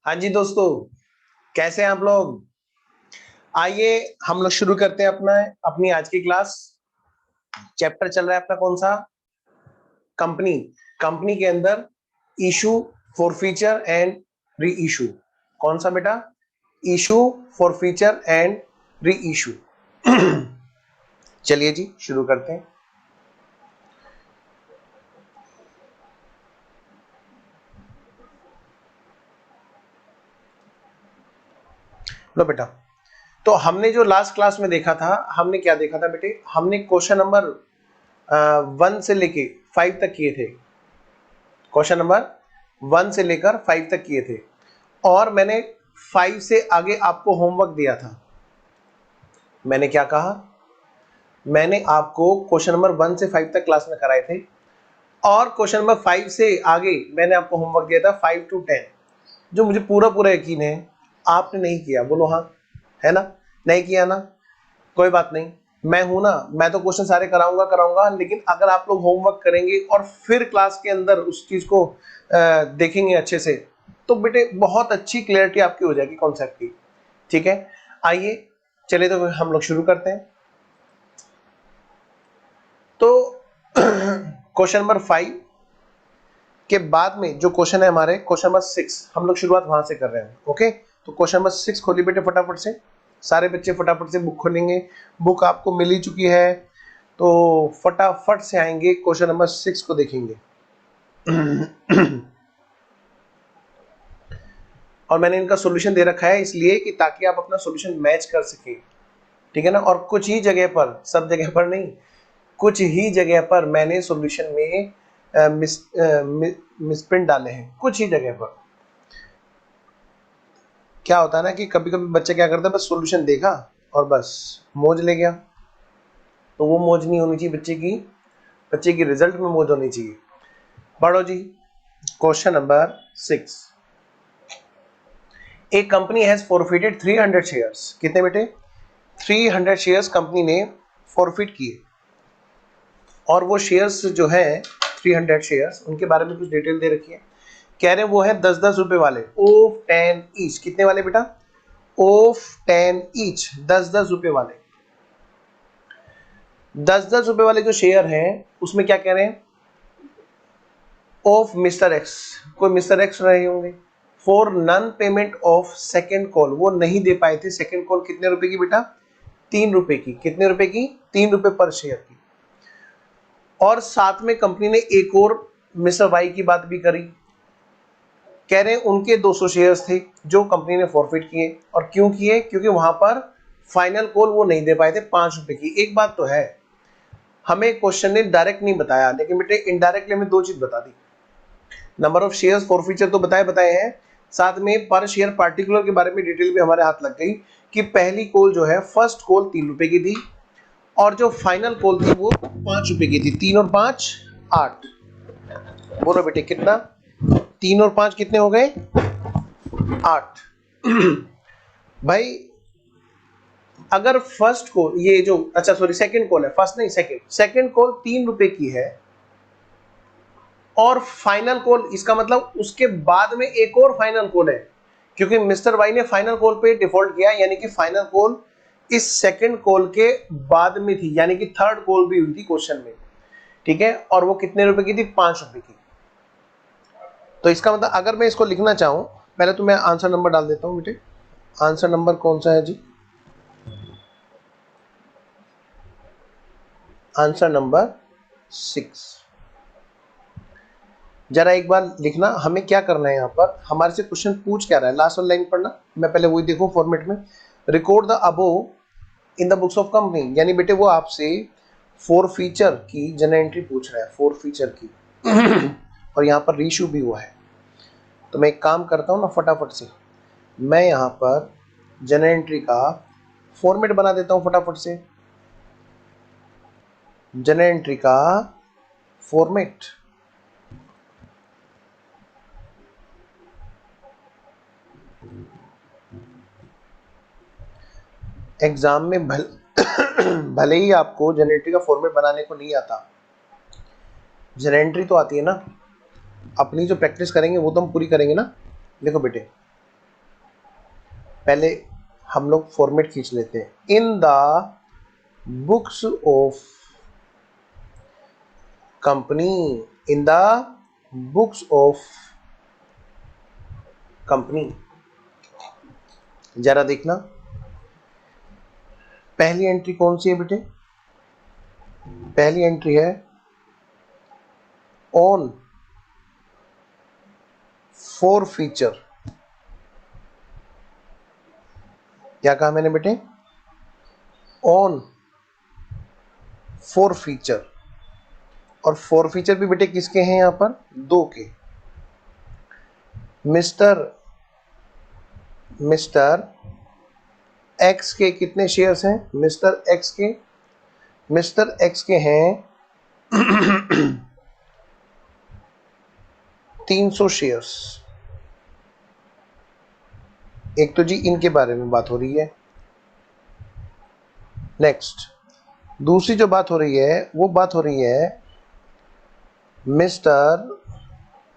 हाँ जी दोस्तों, कैसे हैं आप लोग? आइए हम लोग शुरू करते हैं अपनी आज की क्लास। चैप्टर चल रहा है अपना कौन सा? कंपनी। कंपनी के अंदर issue, forfeiture and re issue. कौन सा बेटा? Issue, forfeiture and re issue. चलिए जी शुरू करते हैं। लो बेटा, तो हमने जो लास्ट क्लास में देखा था, हमने क्या देखा था बेटे? हमने क्वेश्चन नंबर 1 से लेके 5 तक किए थे। क्वेश्चन नंबर 1 से लेकर 5 तक किए थे और मैंने 5 से आगे आपको होमवर्क दिया था। मैंने क्या कहा? मैंने आपको क्वेश्चन नंबर 1 से 5 तक क्लास में कराए थे और क्वेश्चन नंबर 5 से आगे मैंने आपको होमवर्क दिया था 5 to 10, जो मुझे पूरा पूरा यकीन है आपने नहीं किया। बोलो हाँ, है ना? नहीं किया ना? कोई बात नहीं, मैं हूं ना, मैं तो क्वेश्चन सारे कराऊंगा, लेकिन अगर आप लोग होमवर्क करेंगे और फिर क्लास के अंदर उस चीज को देखेंगे अच्छे से, तो बेटे बहुत अच्छी क्लैरिटी आपकी हो जाएगी कॉन्सेप्ट की। ठीक है, आइए चलिए तो हम लोग शुरू करते हैं। तो क्वेश्चन नंबर 5 के बाद में जो क्वेश्चन है हमारे, क्वेश्चन नंबर 6, हम लोग शुरुआत वहां से कर रहे हैं। ओके, तो क्वेश्चन नंबर 6 खोलिए बेटे फटाफट से। सारे बच्चे फटाफट से बुक खोलेंगे। बुक आपको मिल ही चुकी है, तो फटाफट से आएंगे क्वेश्चन नंबर 6 को देखेंगे। और मैंने इनका सॉल्यूशन दे रखा है इसलिए कि ताकि आप अपना सॉल्यूशन मैच कर सकें। ठीक है ना? और कुछ ही जगह पर, सब जगह पर नहीं, कुछ ही जगह पर मैंने सॉल्यूशन में मिसप्रिंट डाले हैं, कुछ ही जगह पर। क्या होता है ना कि कभी कभी बच्चे क्या करते हैं, बस सॉल्यूशन देखा और बस मौज ले गया। तो वो मौज नहीं होनी चाहिए बच्चे की रिजल्ट में मौज होनी चाहिए। पढ़ो जी क्वेश्चन नंबर 6। एक कंपनी हैज फॉरफिटेड 300 शेयर्स। कितने बेटे? 300 शेयर्स कंपनी ने फॉरफिट किए और वो शेयर्स जो है 300 शेयर्स, उनके बारे में कुछ डिटेल दे रखी है। कह रहे हैं वो है 10-10 रुपए वाले, ऑफ 10 ईच। कितने वाले बेटा? ऑफ 10 ईच, 10-10 रुपए वाले। 10-10 रुपए वाले जो शेयर हैं उसमें क्या कह रहे हैं? ऑफ मिस्टर एक्स, कोई मिस्टर एक्स रहे होंगे। For non payment of second call, वो नहीं दे पाए थे सेकेंड कॉल। कितने रुपए की बेटा? 3 रुपए की। कितने रुपए की? 3 रुपए पर शेयर की। और साथ में कंपनी ने एक और मिस्टर वाई की बात भी करी। कह रहे हैं उनके 200 शेयर्स थे जो कंपनी ने फॉरफिट किए। और क्यों किए? क्योंकि वहां पर फाइनल कॉल वो नहीं दे पाए थे 5 रुपए की। एक बात तो है, हमें क्वेश्चन ने डायरेक्ट नहीं बताया, लेकिन बेटे इनडायरेक्टली हमें 2 चीज बता दी। नंबर ऑफ शेयर्स फॉरफीचर तो बताए हैं, साथ में पर शेयर पार्टिकुलर के बारे में डिटेल भी हमारे हाथ लग गई कि पहली कॉल जो है, फर्स्ट कॉल 3 रुपए की थी और जो फाइनल कॉल थी वो 5 रुपए की थी। 3 और 5 8। बोलो बेटे कितना? 3 और 5 कितने हो गए? 8। भाई अगर फर्स्ट कॉल, ये जो, अच्छा सॉरी सेकंड कॉल है, फर्स्ट नहीं सेकंड कॉल 3 रुपए की है और फाइनल कॉल, इसका मतलब उसके बाद में एक और फाइनल कॉल है, क्योंकि मिस्टर वाई ने फाइनल कॉल पे डिफॉल्ट किया, यानी कि फाइनल कॉल इस सेकंड कॉल के बाद में थी, यानी कि थर्ड कॉल भी हुई थी क्वेश्चन में। ठीक है, और वो कितने रुपए की थी? 5 रुपए की। तो इसका मतलब अगर मैं इसको लिखना चाहूं, पहले तो मैं आंसर नंबर डाल देता हूं बेटे। आंसर नंबर कौन सा है जी? Answer number 6। जरा एक बार लिखना, हमें क्या करना है यहाँ पर, हमारे से क्वेश्चन पूछ क्या रहा है। लास्ट वाली लाइन पढ़ना, मैं पहले वही देखूं फॉर्मेट में। Record the above in the books of company, यानी बेटे वो आपसे फोर फीचर की जनरल एंट्री पूछ रहा है, फोर फीचर की। और यहाँ पर रीशू भी हुआ है। तो मैं एक काम करता हूँ ना, फटाफट से मैं यहाँ पर जनरल एंट्री का फॉर्मेट बना देता हूँ फटाफट से। जनरल एंट्री का फॉर्मेट, एग्जाम में भले ही आपको जनरल एंट्री का फॉर्मेट बनाने को नहीं आता, जनरल एंट्री तो आती है ना। अपनी जो प्रैक्टिस करेंगे वो तो हम पूरी करेंगे ना। देखो बेटे, पहले हम लोग फॉर्मेट खींच लेते हैं। In the books of company, in the books of company. जरा देखना पहली एंट्री कौन सी है बेटे? पहली एंट्री है ऑन फॉर फीचर। क्या कहा मैंने बेटे? On for feature. और फॉर फीचर भी बेटे किसके हैं यहां पर? दो के। मिस्टर एक्स के कितने शेयर्स हैं? मिस्टर एक्स के हैं 300 शेयर्स। एक तो जी इनके बारे में बात हो रही है। नेक्स्ट दूसरी जो बात हो रही है वो बात हो रही है मिस्टर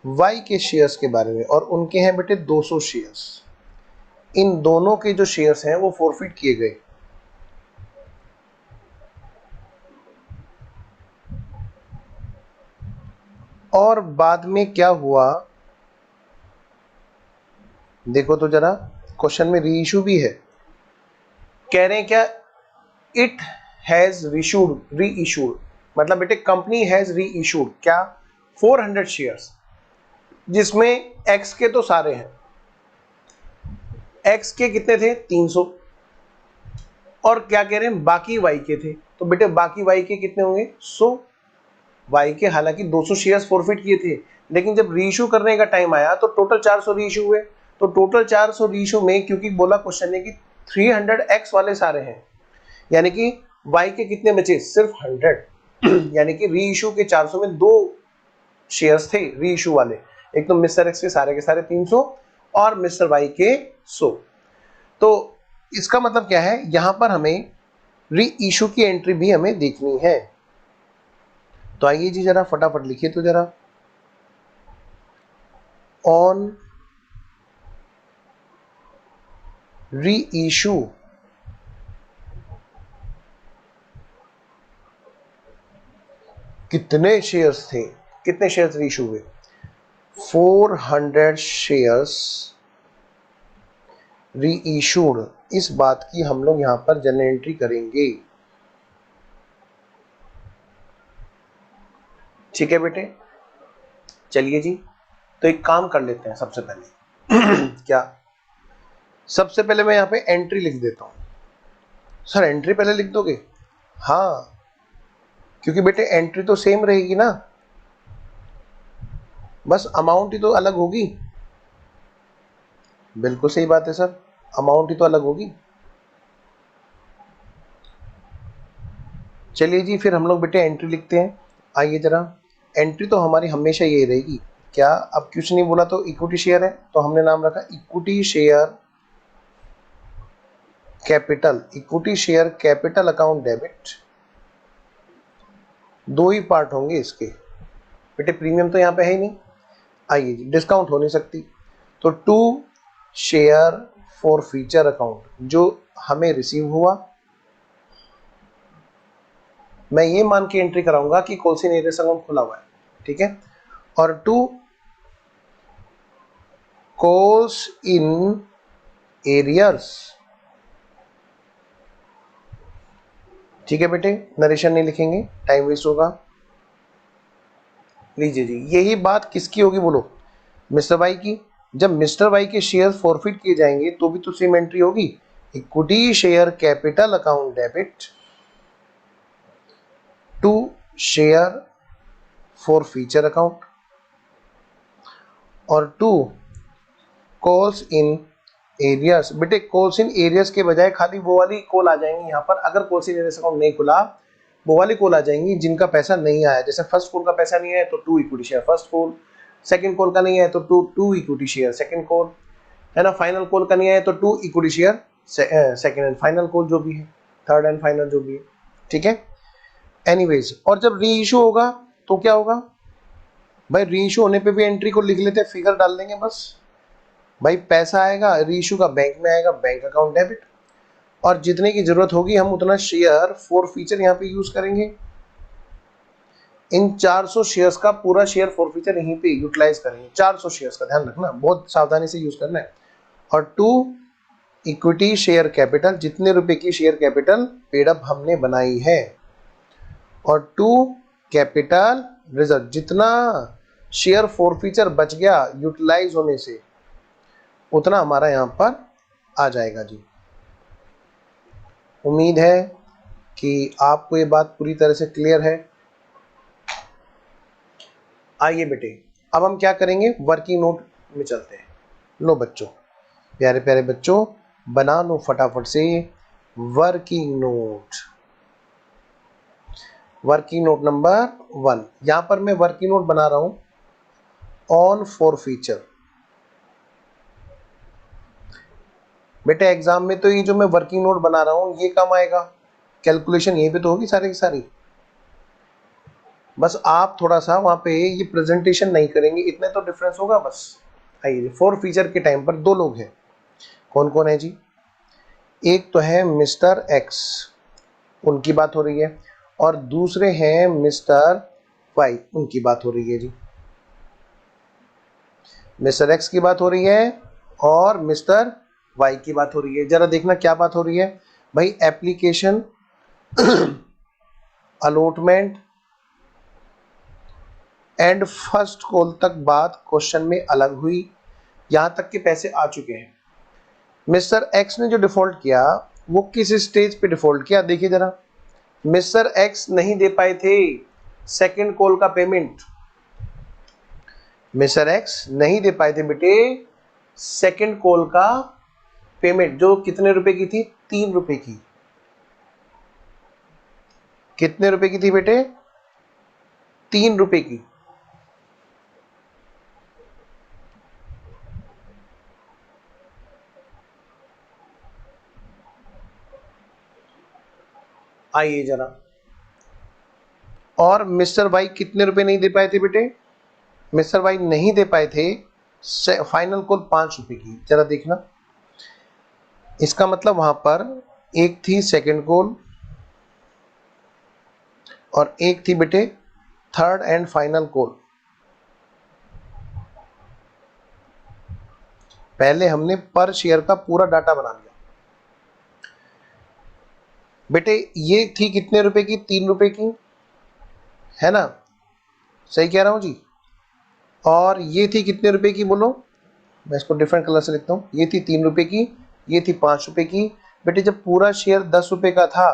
वाई के शेयर्स के बारे में, और उनके हैं बेटे 200 शेयर्स। इन दोनों के जो शेयर्स हैं वो फॉरफिट किए गए। और बाद में क्या हुआ देखो तो जरा, क्वेश्चन में री इशू भी है। कह रहे हैं क्या? इट हैज री इशूड, मतलब बेटे कंपनी हैज री इशूड क्या? 400 शेयर्स, जिसमें एक्स के तो सारे हैं। एक्स के कितने थे? 300। और क्या कह रहे हैं? बाकी वाई के थे। तो बेटे बाकी वाई के कितने होंगे? 100। वाई के हालांकि 200 शेयर्स फॉरफिट किए थे, लेकिन जब रीइशू करने का टाइम आया तो टोटल 400 रीइशू हुए। तो टोटल 400 रीइशू में, क्योंकि बोला क्वेश्चन ने कि 300 एक्स वाले सारे हैं, यानी कि वाई के कितने बचे? सिर्फ 100। यानी कि रीइशू के 400 में 2 शेयर्स थे रीइशू वाले। एक तो मिस्टर एक्स के सारे 300 और मिस्टर वाई के 100। तो इसका मतलब क्या है? यहां पर हमें री इशू की एंट्री भी हमें देखनी है। तो आइए जी जरा फटाफट लिखिए तो जरा, ऑन री इशू कितने शेयर्स थे? कितने शेयर्स री इशू हुए? 400 शेयर्स री इशूड। इस बात की हम लोग यहां पर जनरल एंट्री करेंगे। ठीक है बेटे, चलिए जी तो एक काम कर लेते हैं सबसे पहले। क्या? सबसे पहले मैं यहां पे एंट्री लिख देता हूं। सर एंट्री पहले लिख दोगे? हाँ, क्योंकि बेटे एंट्री तो सेम रहेगी ना, बस अमाउंट ही तो अलग होगी। बिल्कुल सही बात है सर, अमाउंट ही तो अलग होगी। चलिए जी फिर हम लोग बेटे एंट्री लिखते हैं। आइए जरा, एंट्री तो हमारी हमेशा ये रहेगी। क्या? अब कुछ नहीं बोला तो इक्विटी शेयर है, तो हमने नाम रखा equity share capital. Equity share capital account debit. दो ही पार्ट होंगे इसके बेटे, प्रीमियम तो यहाँ पे है ही नहीं। आइए जी, डिस्काउंट हो नहीं सकती, तो 2 शेयर फॉर फीचर अकाउंट जो हमें रिसीव हुआ। मैं ये मान के एंट्री कराऊंगा कि कॉल्स इन एरियर्स अकाउंट खुला हुआ है, ठीक है। और 2 कॉल्स इन एरियर्स, ठीक है बेटे, नरेशन नहीं लिखेंगे, टाइम वेस्ट होगा। लीजिए जी, यही बात किसकी होगी बोलो? मिस्टर वाई की। जब मिस्टर वाई के शेयर फॉरफिट किए जाएंगे तो भी तो सेम एंट्री होगी, equity share capital account debit 2 share for feature account, और 2 कॉल्स इन एरियर्स। बेटे कॉल्स इन एरियर्स के बजाय खाली वो वाली कॉल आ जाएंगी यहाँ पर। अगर कॉल्स इन एरियर्स अकाउंट नहीं खुला, वो वाली कॉल आ जाएंगी जिनका पैसा नहीं आया। जैसे फर्स्ट कॉल का पैसा नहीं आया तो 2 equity share first call, second call का नहीं आया तो 2 इक्विटी शेयर सेकंड कॉल, है ना। फाइनल कॉल का नहीं आया तो 2 equity share second and final call जो भी है, थर्ड एंड फाइनल जो भी है, ठीक है। एनीवेज, और जब री इशू होगा तो क्या होगा भाई? री इशू होने पे भी एंट्री को लिख लेते हैं, फिगर डाल देंगे बस। भाई पैसा आएगा रीइश्यू का बैंक में आएगा, बैंक अकाउंट डेबिट, और जितने की जरूरत होगी हम उतना शेयर फॉर फीचर यहाँ पे यूज करेंगे। इन 400 शेयर्स का पूरा शेयर फॉर फीचर यहीं पे यूटिलाइज करेंगे। 400 शेयर्स का ध्यान रखना, बहुत सावधानी से यूज करना है। और 2 इक्विटी शेयर कैपिटल, जितने रुपए की शेयर कैपिटल पेड अप हमने बनाई है, और 2 कैपिटल रिजर्व, जितना शेयर फॉर फीचर बच गया यूटिलाइज होने से उतना हमारा यहाँ पर आ जाएगा जी। उम्मीद है कि आपको ये बात पूरी तरह से क्लियर है। आइए बेटे, अब हम क्या करेंगे, वर्किंग नोट में चलते हैं। लो बच्चों, प्यारे प्यारे बच्चों, बना लो फटाफट से working note. Working note number 1, यहां पर मैं वर्किंग नोट बना रहा हूं ऑन फॉर फीचर। बेटे एग्जाम में तो ये जो मैं वर्किंग नोट बना रहा हूं ये काम आएगा, कैलकुलेशन यहीं पे तो होगी सारी की सारी। बस आप थोड़ा सा वहां पे ये प्रेजेंटेशन नहीं करेंगे, इतने तो डिफरेंस होगा बस। आइए, फॉर फीचर के टाइम पर 2 लोग हैं। कौन कौन है जी? एक तो है मिस्टर एक्स, उनकी बात हो रही है, और दूसरे हैं मिस्टर वाई, उनकी बात हो रही है जी। मिस्टर एक्स की बात हो रही है और मिस्टर वाई की बात हो रही है। जरा देखना क्या बात हो रही है भाई। Application allotment and first call तक बात क्वेश्चन में अलग हुई, यहां तक के पैसे आ चुके हैं। मिस्टर एक्स ने जो डिफॉल्ट किया वो किस स्टेज पे डिफॉल्ट किया, देखिए जरा। मिस्टर एक्स नहीं दे पाए थे सेकंड कॉल का पेमेंट। मिस्टर एक्स नहीं दे पाए थे बेटे सेकंड कॉल का पेमेंट, जो कितने रुपए की थी? 3 रुपए की। कितने रुपए की थी बेटे? 3 रुपए की। आइए जरा, और मिस्टर वाई कितने रुपए नहीं दे पाए थे बेटे? मिस्टर वाई नहीं दे पाए थे फाइनल कॉल 5 रुपए की। जरा देखना, इसका मतलब वहां पर एक थी सेकंड कॉल और एक थी बेटे थर्ड एंड फाइनल कॉल। पहले हमने पर शेयर का पूरा डाटा बना लिया बेटे। ये थी कितने रुपए की? 3 रुपए की, है ना? सही कह रहा हूं जी। और ये थी कितने रुपए की बोलो? मैं इसको डिफरेंट कलर से लिखता हूँ। ये थी 3 रुपए की, ये थी 5 रुपए की। बेटे जब पूरा शेयर 10 रुपए का था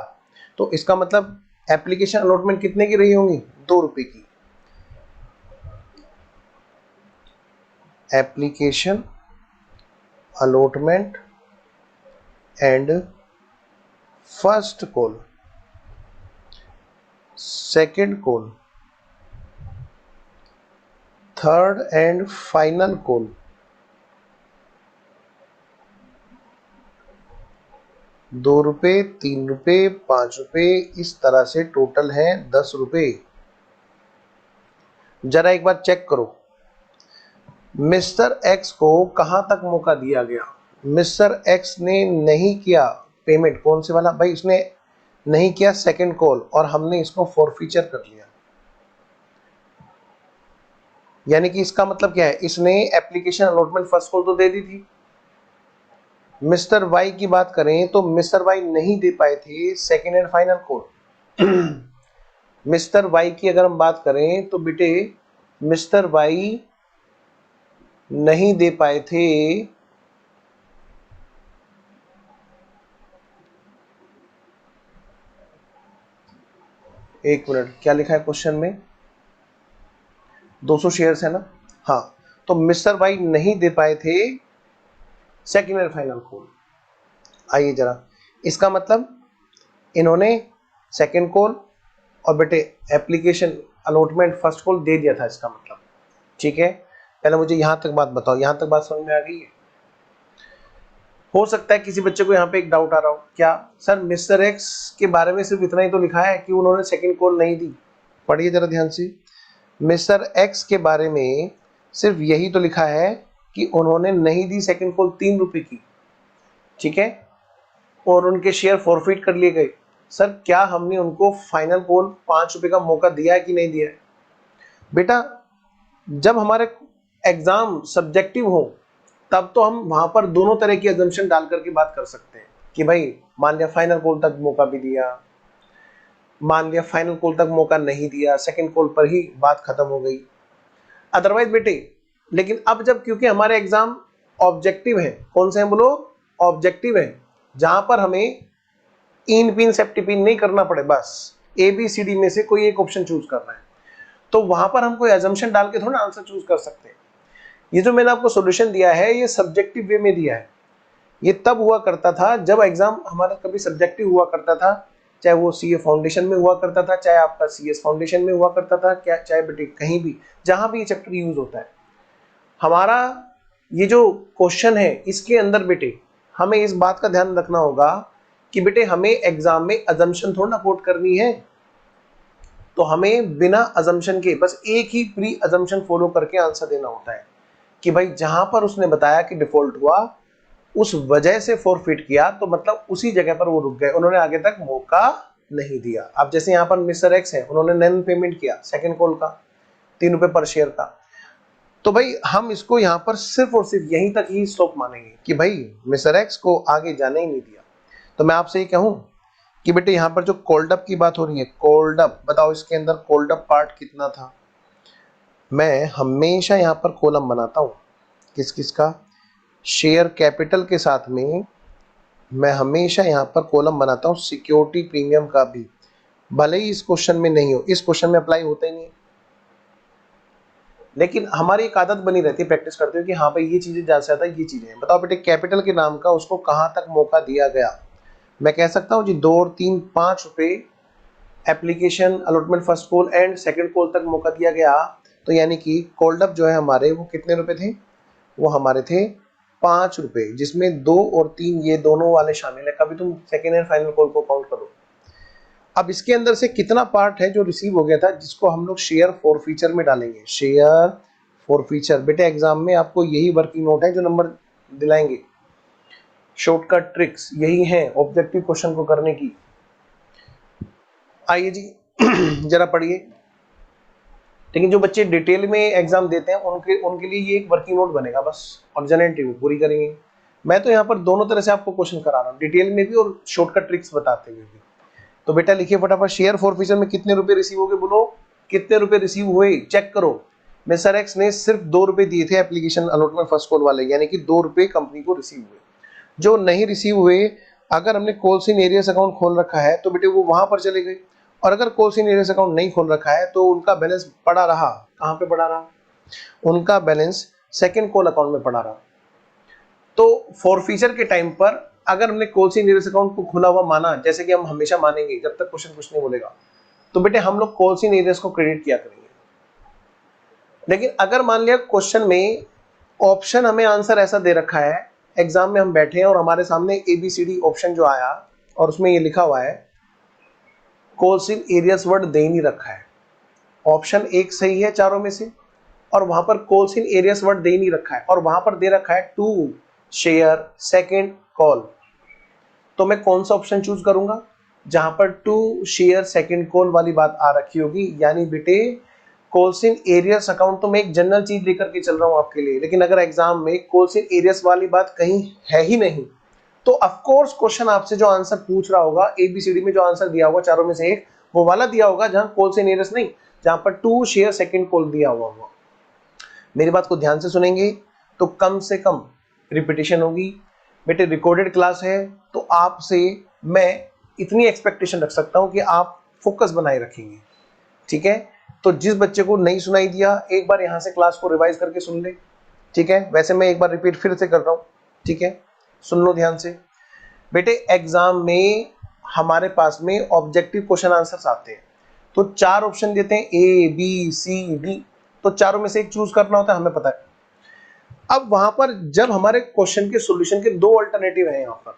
तो इसका मतलब एप्लीकेशन अलॉटमेंट कितने की रही होंगी? 2 रुपए की। Application allotment and first call, second call, third and final call, 2 रुपए, 3 रुपए, 5 रुपए, इस तरह से टोटल है 10 रुपए। जरा एक बार चेक करो, मिस्टर एक्स को कहां तक मौका दिया गया? मिस्टर एक्स ने नहीं किया पेमेंट, कौन से वाला भाई? इसने नहीं किया सेकंड कॉल और हमने इसको फॉरफीचर कर लिया। यानी कि इसका मतलब क्या है? इसने एप्लीकेशन अलॉटमेंट फर्स्ट कॉल तो दे दी थी। मिस्टर वाई की बात करें तो मिस्टर वाई नहीं दे पाए थे second and final call. Mister Y की अगर हम बात करें तो बेटे मिस्टर वाई नहीं दे पाए थे एक मिनट, क्या लिखा है क्वेश्चन में? 200 शेयर्स है ना? हाँ, तो मिस्टर वाई नहीं दे पाए थे सेकंड एंड फाइनल कॉल। आइए जरा, इसका मतलब इन्होंने सेकंड कॉल और बेटे एप्लीकेशन अलॉटमेंट फर्स्ट कॉल दे दिया था, इसका मतलब। ठीक है, पहले मुझे यहां तक बात बताओ, यहां तक बात समझ में आ गई है? हो सकता है किसी बच्चे को यहाँ पे एक डाउट आ रहा हो, क्या सर मिस्टर एक्स के बारे में सिर्फ इतना ही तो लिखा है कि उन्होंने सेकंड कॉल नहीं दी? पढ़िए जरा ध्यान से, मिस्टर एक्स के बारे में सिर्फ यही तो लिखा है कि उन्होंने नहीं दी सेकंड कॉल 3 रुपए की, ठीक है, और उनके शेयर फॉरफिट कर लिए गए। सर क्या हमने उनको फाइनल कॉल 5 रुपए का मौका दिया है कि नहीं दिया है? बेटा जब हमारे एग्जाम सब्जेक्टिव हो तब तो हम वहां पर दोनों तरह की अजम्पशन डाल करके बात कर सकते हैं कि भाई मान लिया फाइनल कॉल तक मौका भी दिया, मान लिया फाइनल कॉल तक मौका नहीं दिया, सेकंड कॉल पर ही बात खत्म हो गई, अदरवाइज बेटे। लेकिन अब जब क्योंकि हमारे एग्जाम ऑब्जेक्टिव है, कौन से हैं बोलो, ऑब्जेक्टिव है, जहां पर हमें इन पिन सेप्टी पिन नहीं करना पड़े, बस ए बी सी डी में से कोई एक ऑप्शन चूज करना है, तो वहां पर हम कोई अजम्पशन डाल के थोड़ा आंसर चूज कर सकते हैं। ये जो मैंने आपको सॉल्यूशन दिया है ये सब्जेक्टिव वे में दिया है। ये तब हुआ करता था जब एग्जाम हमारा कभी सब्जेक्टिव हुआ करता था, चाहे वो सीए फाउंडेशन में हुआ करता था, चाहे आपका सीएस फाउंडेशन में हुआ करता था, क्या चाहे बेटे कहीं भी जहां भी ये चैप्टर यूज होता है। हमारा ये जो क्वेश्चन है इसके अंदर बेटे हमें इस बात का ध्यान रखना होगा कि बेटे हमें एग्जाम में अजम्पशन थोड़ा ना कोट करनी है, तो हमें बिना अजम्पशन के बस एक ही प्री अजम्पशन फॉलो करके आंसर देना होता है कि भाई जहां पर उसने बताया कि डिफॉल्ट हुआ उस वजह से फॉरफिट किया, तो मतलब उसी जगह पर वो रुक गए, उन्होंने आगे तक मौका नहीं दिया। अब जैसे यहाँ पर मिस्टर एक्स है, उन्होंने नन पेमेंट किया सेकंड कॉल का 3 रुपए पर शेयर का, तो भाई हम इसको यहाँ पर सिर्फ और सिर्फ यहीं तक ही स्टॉप मानेंगे कि भाई मिस्टर एक्स को आगे जाने ही नहीं दिया। तो मैं आपसे ये कहूँ कि बेटे यहाँ पर जो कोल्ड अप की बात हो रही है, कोल्ड अप बताओ इसके अंदर कोल्ड अप पार्ट कितना था? मैं हमेशा यहाँ पर कॉलम बनाता हूँ किस किस का, शेयर कैपिटल के साथ में मैं हमेशा यहाँ पर कॉलम बनाता हूँ सिक्योरिटी प्रीमियम का भी, भले ही इस क्वेश्चन में नहीं हो, इस क्वेश्चन में अप्लाई होता ही नहीं है, लेकिन हमारी एक आदत बनी रहती है प्रैक्टिस करते हुए कि हाँ भाई ये चीजें ज्यादा से ज्यादा ये चीजें हैं। बताओ बेटे कैपिटल के नाम का उसको कहाँ तक मौका दिया गया? मैं कह सकता हूँ जी 2 और 3 5 रुपए application allotment first call and second call तक मौका दिया गया, तो यानी कि कॉल्ड अप जो है हमारे वो कितने रुपए थे? वो हमारे थे 5 रुपए, जिसमें 2 और 3 ये दोनों वाले शामिल है। कभी तुम सेकेंड एंड फाइनल कॉल को काउंट करो। अब इसके अंदर से कितना पार्ट है जो रिसीव हो गया था जिसको हम लोग शेयर फॉर फीचर में डालेंगे? शेयर फॉर फीचर बेटे एग्जाम में आपको यही वर्किंग नोट है जो नंबर दिलाएंगे, शॉर्टकट ट्रिक्स यही है ऑब्जेक्टिव क्वेश्चन को करने की। आइए जी जरा पढ़िए। लेकिन जो बच्चे डिटेल में एग्जाम देते हैं उनके लिए ये एक वर्किंग नोट बनेगा बस, और जनरल इंटरव्यू पूरी करेंगे। मैं तो यहाँ पर दोनों तरह से आपको क्वेश्चन करा रहा हूँ, डिटेल में भी और शॉर्टकट ट्रिक्स बताते हुए भी। तो बेटा लिखिए फटाफट, शेयर फॉरफीचर में कितने रुपए रिसीव हो गए? बोलो कितने रुपए रिसीव हुए, चेक करो। मिस्टर एक्स ने सिर्फ 2 रुपए दिए थे एप्लीकेशन अलॉटमेंट फर्स्ट कॉल वाले, यानी कि 2 रुपए कंपनी को रिसीव हुए। जो नहीं रिसीव हुए, अगर हमने कॉल्स इन एरियस अकाउंट खोल रखा है तो बेटे वो वहां पर चले गए, और अगर कॉल्स इन एरियस अकाउंट नहीं खोल रखा है तो उनका बैलेंस पड़ा रहा। कहाँ पे पड़ा रहा? उनका बैलेंस सेकेंड कॉल अकाउंट में पड़ा रहा। तो फॉरफीचर के टाइम पर अगर हमने कॉल्स इन एरियस अकाउंट को खुला हुआ माना, जैसे कि हम हमेशा मानेंगे जब तक क्वेश्चन कुछ नहीं बोलेगा, तो बेटे हम लोग कॉल्स इन एरियस को क्रेडिट किया करेंगे। लेकिन अगर मान लिया क्वेश्चन में ऑप्शन हमें आंसर ऐसा दे रखा है, एग्जाम में हम बैठे हैं और हमारे सामने ABCD ऑप्शन जो आया और उसमें ये लिखा हुआ है कॉल्स इन एरियस वर्ड दे ही नहीं रखा है, ऑप्शन एक सही है चारों में से, और वहां पर कॉल्स इन एरियस वर्ड दे ही नहीं रखा है, और वहां पर दे रखा है टू शेयर सेकेंड कॉल, तो मैं कौन सा ऑप्शन चूज करूंगा? जहां पर टू शेयर सेकेंड कॉल वाली बात आ रखी होगी। यानी बेटे कॉल्स इन एरियस अकाउंट तो मैं एक जनरल चीज लेकर के चल रहा हूं आपके लिए, लेकिन अगर एग्जाम में कॉल्स इन एरियस वाली बात कहीं है ही नहीं, तो ऑफकोर्स क्वेश्चन आपसे जो आंसर पूछ रहा होगा ABCD में जो आंसर दिया होगा चारों में से एक, वो वाला दिया होगा जहां कॉल्स इन एरियस नहीं, जहां पर टू शेयर सेकेंड कॉल दिया हुआ होगा। मेरी बात को ध्यान से सुनेंगे तो कम से कम रिपीटेशन होगी। बेटे रिकॉर्डेड क्लास है तो आपसे मैं इतनी एक्सपेक्टेशन रख सकता हूं कि आप फोकस बनाए रखेंगे, ठीक है? तो जिस बच्चे को नहीं सुनाई दिया एक बार यहां से क्लास को रिवाइज करके सुन ले, ठीक है? वैसे मैं एक बार रिपीट फिर से कर रहा हूं, ठीक है? सुन लो ध्यान से। बेटे एग्जाम में हमारे पास में ऑब्जेक्टिव क्वेश्चन आंसर्स आते हैं, तो 4 ऑप्शन देते हैं ABCD, तो चारों में से एक चूज करना होता है, हमें पता है। अब वहां पर जब हमारे क्वेश्चन के सॉल्यूशन के 2 अल्टरनेटिव हैं, यहाँ पर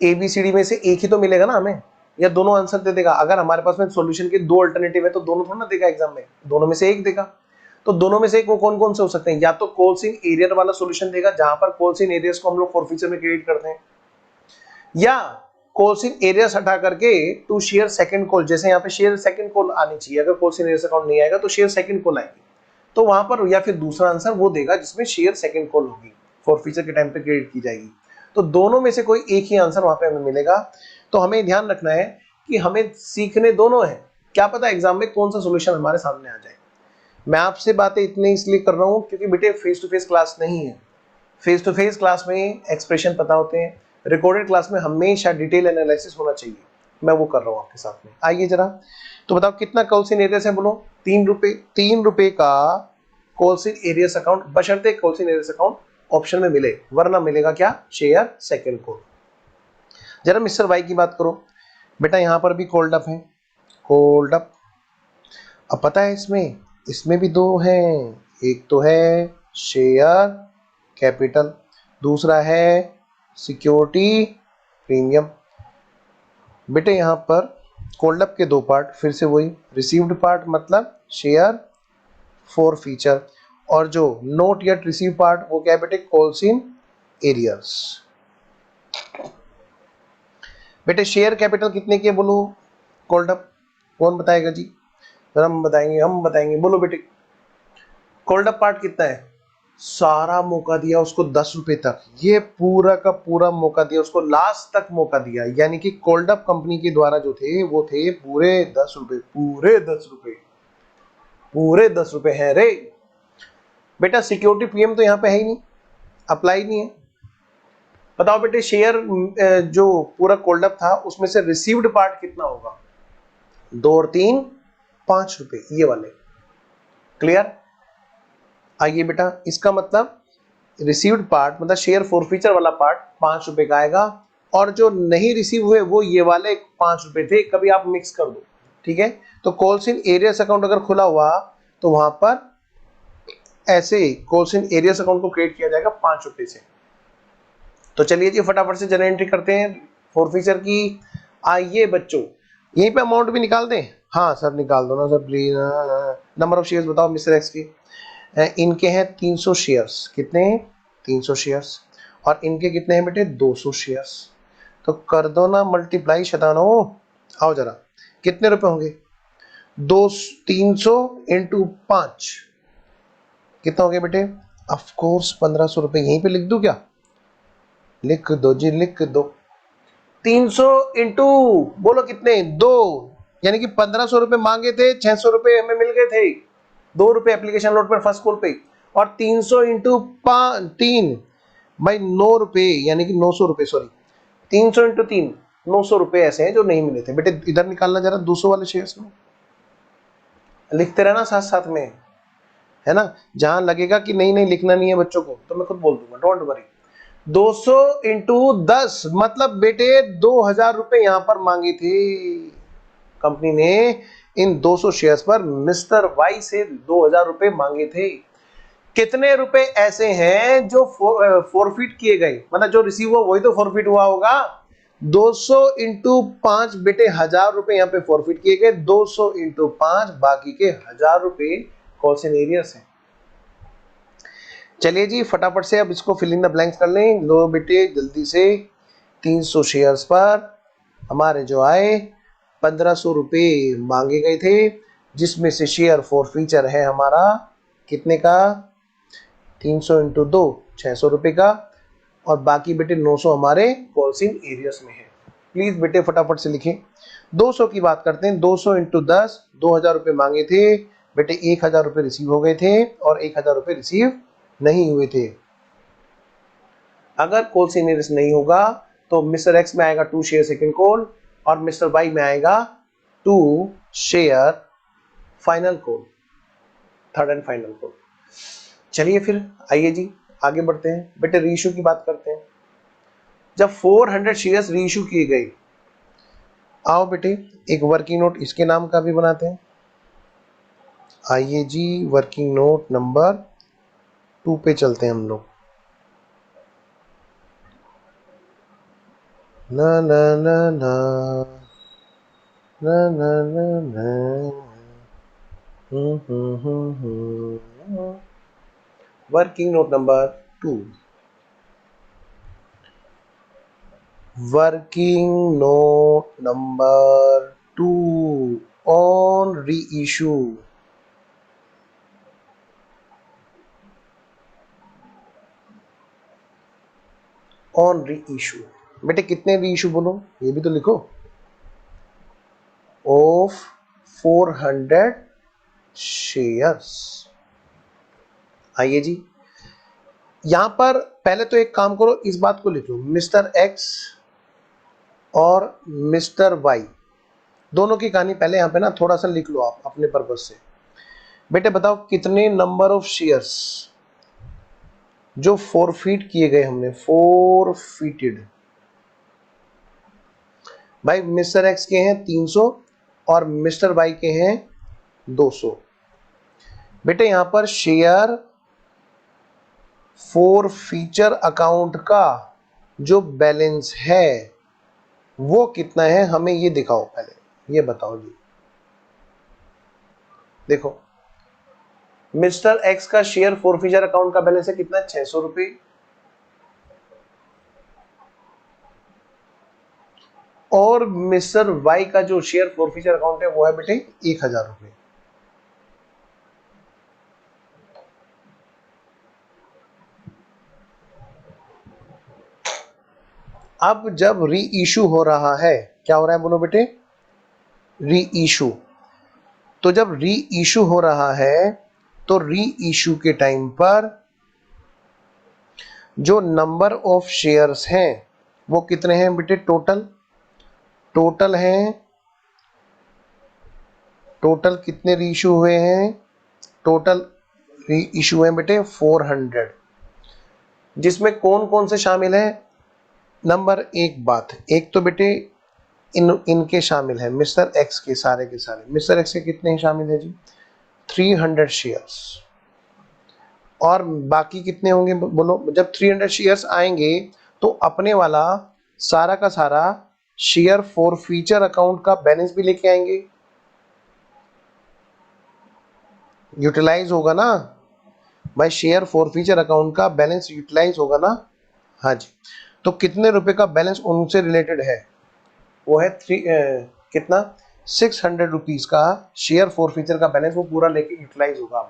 ABCD में से एक ही तो मिलेगा ना हमें, या दोनों आंसर दे देगा? अगर हमारे पास में सॉल्यूशन के 2 अल्टरनेटिव है तो दोनों थोड़ा ना देगा एग्जाम में, दोनों में से एक देगा। तो दोनों में से एक वो कौन कौन से हो सकते हैं, या तो कोलसिन एरियर वाला सॉल्यूशन देगा जहां पर कोलसिन एरियर्स को हम लोग फोरफीचर में क्रिएट करते हैं, या कोलसिन एरियर्स हटा करके टू शेयर सेकंड कॉल, जैसे यहाँ पे शेयर सेकंड कॉल आनी चाहिए, अगर कोलसिन एरियर्स अकाउंट नहीं आएगा तो शेयर सेकंड कॉल आएगी, तो वहां पर, या फिर दूसरा आंसर वो देगा जिसमें शेयर सेकंड कॉल होगी, फोरफीचर के टाइम पे क्रिएट की जाएगी। तो दोनों में से कोई एक ही आंसर वहां पे हमें मिलेगा। तो हमें ध्यान रखना है कि हमें सीखने दोनों है, क्या पता एग्जाम में कौन सा सोल्यूशन हमारे सामने आ जाए। मैं आपसे बातें इतने इसलिए कर रहा हूँ क्योंकि बेटे फेस टू फेस क्लास नहीं है, फेस टू फेस क्लास में एक्सप्रेशन पता होते हैं, रिकॉर्डेड क्लास में हमेशा डिटेल एनालिसिस होना चाहिए, मैं वो कर रहा हूँ आपके साथ में। आइए जरा, तो बताओ कितना कोलसिन एरियस है, बोलो 3 रुपए। 3 रुपए का कोलसिन एरियस अकाउंट, बशर्ते कोलसिन एरियस अकाउंट ऑप्शन में मिले, वरना मिलेगा क्या, शेयर सेकंड कॉल। जरा मिस्टर वाई की बात करो, बेटा यहाँ पर भी कोल्ड अप है, कोल्ड अप। अब पता है इसमें भी दो हैं, एक तो है शेयर कैपिटल, दूसरा है सिक्योरिटी प्रीमियम। बेटे यहाँ पर कोल्ड अप के दो पार्ट, फिर से वही रिसीव्ड पार्ट मतलब शेयर फॉर फीचर, और जो नोट येट रिसीव पार्ट वो क्या है बेटे, कोलसिन एरियर्स। बेटे शेयर कैपिटल कितने की है बोलो, कोल्ड अप कौन बताएगा जी, हम बताएंगे, बोलो बेटे कोल्ड अप पार्ट कितना है, सारा मौका दिया उसको 10 रुपए तक, ये पूरा का पूरा मौका दिया उसको, लास्ट तक मौका दिया, यानी कि कोल्ड अप कंपनी के द्वारा जो थे वो थे पूरे 10 रुपए, पूरे 10 रुपए, पूरे 10 रुपए है रे बेटा। सिक्योरिटी प्रीमियम तो यहाँ पे है ही नहीं, अप्लाई नहीं है। बताओ बेटे शेयर जो पूरा कोल्ड अप था उसमें से रिसीव्ड पार्ट कितना होगा, 2 और 3 5 रुपए, ये वाले, क्लियर। आइए बेटा, इसका मतलब रिसीव्ड पार्ट मतलब शेयर फॉरफीचर वाला पार्ट 5 रुपए का आएगा, और जो नहीं रिसीव हुए वो ये वाले 5 रुपए थे, कभी आप मिक्स कर दो, ठीक है। तो कोलसिन एरियस अकाउंट अगर खुला हुआ तो वहां पर ऐसे कोलसिन एरियस अकाउंट को क्रिएट किया जाएगा 5 रुपए से। तो चलिए जी फटाफट से जनरल एंट्री करते हैं फॉरफीचर की। आइए बच्चों, यहीं पे अमाउंट भी निकाल दें, हाँ सर निकाल दो ना sir please. Number of shares बताओ मिस्टर एक्स की, इनके हैं 300 शेयर्स, कितने 300 शेयर्स, और इनके कितने हैं बेटे 200 शेयर्स, तो कर दो ना मल्टीप्लाई शतानो, आओ जरा कितने रुपए होंगे, 300 इंटू 5 कितना हो गया बेटे, ऑफ कोर्स 1500 रुपए, यहीं पे लिख दूं क्या, लिख दो जी लिख दो। 300 इंटू बोलो कितने, 2, यानी कि 1500 रुपए मांगे थे, 600 रुपए हमें मिल गए थे, 2 रुपए एप्लीकेशन नोट पर फर्स्ट कॉल पे, और 300 इंटू 3 भाई 9 रुपए, यानी कि 900 रुपए, सॉरी 300 इंटू 3 900 रुपए ऐसे हैं जो नहीं मिले थे। बेटे इधर निकालना जरा 200 वाले शेयर्स में, लिखते रहना साथ साथ में, है ना, जहां लगेगा कि नहीं नहीं लिखना नहीं है बच्चों को तो मैं खुद बोल दूंगा, डोंट वरी। 200 इंटू 10 मतलब बेटे 2000 रुपए यहां पर मांगे थे कंपनी ने, इन 200 शेयर्स पर मिस्टर वाई से 2000 रुपए मांगे थे। कितने रुपए ऐसे हैं जो फॉरफिट किए गए, मतलब जो रिसीव हुआ वही तो फॉरफिट हुआ होगा। 200 इंटू 5 बेटे 1000 रुपए यहाँ पे फॉरफिट किए गए, 200 इंटू 5 बाकी के 1000 रुपए कोलसिन एरियस है। चलिए जी फटाफट से अब इसको फिल इन द ब्लैंक्स कर लें, लो बेटे जल्दी से। 300 शेयर्स पर हमारे जो आए 1500 रुपए मांगे गए थे, जिसमें से शेयर फॉर फीचर है हमारा कितने का, 300 इंटू 2 600 रुपए का, और बाकी बेटे 900 हमारे कोलसिन एरियस में है। प्लीज बेटे फटाफट से लिखें। 200 की बात करते हैं, 200 इंटू 10 2000 रुपए मांगे थे बेटे, 1000 रुपए रिसीव हो गए थे और 1000 रुपए रिसीव नहीं हुए थे। अगर कोलसिन एरियस नहीं होगा तो मिस्टर एक्स में आएगा 2 शेयर सेकंड कॉल, और मिस्टर वाई में आएगा 2 share final call, third and final call. चलिए फिर आइए जी आगे बढ़ते हैं, बेटे रीइश्यू की बात करते हैं। जब 400 शेयर्स रीइश्यू किए गए, आओ बेटे एक वर्किंग नोट इसके नाम का भी बनाते हैं। आइए जी वर्किंग नोट नंबर 2 पे चलते हैं हम लोग। ना ना ना ना ना ना ना ना working note number 2, working note number 2 on reissue. On reissue बेटे कितने रीइशू बोलो, ये भी तो लिखो। Of 400 shares. आइए जी, यहां पर पहले तो एक काम करो, इस बात को लिख लो, मिस्टर एक्स और मिस्टर वाई दोनों की कहानी पहले यहां पे ना थोड़ा सा लिख लो आप अपने पर्पज से। बेटे बताओ कितने नंबर ऑफ शेयर्स जो फॉरफिट किए गए हमने, फॉरफिटेड। भाई मिस्टर एक्स के हैं 300 और मिस्टर वाई के हैं 200। बेटे यहां पर शेयर फॉर फीचर अकाउंट का जो बैलेंस है वो कितना है, हमें ये दिखाओ, पहले ये बताओ जी। देखो मिस्टर एक्स का शेयर फॉर फीचर अकाउंट का बैलेंस है कितना, 600 रुपये। और मिस्टर वाई का जो शेयर फॉर फीचर अकाउंट है वो है बेटे 1000 रुपये। अब जब री इशू हो रहा है, क्या हो रहा है बोलो बेटे, री इशू। तो जब री इशू हो रहा है तो री इशू के टाइम पर जो नंबर ऑफ शेयर्स हैं वो कितने हैं बेटे, टोटल हैं, टोटल कितने री इशू हुए हैं, टोटल री इशू हैं बेटे 400। जिसमें कौन कौन से शामिल हैं, नंबर एक बात, एक तो बेटे इनके शामिल है मिस्टर एक्स के सारे के सारे। मिस्टर एक्स के कितने शामिल है जी, 300 शेयर्स। और बाकी कितने होंगे बोलो, जब 300 शेयर्स आएंगे तो अपने वाला सारा का सारा शेयर फॉर फीचर अकाउंट का बैलेंस भी लेके आएंगे, यूटिलाइज होगा ना भाई, शेयर फॉर फीचर अकाउंट का बैलेंस यूटिलाइज होगा ना। हाँ जी, तो कितने रुपए का बैलेंस उनसे रिलेटेड है, वो है कितना, 600 रुपीज का शेयर फॉर फीचर का बैलेंस वो पूरा लेके यूटिलाइज होगा,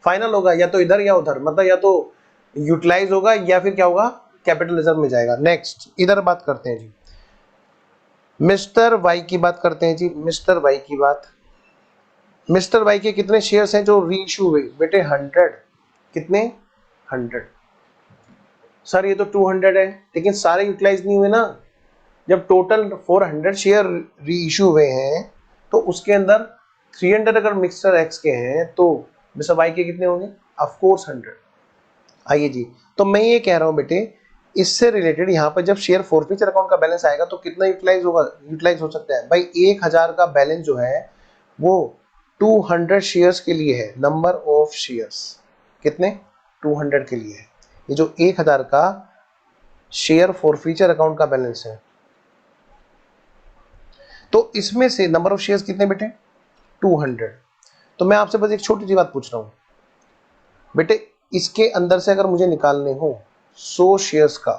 फाइनल होगा या तो इधर या उधर, मतलब या तो यूटिलाइज होगा या फिर क्या होगा, कैपिटल रिजर्व में जाएगा। नेक्स्ट इधर बात करते हैं जी, मिस्टर वाई की बात करते हैं जी, मिस्टर वाई की बात। मिस्टर वाई के कितने शेयर्स हैं जो री इशू हुए बेटे, 100। कितने, 100। सर ये तो 200 है, लेकिन सारे यूटिलाइज नहीं हुए ना। जब टोटल 400 शेयर री इशू हुए हैं तो उसके अंदर 300 अगर मिस्टर एक्स के हैं तो मिस्टर वाई के कितने होंगे, ऑफ कोर्स 100। आइए जी, तो मैं ये कह रहा हूं बेटे, इससे रिलेटेड यहाँ पर जब शेयर फॉरफीचर अकाउंट का बैलेंस आएगा तो कितना यूटिलाइज होगा, यूटिलाइज हो सकता है भाई 1000 का बैलेंस जो है वो 200 शेयर्स के लिए है, नंबर ऑफ शेयर्स कितने, 200 के लिए है। ये जो 1000 का शेयर फॉरफीचर अकाउंट का बैलेंस है, तो इसमें से नंबर ऑफ शेयर्स कितने बेटे, 200। तो मैं आपसे बस एक छोटी सी बात पूछ रहा हूं बेटे, इसके अंदर से अगर मुझे निकालने हो 100 शेयर्स का,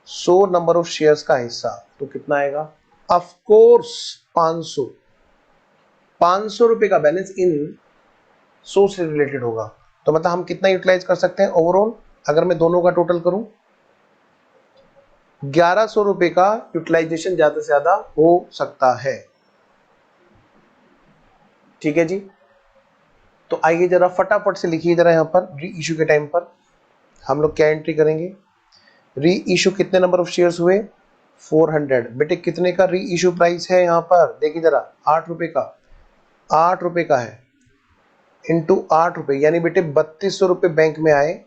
100 नंबर ऑफ शेयर्स का हिस्सा, तो कितना आएगा, ऑफ कोर्स 500। 500 रुपए का बैलेंस इन 100 से रिलेटेड होगा। तो मतलब हम कितना यूटिलाइज कर सकते हैं ओवरऑल, अगर मैं दोनों का टोटल करूं, 1100 रुपए का यूटिलाइजेशन ज्यादा से ज्यादा हो सकता है। ठीक है जी, तो आइए जरा फटाफट से लिखिए जरा, यहां पर री इशू के टाइम पर हम लोग क्या एंट्री करेंगे, री इशू कितने नंबर ऑफ शेयर्स हुए, 400। बेटे कितने का री इशू प्राइस है, यहां पर देखिए जरा, 8 रुपए का, 8 रुपए का है, इंटू 8 रुपए, यानी बेटे 3200 रुपए बैंक में आए,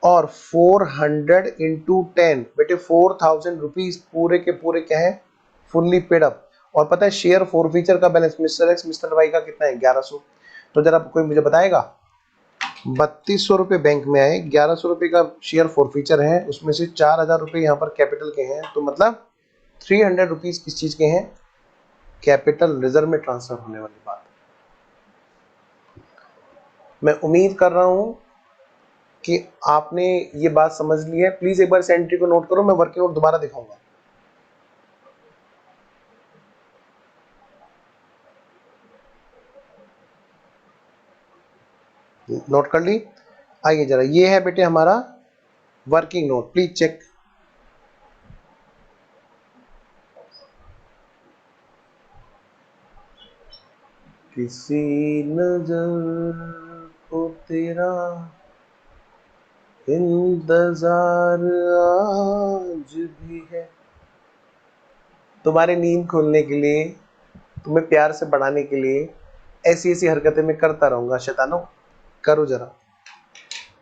और 400 इंटू 10 बेटे 4000 रुपीज पूरे के पूरे क्या है, फुल्ली पेड अप। और पता है शेयर फॉर फीचर का balance mister X mister Y का कितना है, 1100। तो जरा कोई मुझे बताएगा, 3200 रुपए बैंक में आए, 1100 रुपए का शेयर फॉर फीचर है, उसमें से 4000 रुपए यहाँ पर कैपिटल के हैं, तो मतलब 300 रुपीज किस चीज के हैं, कैपिटल रिजर्व में ट्रांसफर होने वाली बात। मैं उम्मीद कर रहा हूं कि आपने ये बात समझ ली है। प्लीज एक बार इस एंट्री को नोट करो, मैं वर्किंग नोट दोबारा दिखाऊंगा। नोट कर ली? आइए जरा, ये है बेटे हमारा वर्किंग नोट, प्लीज चेक। किसी नजर को तेरा इंतजार आज भी है। तुम्हारे नींद खोलने के लिए, तुम्हें प्यार से बढ़ाने के लिए ऐसी ऐसी हरकतें मैं करता रहूंगा। शैतानो, करो जरा।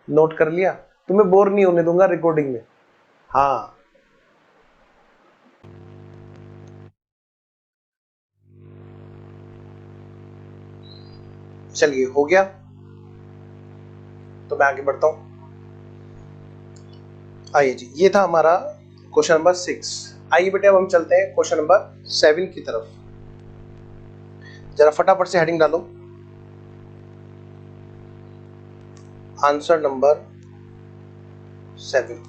नोट कर लिया? तुम्हें बोर नहीं होने दूंगा रिकॉर्डिंग में। हाँ, चलिए हो गया, तो मैं आगे बढ़ता हूं। आइए जी, ये था हमारा क्वेश्चन नंबर 6। आइए बेटे, अब हम चलते हैं क्वेश्चन नंबर 7 की तरफ। जरा फटाफट से हेडिंग डालो। Answer number 7।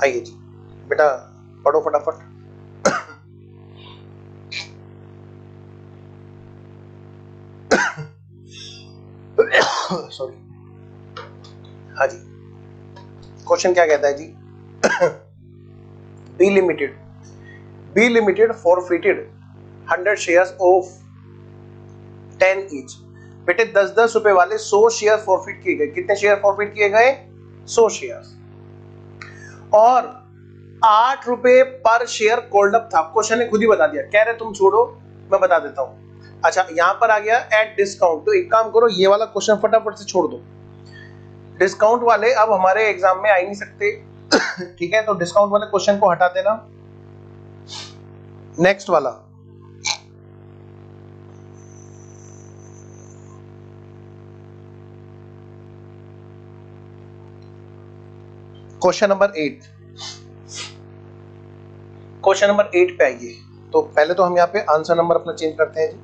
आइए जी बेटा, पढ़ो फटाफट। सॉरी। हाँ जी, क्वेश्चन क्या कहता है जी? B limited forfeited 100 shares of 10 each. बेटे 10-10 रुपए वाले 100 शेयर फॉरफिट किए गए। कितने शेयर फॉरफिट किए गए? 100 शेयर। और 8 रुपए पर शेयर कॉल्ड अप था। क्वेश्चन ने खुद ही बता दिया, कह रहे तुम छोड़ो, मैं बता देता हूं। अच्छा, यहां पर आ गया एट डिस्काउंट। तो एक काम करो, ये वाला क्वेश्चन फटाफट से छोड़ दो। डिस्काउंट वाले अब हमारे एग्जाम में आ ही नहीं सकते। ठीक है, तो डिस्काउंट वाले क्वेश्चन को हटा देना। नेक्स्ट वाला, क्वेश्चन नंबर 8। क्वेश्चन नंबर 8 पे आइए। तो पहले तो हम यहाँ पे आंसर नंबर अपना चेंज करते हैं जी।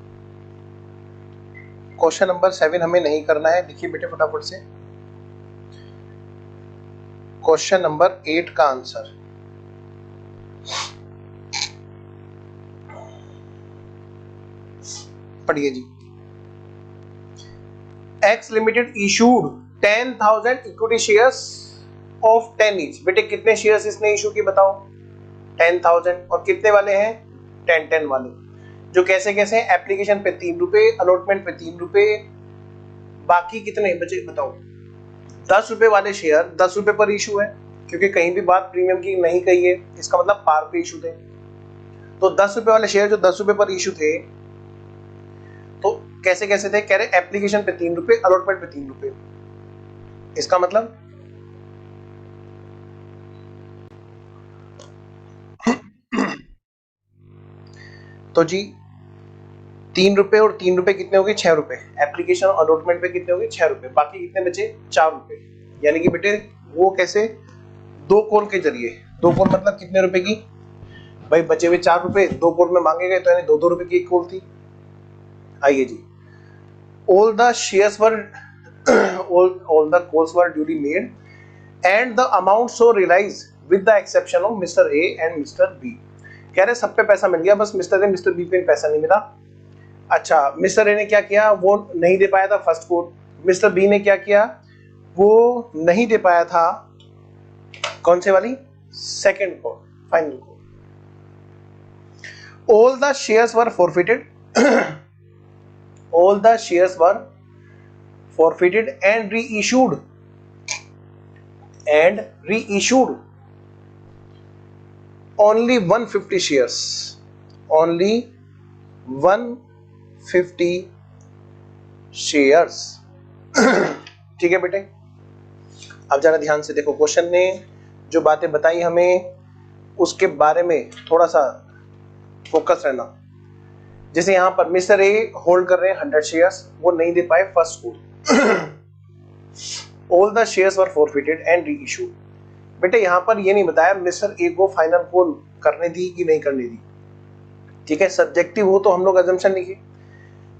क्वेश्चन नंबर 7 हमें नहीं करना है, देखिए बेटे फटाफट से। क्वेश्चन नंबर 8 का आंसर, पढ़िए जी। X limited issued 10,000 equity shares of 10 each. बेटे कितने शेयर्स इसने इशू किए बताओ? 10,000। और कितने वाले हैं? 10-10 वाले। जो कैसे कैसे हैं? एप्लीकेशन पे 3 रुपए, अलॉटमेंट पे 3 रुपए, बाकी कितने बचे बताओ? 10 रुपए वाले शेयर 10 रुपए पर इशू है, क्योंकि कहीं भी बात प्रीमियम की नहीं कही है, इसका मतलब पार पे इशू थे। तो 10 रुपए वाले शेयर जो 10 रुपए पर इशू थे, तो कैसे कैसे थे? कह रहे एप्लीकेशन पे 3 रुपए, अलॉटमेंट पे 3 रुपए। इसका मतलब तो जी 3 रुपए और 3 रुपए कितने हो गए? 6 रुपए। एप्लीकेशन और अलॉटमेंट पे कितने हो गए? 6 रुपए। बाकी कितने बचे? 4 रुपए। यानी कि बेटे वो कैसे? 2 कॉल के जरिए। 2 कॉल मतलब कितने रुपए की? भाई बचे हुए 4 रुपए 2 कॉल में मांगे गए, तो यानी 2-2 रुपए की एक कॉल थी। आइए जी, all the shares were all the calls were duly made and the amount so realized with the exception of Mr. A and Mr. B। कह रहे सब पे पैसा मिल गया, बस मिस्टर ए मिस्टर बी पे पैसा नहीं मिला। अच्छा, मिस्टर ए ने क्या किया? वो नहीं दे पाया था फर्स्ट कॉल। मिस्टर बी ने क्या किया? वो नहीं दे पाया था कौन से वाली? Second call, final call. all the shares were forfeited all the shares were forfeited and reissued only 150 shares, only 150 shares। ठीक है बेटे, अब जरा ध्यान से देखो, क्वेश्चन ने जो बातें बताई हमें उसके बारे में थोड़ा सा फोकस रहना। जैसे यहां पर मिस्टर ए होल्ड कर रहे हैं 100 शेयर्स, वो नहीं दे पाए first call. All the shares were forfeited and reissued. बेटे यहां पर ये नहीं बताया मिस्टर ए को फाइनल कॉल करने दी कि नहीं करने दी। ठीक है, सब्जेक्टिव हो तो हम लोग अजम्पशन लिखे।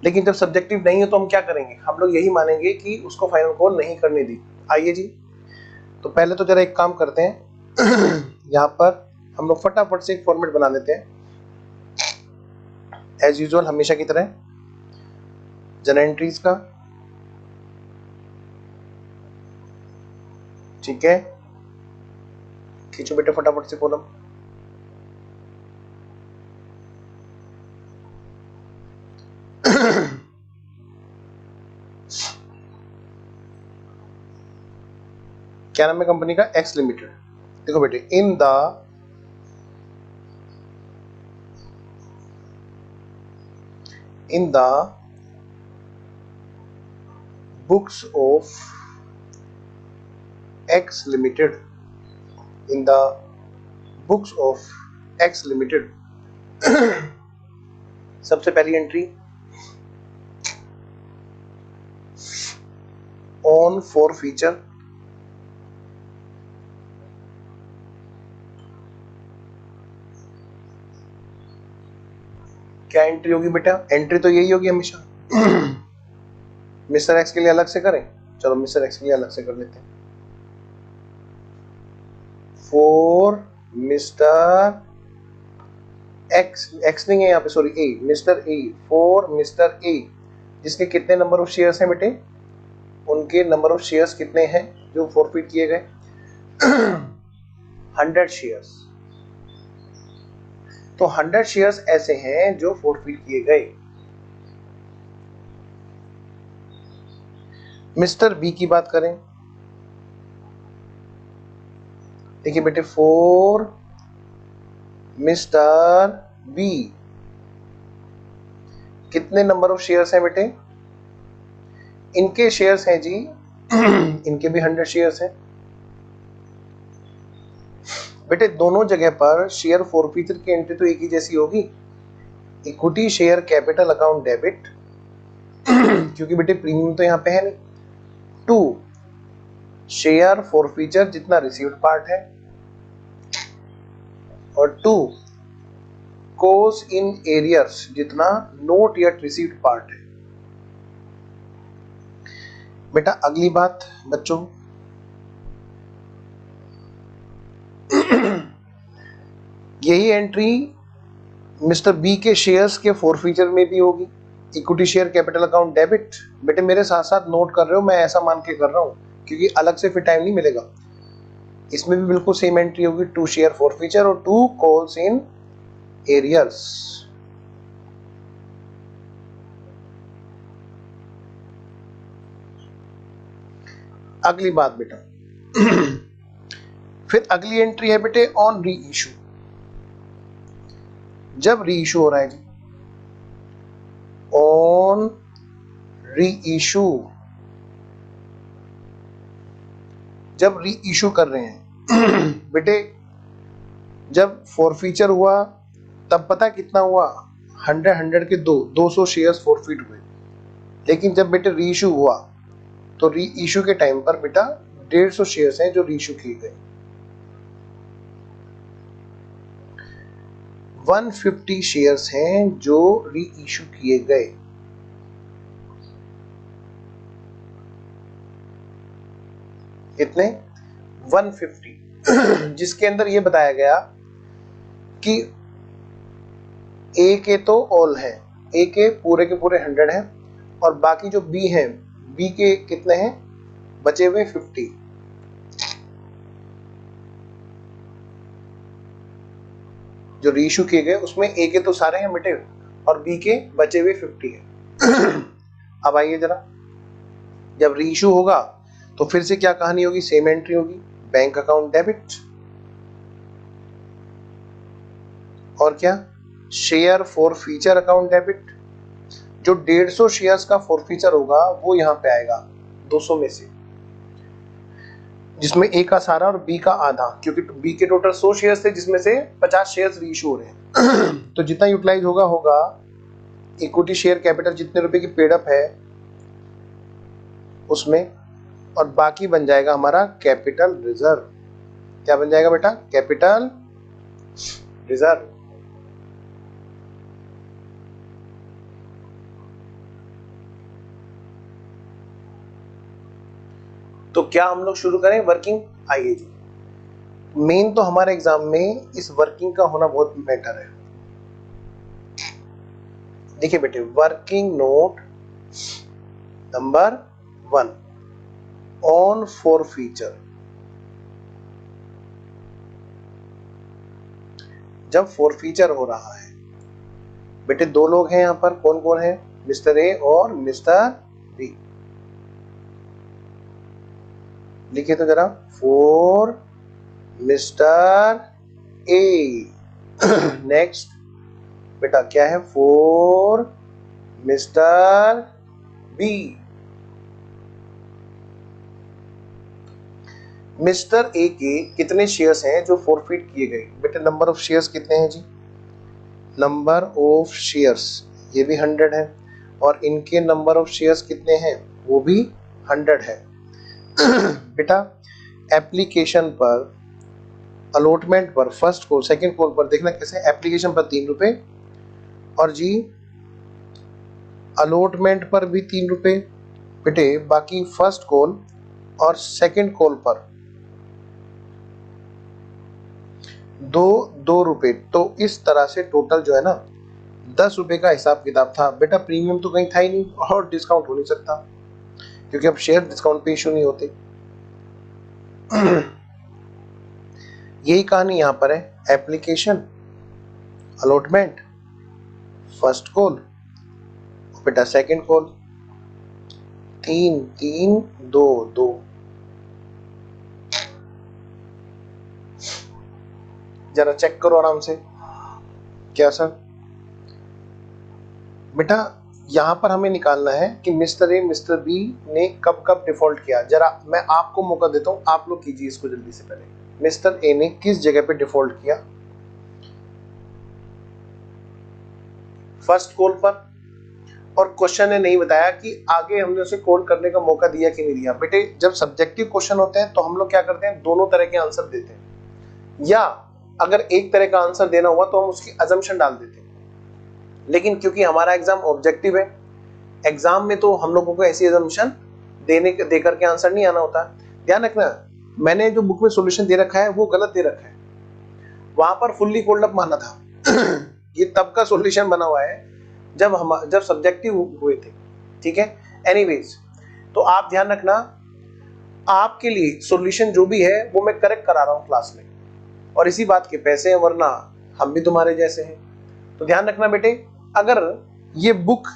लेकिन जब सब्जेक्टिव नहीं है तो हम क्या करेंगे, हम लोग यही मानेंगे कि उसको फाइनल कॉल नहीं करने दी। आइए जी, तो पहले तो जरा एक काम करते हैं यहाँ पर हम लोग फटाफट से एक फॉर्मेट बना लेते हैं एज यूजुअल हमेशा की तरह जनरल एंट्रीज का। ठीक है, खींचो बेटे फटाफट से कॉलम। क्या नाम है कंपनी का, एक्स लिमिटेड। देखो बेटे, in the books of x limited, in the books of x limited सबसे पहली एंट्री ऑन फॉर फीचर, क्या एंट्री होगी बेटा, एंट्री तो यही होगी हमेशा। मिस्टर एक्स के लिए अलग से करें, चलो मिस्टर एक्स के लिए अलग से कर लेते हैं। फॉर मिस्टर एक्स, एक्स नहीं है यहाँ पे, sorry A, mister A, for mister A जिसके कितने नंबर ऑफ शेयर्स हैं बेटे, उनके नंबर ऑफ शेयर्स कितने हैं जो फॉरफिट किए गए, 100 शेयर्स। तो 100 शेयर्स ऐसे हैं जो फॉरफिट किए गए। मिस्टर बी की बात करें, देखिए बेटे, फॉर मिस्टर बी कितने नंबर ऑफ शेयर्स हैं बेटे, इनके शेयर्स हैं जी इनके भी 100 शेयर्स हैं बेटे। दोनों जगह पर शेयर फॉरफीचर की एंट्री तो एक ही जैसी होगी, equity share capital account debit क्योंकि बेटे प्रीमियम तो यहाँ पे है नहीं। 2 शेयर फॉरफीचर जितना रिसीव्ड पार्ट है, और 2 कॉज इन एरियर्स जितना नोट येट रिसीव्ड पार्ट है। बेटा अगली बात बच्चों, यही एंट्री मिस्टर बी के शेयर्स के फॉरफीचर में भी होगी, equity share capital account debit. बेटे मेरे साथ साथ नोट कर रहे हो, मैं ऐसा मान के कर रहा हूं क्योंकि अलग से फिर टाइम नहीं मिलेगा। इसमें भी बिल्कुल सेम एंट्री होगी, 2 शेयर फॉरफीचर और 2 कॉल्स इन एरियर्स। अगली बात बेटा फिर अगली एंट्री है बेटे ऑन री इशू। जब री इशू हो रहा है जी, ऑन री इशू, जब री इशू कर रहे हैं बेटे, जब फॉरफीचर हुआ तब पता कितना हुआ, 100 के 200 शेयर्स फॉरफिट हुए। लेकिन जब बेटे री इशू हुआ तो री इशू के टाइम पर बेटा 150 शेयर्स हैं जो री इशू किए गए। 150 शेयर्स हैं जो री इशू किए गए। कितने, 150 जिसके अंदर ये बताया गया कि ए के तो ऑल है, ए के पूरे 100 हैं और बाकी जो बी हैं, बी के कितने हैं बचे हुए 50। जो रीइशू किए गए उसमें ए के तो सारे हैं बेटे और बी के बचे हुए 50 है। अब आइए जरा, जब रीइशू होगा तो फिर से क्या कहानी होगी, सेम एंट्री होगी, बैंक अकाउंट डेबिट और क्या, share for feature account debit. जो 150 शेयर्स का फॉरफीचर होगा वो यहां पे आएगा 200 में से, जिसमें ए का सारा और बी का आधा, क्योंकि बी के टोटल 100 शेयर्स थे जिसमें से 50 शेयर्स रीइशू हो रहे हैं। तो जितना यूटिलाइज होगा इक्विटी शेयर कैपिटल जितने रुपए की पेड अप है उसमें, और बाकी बन जाएगा हमारा कैपिटल रिजर्व। क्या बन जाएगा बेटा, कैपिटल रिजर्व। तो क्या हम लोग शुरू करें वर्किंग? आइए जी, मेन तो हमारे एग्जाम में इस वर्किंग का होना बहुत मैटर है। देखिए बेटे, working note number 1 on for feature. जब फॉर फीचर हो रहा है बेटे, दो लोग हैं यहां पर, कौन कौन है? मिस्टर ए और मिस्टर बी। लिखिए तो जरा, फॉर मिस्टर ए। नेक्स्ट बेटा क्या है? For mister B. Mister A के कितने शेयर्स हैं जो फॉरफिट किए गए? बेटे नंबर ऑफ शेयर्स कितने हैं जी? नंबर ऑफ शेयर्स ये भी 100 है, और इनके नंबर ऑफ शेयर्स कितने हैं? वो भी 100 है। बेटा एप्लीकेशन पर, अलॉटमेंट पर, फर्स्ट कॉल सेकंड कॉल पर देखना कैसे, एप्लीकेशन पर 3 रुपए, और जी अलॉटमेंट पर भी 3 रुपए बेटे, बाकी फर्स्ट कॉल और सेकंड कॉल पर 2 रुपए। तो इस तरह से टोटल जो है ना 10 रुपए का हिसाब किताब था। बेटा प्रीमियम तो कहीं था ही नहीं, और डिस्काउंट हो नहीं सकता क्योंकि अब शेयर डिस्काउंट पे इशू नहीं होते। यही कहानी यहां पर है, एप्लीकेशन, अलॉटमेंट, फर्स्ट कॉल, बेटा सेकंड कॉल, 3 3 2 2। जरा चेक करो आराम से। क्या सर? बेटा यहां पर हमें निकालना है कि मिस्टर ए मिस्टर बी ने कब कब डिफॉल्ट किया। जरा मैं आपको मौका देता हूं, आप लोग कीजिए इसको जल्दी से। पहले मिस्टर ए ने किस जगह पे डिफॉल्ट किया? फर्स्ट कॉल पर, और क्वेश्चन ने नहीं बताया कि आगे हमने उसे कॉल करने का मौका दिया कि नहीं दिया। बेटे जब सब्जेक्टिव क्वेश्चन होते हैं तो हम लोग क्या करते हैं, दोनों तरह के आंसर देते हैं, या अगर एक तरह का आंसर देना हुआ तो हम उसकी अजम्पशन डाल देते हैं। लेकिन क्योंकि हमारा एग्जाम ऑब्जेक्टिव है, एग्जाम में तो हम लोगों को ऐसी अजम्पशन दे करके आंसर नहीं आना होता। ध्यान रखना, मैंने जो बुक में सॉल्यूशन दे रखा है वो गलत दे रखा है। वहां पर फुल्ली कोल्ड अप माना था। ये तब का सॉल्यूशन बना हुआ है जब सब्जेक्टिव हुए थे, ठीक है। एनीवेज, तो आप ध्यान रखना, आपके लिए सॉल्यूशन जो भी है वो मैं करेक्ट करा रहा हूं क्लास में, और इसी बात के पैसे हैं, वरना हम भी तुम्हारे जैसे हैं। तो ध्यान रखना बेटे, अगर ये बुक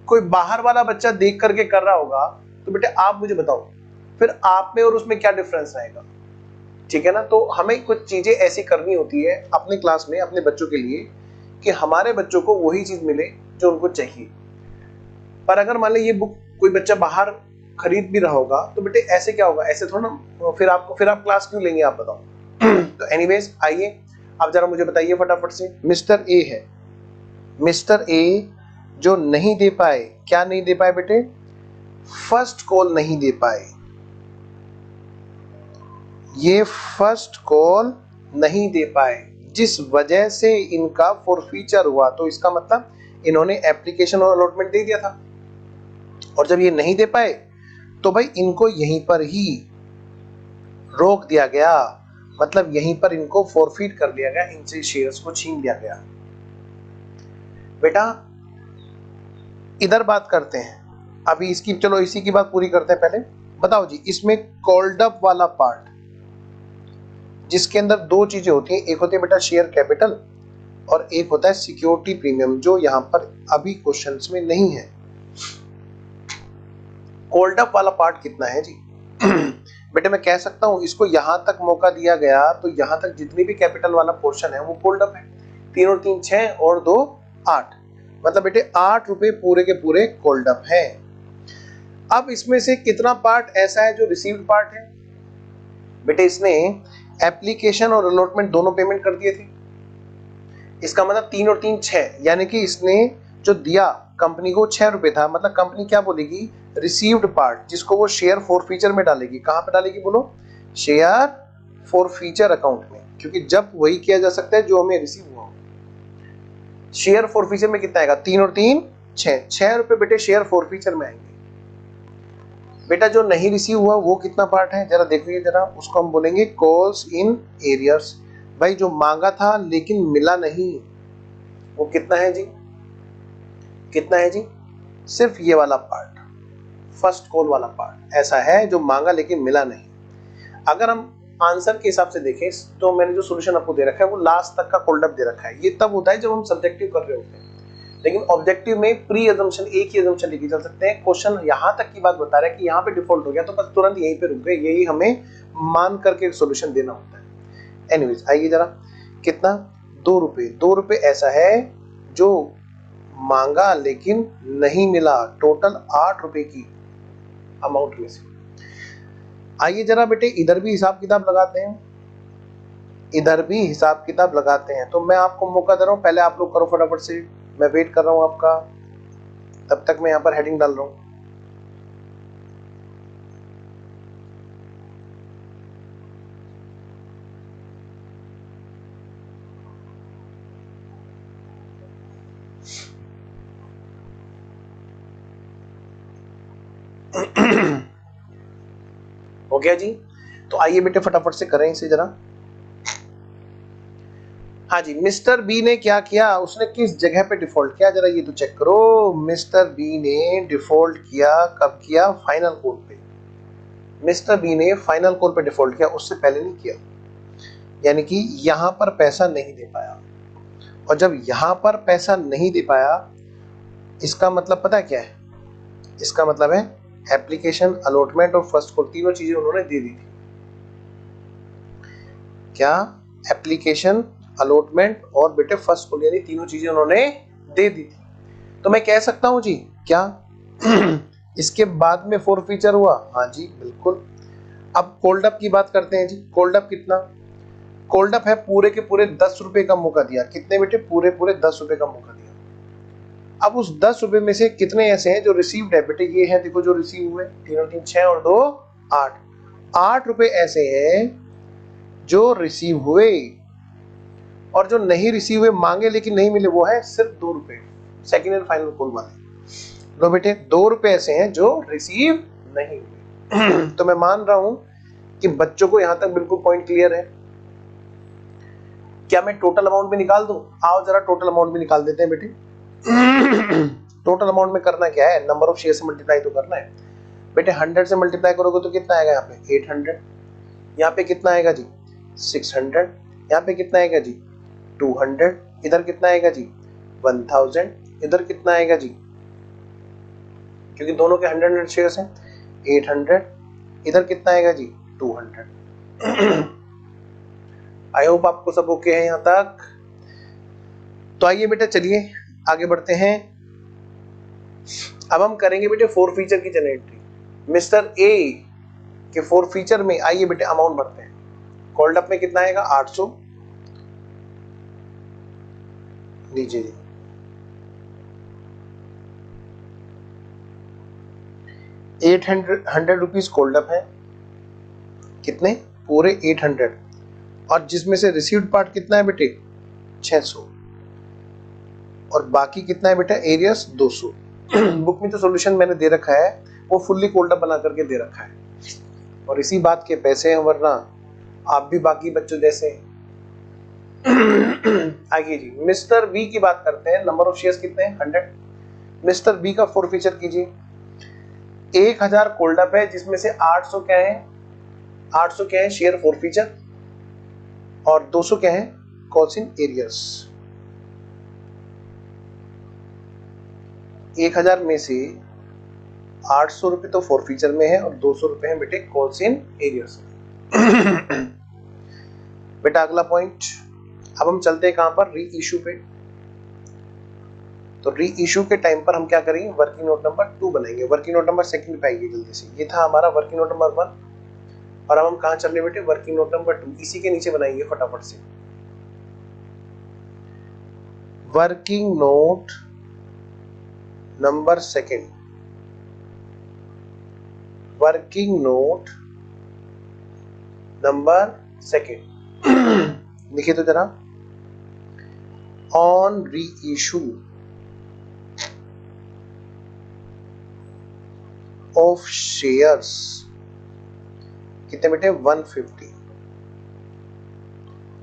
कोई बाहर वाला बच्चा देख करके कर रहा होगा तो बेटे आप मुझे बताओ फिर आप में और उसमें क्या डिफरेंस रहेगा, ठीक है ना। तो हमें कुछ चीजें ऐसी करनी होती है अपने क्लास में अपने बच्चों के लिए कि हमारे बच्चों को वही चीज मिले जो उनको चाहिए। पर अगर मान लो ये बुक कोई बच्चा बाहर खरीद भी रहा होगा तो बेटे ऐसे क्या होगा, ऐसे थोड़ा ना, फिर आप क्लास क्यों लेंगे, आप बताओ। तो एनीवेज आइए, अब जरा मुझे बताइए फटाफट से। मिस्टर ए है, मिस्टर ए जो नहीं दे पाए, क्या नहीं दे पाए बेटे? फर्स्ट कॉल नहीं दे पाए। ये फर्स्ट कॉल नहीं दे पाए जिस वजह से इनका फॉरफीचर हुआ। तो इसका मतलब इन्होंने एप्लीकेशन और अलॉटमेंट दे दिया था, और जब ये नहीं दे पाए तो भाई इनको यहीं पर ही रोक दिया गया, मतलब यहीं पर इनको फॉरफीट कर दिया गया, इनसे शेयर्स को छीन लिया गया। बेटा इधर बात करते हैं अभी इसकी, चलो इसी की बात पूरी करते हैं। पहले बताओ जी, इसमें कॉल्ड अप वाला पार्ट जिसके अंदर दो चीजें होती हैं, एक होती है बेटा शेयर कैपिटल और एक होता है सिक्योरिटी प्रीमियम, जो यहां पर अभी क्वेश्चंस में नहीं है। कॉल्ड अप वाला पार्ट कितना है जी? बेटे मैं कह सकता हूं इसको यहां तक मौका दिया गया तो यहां तक जितनी भी कैपिटल वाला पोर्शन है वो कॉल्ड अप है। 3 और 3 6 और 2 8, मतलब बेटे 8 रुपए पूरे के पूरे कॉल्ड अप है। अब इसमें से कितना पार्ट ऐसा है जो रिसीव्ड पार्ट है? बेटे इसने एप्लीकेशन और अलॉटमेंट दोनों पेमेंट कर दिए थे, इसका मतलब 3 और 3 6, यानी कि इसने जो दिया कंपनी को 6 रुपए था, मतलब कंपनी क्या बोलेगी, रिसीव्ड पार्ट, जिसको वो शेयर फॉरफीचर में डालेगी। कहां पे डालेगी बोलो? शेयर फॉरफीचर अकाउंट में, क्योंकि जब वही किया जा सकता है जो हमें रिसीव हुआ। शेयर फॉरफीचर में कितना आएगा? 3 और 3 6 रुपए बेटे शेयर फॉरफीचर में आएंगे। बेटा जो नहीं रिसीव हुआ वो कितना पार्ट है, जरा देखिए जरा, उसको हम बोलेंगे कॉल्स इन एरियर्स। भाई जो मांगा था लेकिन मिला नहीं, वो कितना है जी, कितना है जी, सिर्फ ये वाला पार्ट, फर्स्ट कॉल वाला पार्ट ऐसा है जो मांगा लेकिन मिला नहीं। अगर हम आंसर के हिसाब से देखें तो मैंने जो सॉल्यूशन आपको दे रखा है वो लास्ट तक का कोल्ड अप दे रखा है। ये तब होता है जब हम सब्जेक्टिव कर रहे होते हैं, लेकिन ऑब्जेक्टिव में प्री अजम्पशन एक ही अजम्पशन लेके चल सकते हैं। क्वेश्चन यहां तक की बात बता रहा है कि यहाँ पे डिफॉल्ट हो गया तो बस तुरंत यहीं पे रुक गए, यही हमें मान करके सॉल्यूशन देना होता है। एनीवेज आइए जरा, कितना, 2 रुपए, 2 रुपए ऐसा है जो मांगा लेकिन नहीं मिला, टोटल 8 रुपए की अमाउंट में से। आइए जरा बेटे इधर भी हिसाब किताब लगाते हैं, इधर भी हिसाब किताब लगाते हैं। तो मैं आपको मौका दे रहा हूं, पहले आप लोग करो फटाफट से, मैं वेट कर रहा हूं आपका, तब तक मैं यहां पर हेडिंग डाल रहा हूं। हो गया जी, तो आइए बेटे फटाफट से करें इसे जरा। हाँ जी, मिस्टर बी ने क्या किया, उसने किस जगह पे डिफॉल्ट किया, जरा ये तो चेक करो। मिस्टर बी ने डिफॉल्ट किया, कब किया, फाइनल कॉल पे। मिस्टर बी ने फाइनल कॉल पे डिफॉल्ट किया, उससे पहले नहीं किया, यानी कि यहां पर पैसा नहीं दे पाया। और जब यहां पर पैसा नहीं दे पाया, इसका मतलब पता क्या है, इसका मतलब है एप्लीकेशन, अलॉटमेंट और फर्स्ट कॉल तीनों चीजें उन्होंने दे दी थी। क्या, एप्लीकेशन, अलॉटमेंट और बेटे फर्स्ट कॉल, यानी तीनों चीजें उन्होंने दे दी थी। तो मैं कह सकता हूं जी क्या इसके बाद में फोर फीचर हुआ, हाँ जी बिल्कुल। अब कोल्ड अप की बात करते हैं जी, कोल्ड अप कितना, कोल्ड अप है पूरे के पूरे 10 रुपए का मौका दिया, कितने बेटे, पूरे पूरे 10 रुपए का मौका दिया। अब उस 10 रुपए में से कितने ऐसे हैं जो रिसीव्ड है, बेटे ये है, देखो जो रिसीव हुए, 3 और 3 6 और 2 8, 8 रुपए ऐसे हैं जो रिसीव हुए, और जो नहीं रिसीव हुए, मांगे लेकिन नहीं मिले, वो है सिर्फ 2 रुपए, सेकेंड एंड फाइनल कॉल वाले। लो बेटे 2 रुपए ऐसे हैं जो रिसीव नहीं हुए। तो मैं मान रहा हूं कि बच्चों को यहां तक बिल्कुल पॉइंट क्लियर है। क्या मैं टोटल अमाउंट भी निकाल दूं, आओ जरा टोटल अमाउंट भी निकाल देते हैं बेटे। टोटल अमाउंट में करना क्या है, नंबर ऑफ शेयर से मल्टीप्लाई तो करना है बेटे। 100 से मल्टीप्लाई करोगे तो कितना आएगा, यहाँ पे 800, यहाँ पे कितना आएगा जी 600, यहाँ पे कितना आएगा जी 200, इधर कितना आएगा जी 1000, इधर कितना आएगा जी, क्योंकि दोनों के 100 शेयर्स हैं, 800, इधर कितना आएगा जी 200। आई होप आपको सब ओके है यहां तक। तो आइए बेटा चलिए आगे बढ़ते हैं। अब हम करेंगे बेटे फोर फीचर की जनरल एंट्री। मिस्टर ए के फोर फीचर में आइए बेटे अमाउंट भरते हैं। कॉल्ड अप में कितना आएगा 800, लीजिए जी, ₹800 कॉल्ड अप है, कितने, पूरे 800, और जिसमें से रिसीव्ड पार्ट कितना है बेटे 600, और बाकी कितना है बेटा एरियस 200। बुक में जो सॉल्यूशन मैंने दे रखा है वो फुल्ली कोल्ड अप बना करके दे रखा है, और इसी बात के पैसे हैं, वरना आप भी बाकी बच्चों जैसे। आगे जी मिस्टर बी की बात करते हैं। नंबर ऑफ शेयर्स कितने हैं 100। मिस्टर बी का फोर फीचर कीजिए। 1000 कोल्ड अप है, जिसमें से 800 क्या है, 800 क्या है शेयर फोर फीचर, और 200 क्या है कॉल्स इन एरियर्स। 1000 में से 800 रुपए तो फोर फीचर में है, और 200 रुपए है बेटे कॉल्स इन एरियर्स। बेटा अगला पॉइंट, अब हम चलते हैं कहां पर, री इशू पे। तो री इशू के टाइम पर हम क्या करेंगे, वर्किंग नोट नंबर 2 बनाएंगे। वर्किंग नोट नंबर सेकंड पे आइए जल्दी से। ये था हमारा वर्किंग नोट नंबर 1, और अब हम कहां चल रहे बेटे, वर्किंग नोट नंबर 2। इसी के नीचे बनाएंगे फटाफट से working note number second. Working note number second लिखिए तो जरा। ऑन री इशू ऑफ शेयर्स कितने बेटे 150।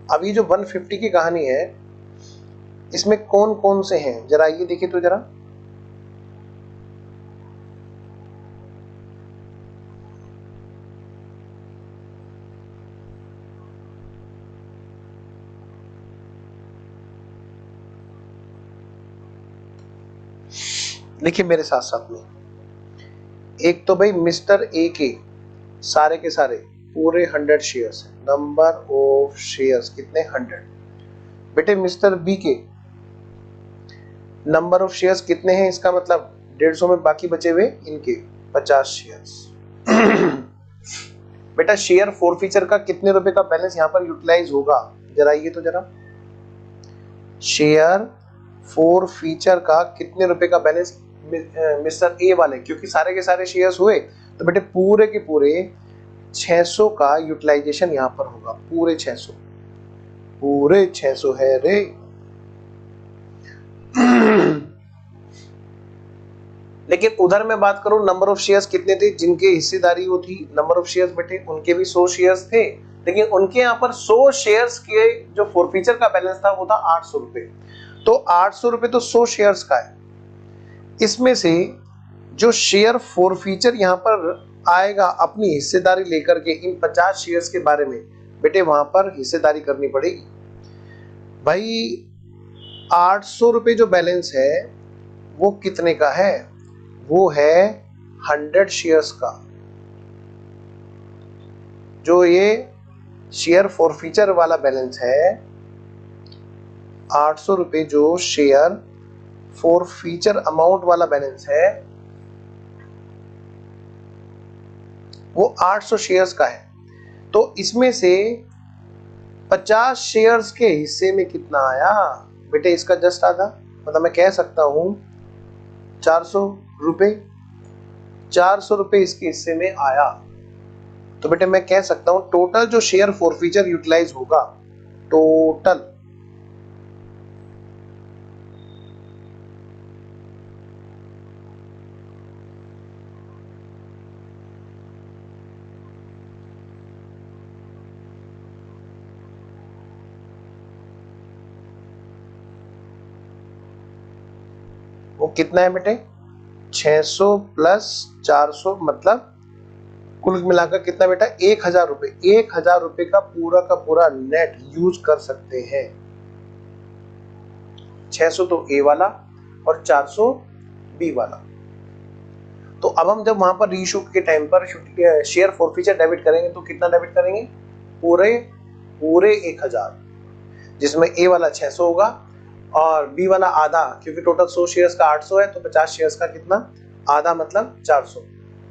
अब ये जो 150 की कहानी है इसमें कौन कौन से हैं जरा ये देखिए तो जरा। देखिए मेरे साथ साथ में, एक तो भाई मिस्टर ए के सारे के सारे पूरे 100 शेयर्स है, नंबर ऑफ शेयर्स कितने 100। बेटे मिस्टर बी के नंबर ऑफ शेयर्स कितने हैं, इसका मतलब 150 में बाकी बचे हुए इनके 50 शेयर्स। बेटा शेयर फॉरफीचर का कितने रुपए का बैलेंस यहाँ पर यूटिलाइज होगा जरा ये तो जरा। शेयर फॉरफीचर का कितने रुपए का बैलेंस मिस्टर ए वाले, क्योंकि सारे के सारे शेयर्स हुए तो बेटे पूरे के पूरे 600 का यूटिलाइजेशन यहाँ पर होगा। पूरे 600, पूरे 600 है रे। लेकिन उधर मैं बात करूं नंबर ऑफ शेयर्स कितने थे जिनके हिस्सेदारी वो थी, नंबर ऑफ शेयर्स बेटे उनके भी 100 शेयर्स थे, लेकिन उनके यहाँ पर 100 शेयर्स के जो फॉरफीचर का बैलेंस था वो था 800 रुपए। तो 800 रुपए तो 100 शेयर्स का है। इसमें से जो शेयर फॉरफीचर यहाँ पर आएगा अपनी हिस्सेदारी लेकर के इन 50 शेयर्स के बारे में बेटे वहां पर हिस्सेदारी करनी पड़ेगी। भाई 800 रुपए जो बैलेंस है वो कितने का है, वो है 100 शेयर्स का। जो ये शेयर फॉरफीचर वाला बैलेंस है 800 रुपए जो शेयर फॉरफीचर अमाउंट वाला बैलेंस है वो 800 शेयर्स का है। तो इसमें से 50 शेयर्स के हिस्से में कितना आया बेटे, इसका जस्ट आधा, मतलब मैं कह सकता हूं 400 रुपए। 400 रुपए इसके हिस्से में आया तो बेटे मैं कह सकता हूं टोटल जो शेयर फॉरफीचर यूटिलाइज होगा टोटल वो कितना है बेटे 600 प्लस 400 मतलब कुल मिलाकर कितना बेटा 1000 रुपए। 1000 रुपए का पूरा नेट यूज कर सकते हैं। 600 तो ए वाला और 400 बी वाला। तो अब हम जब वहां पर रीइश्यू के टाइम पर शेयर फॉरफीचर डेबिट करेंगे तो कितना डेबिट करेंगे, पूरे 1000, जिसमें ए वाला 600 होगा और बी वाला आधा, क्योंकि टोटल 100 शेयर्स का 800 है तो 50 शेयर्स का कितना आधा मतलब 400।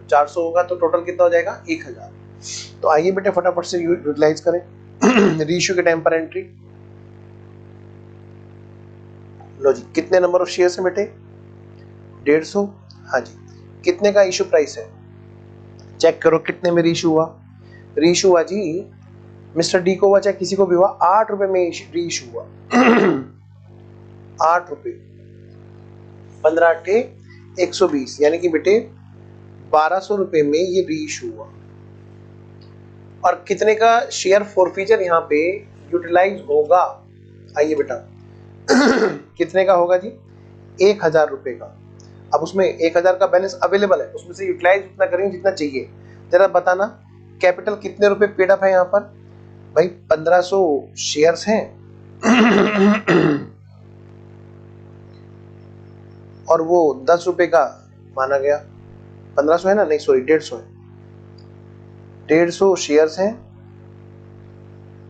400 होगा तो टोटल कितना हो जाएगा 1000। तो आइए बेटे फटाफट से यूटिलाइज करें रीइश्यू के टाइम पर एंट्री। लो जी कितने नंबर ऑफ शेयर्स है बेटे 150। हाँ जी कितने का इशू प्राइस है चेक करो कितने में रीइश्यू हुआ। रीइश्यू हुआ जी मिस्टर डी को हुआ चाहे किसी को भी हुआ 8 रुपए में रीइश्यू हुआ। 8 रुपए 15 टे 120 यानी कि बेटे 1200 रुपए में ये रीइश्यू हुआ। और कितने का शेयर फॉरफीचर यहाँ पे यूटिलाइज होगा, आइए बेटा कितने का होगा जी 1000 रुपए का। अब उसमें 1000 का बैलेंस अवेलेबल है, उसमें से यूटिलाइज उतना करेंगे जितना चाहिए। जरा बताना कैपिटल कितने रुपए पेड अप है यहाँ पर, भाई 1500 शेयर्स हैं और वो 10 रुपए का माना गया। 1500 है ना, नहीं सॉरी 150 है। 150 शेयर्स हैं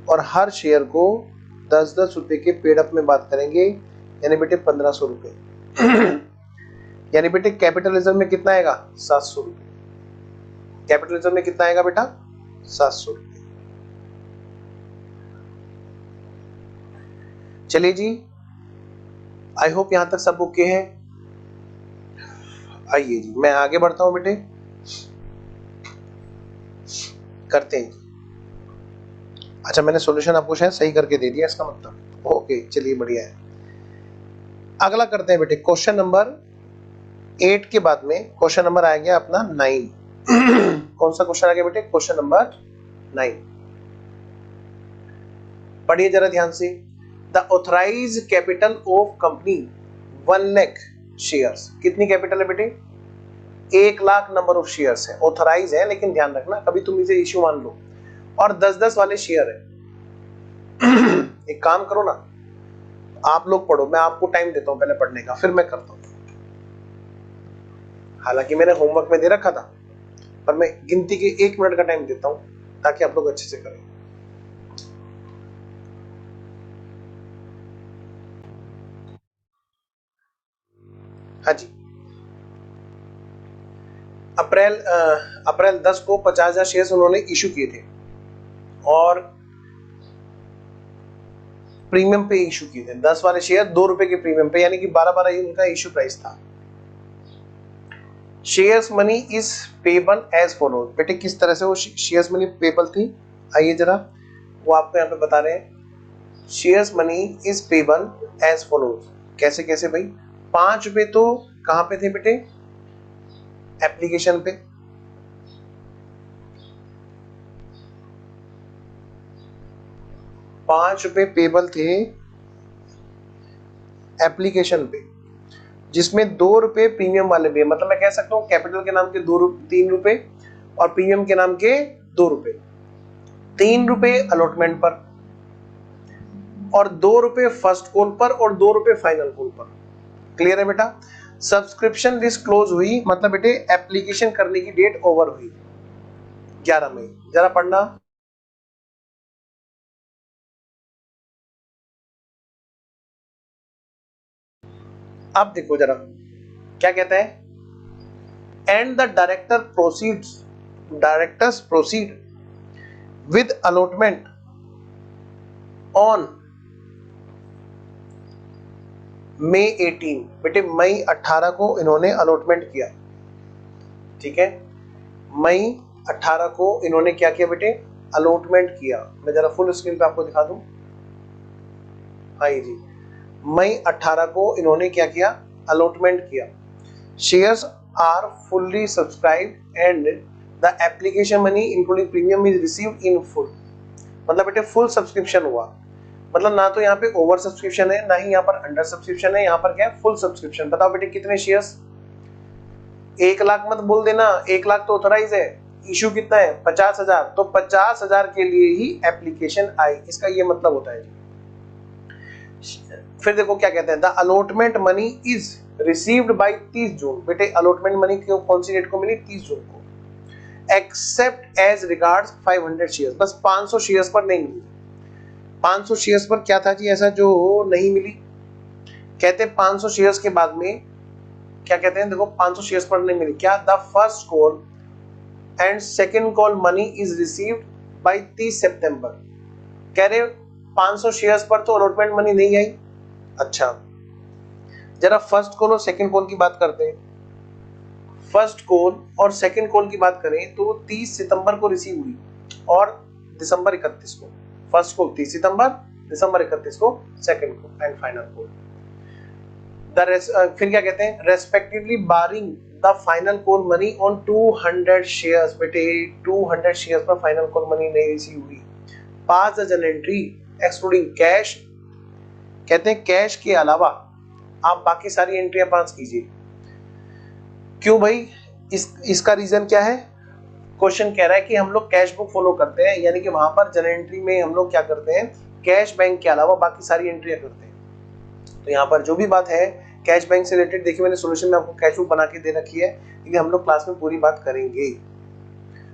और हर शेयर को 10-10 रुपए के पेड अप में बात करेंगे यानी बेटे 1500 रुपए। यानी बेटे कैपिटलिज्म में कितना आएगा 700 रुपए। कैपिटलिज्म में कितना आएगा बेटा 700 रुपए। चलिए जी आई होप यहां तक सब ओके है। आइए जी मैं आगे बढ़ता हूं बेटे, करते हैं। अच्छा मैंने सॉल्यूशन आपको शायद सही करके दे दिया इसका मतलब, ओके चलिए बढ़िया है। अगला करते हैं बेटे क्वेश्चन नंबर 8 के बाद में क्वेश्चन नंबर आ गया अपना 9। कौन सा क्वेश्चन आ गया बेटे? Question number 9। पढ़िए जरा ध्यान से। The authorise capital of company 1 lakh shares. कितनी कैपिटल है बेटे? 1 लाख नंबर ऑफ शेयर्स है। ऑथराइज है, लेकिन ध्यान रखना कभी तुम इसे इश्यू मान लो। और 10-10 वाले शेयर है। एक काम करो ना, आप लोग पढ़ो, मैं आपको टाइम देता हूं पहले पढ़ने का, फिर मैं करता हूं। हालांकि मैंने होमवर्क में दे रखा था, पर मैं गिनती के 1 मिनट का टाइम देता हूं ताकि आप लोग अच्छे से करें। हाँ जी, अप्रैल 10 को 50,000 शेयर्स उन्होंने इशू किए थे और प्रीमियम पे इशू किए थे। 10 वाले शेयर 2 रुपए के प्रीमियम पे, यानी कि 12-12 ही उनका इशू प्राइस था। Shares money is payable as follow. बेटे किस तरह से वो शेयर्स मनी पेबल थी, आइए जरा वो आपको यहाँ पे बता रहे हैं। Shares money is payable as follows. कैसे कैसे भाई? 5 रुपए तो कहां पे थे बेटे? एप्लीकेशन पे। 5 रुपए पेबल थे एप्लीकेशन पे, जिसमें 2 रुपए प्रीमियम वाले भी है। मतलब मैं कह सकता हूँ कैपिटल के नाम के 3 रुपए और प्रीमियम के नाम के 2 रुपए। 3 रुपए अलॉटमेंट पर और 2 रुपए फर्स्ट कॉल पर और 2 रुपए फाइनल कॉल पर। क्लियर है बेटा? सब्सक्रिप्शन लिस्ट क्लोज हुई, मतलब बेटे एप्लीकेशन करने की डेट ओवर हुई 11 मई। जरा पढ़ना। अब देखो जरा क्या कहता है। And the directors proceed with allotment on May 18। बेटे मई 18 को इन्होंने अलॉटमेंट किया। ठीक है, मई 18 को इन्होंने क्या किया बेटे? अलॉटमेंट किया। मैं जरा फुल स्क्रीन पे आपको दिखा दूं। हाँ जी, मई 18 को इन्होंने क्या किया? अलॉटमेंट किया। Shares are fully subscribed and the application money including premium is received in full. मतलब बेटे फुल सब्सक्रिप्शन हुआ। मतलब ना तो यहाँ पे ओवर सब्सक्रिप्शन है, ना ही यहाँ पर अंडर सब्सक्रिप्शन है, यहाँ पर क्या है? Full subscription. बताओ बेटे कितने शेयर्स? 1 लाख मत बोल देना, 1 लाख तो ऑथराइज है। इशू कितना है? 50,000। तो 50,000 के लिए ही एप्लीकेशन आई, इसका ये मतलब होता है जी। फिर देखो क्या कहते हैं। The allotment money is received by 30 जून। बेटे अलॉटमेंट मनी कौन सी डेट को मिली? 30 जून को। Except as regards 500 shares. बस 500 शेयर्स पर नहीं मिली। 500 शेयर्स पर क्या था जी ऐसा जो नहीं मिली? कहते हैं 500 शेयर्स के बाद में क्या कहते हैं, देखो 500 शेयर्स पर नहीं मिली। क्या? The first call and second call money is received by 30 सितंबर। कह रहे 500 शेयर्स पर तो अलॉटमेंट मनी नहीं आई। अच्छा, जरा फर्स्ट कॉल और सेकंड कॉल की बात करते हैं। फर्स्ट कॉल और सेकंड कॉल की बात करें तो 30 सितंबर को रिसीव हुई और दिसंबर 31 को। फर्स्ट कॉल 30 सितंबर, दिसंबर 31 को second call and final call. फिर क्या कहते हैं? Respectively barring the final call money on 200 shares. बेटे 200 शेयर्स पर फाइनल कॉल मनी नहीं रिसीव हुई। Pass the general entry excluding cash. कहते हैं कैश के अलावा आप बाकी सारी एंट्रियां पास कीजिए। क्यों भाई? इसका रीजन क्या है? क्वेश्चन कह रहा है कि हम लोग कैश बुक फॉलो करते हैं, यानी कि वहां पर जनरल एंट्री में हम लोग क्या करते हैं? कैश बैंक के अलावा बाकी सारी एंट्रियां करते हैं। तो यहाँ पर जो भी बात है कैश बैंक से रिलेटेड, देखिए मैंने सॉल्यूशन में आपको कैश बुक बना के दे रखी है, क्योंकि हम लोग क्लास में पूरी बात करेंगे।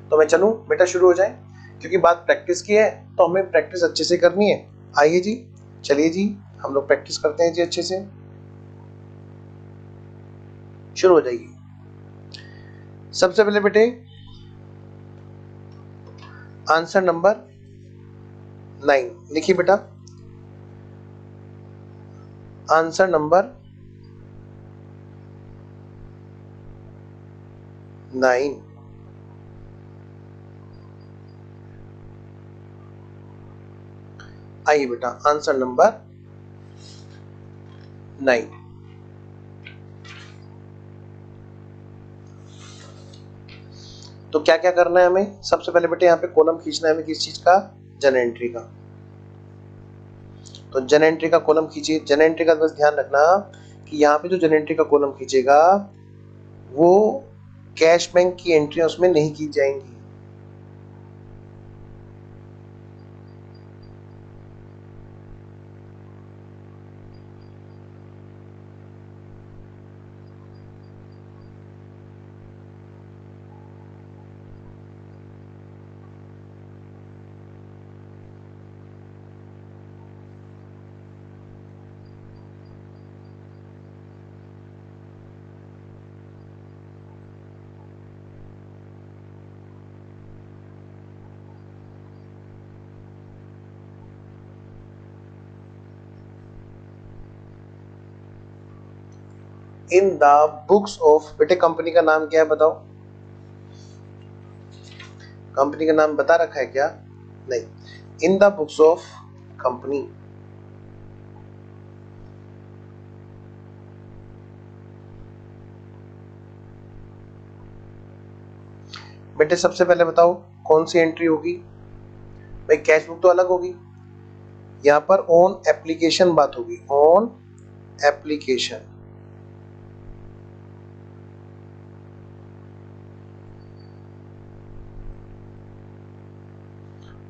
तो मैं चलूं बेटा, शुरू हो जाए, क्योंकि बात प्रैक्टिस की है तो हमें प्रैक्टिस अच्छे से करनी है। आइए जी, चलिए जी, हम लोग प्रैक्टिस करते हैं जी अच्छे से। शुरू हो जाइए। सबसे पहले बेटे आंसर नंबर 9 लिखिए बेटा। Answer number 9। आइए बेटा, आंसर नंबर 9। तो क्या क्या करना है हमें, सबसे पहले बेटे यहाँ पे कॉलम खींचना है हमें, किस चीज का, जन एंट्री का। तो जन एंट्री का कॉलम खींचिए। जन एंट्री का बस ध्यान रखना कि यहाँ पे जो जन एंट्री का कॉलम खींचेगा वो कैश बैंक की एंट्री उसमें नहीं की जाएंगी। इन द बुक्स ऑफ, बेटे कंपनी का नाम क्या है बताओ, कंपनी का नाम बता रखा है क्या, नहीं। In the books of company, बेटे सबसे पहले बताओ कौन सी एंट्री होगी, भाई कैश बुक तो अलग होगी, यहां पर ऑन एप्लीकेशन बात होगी, ऑन एप्लीकेशन।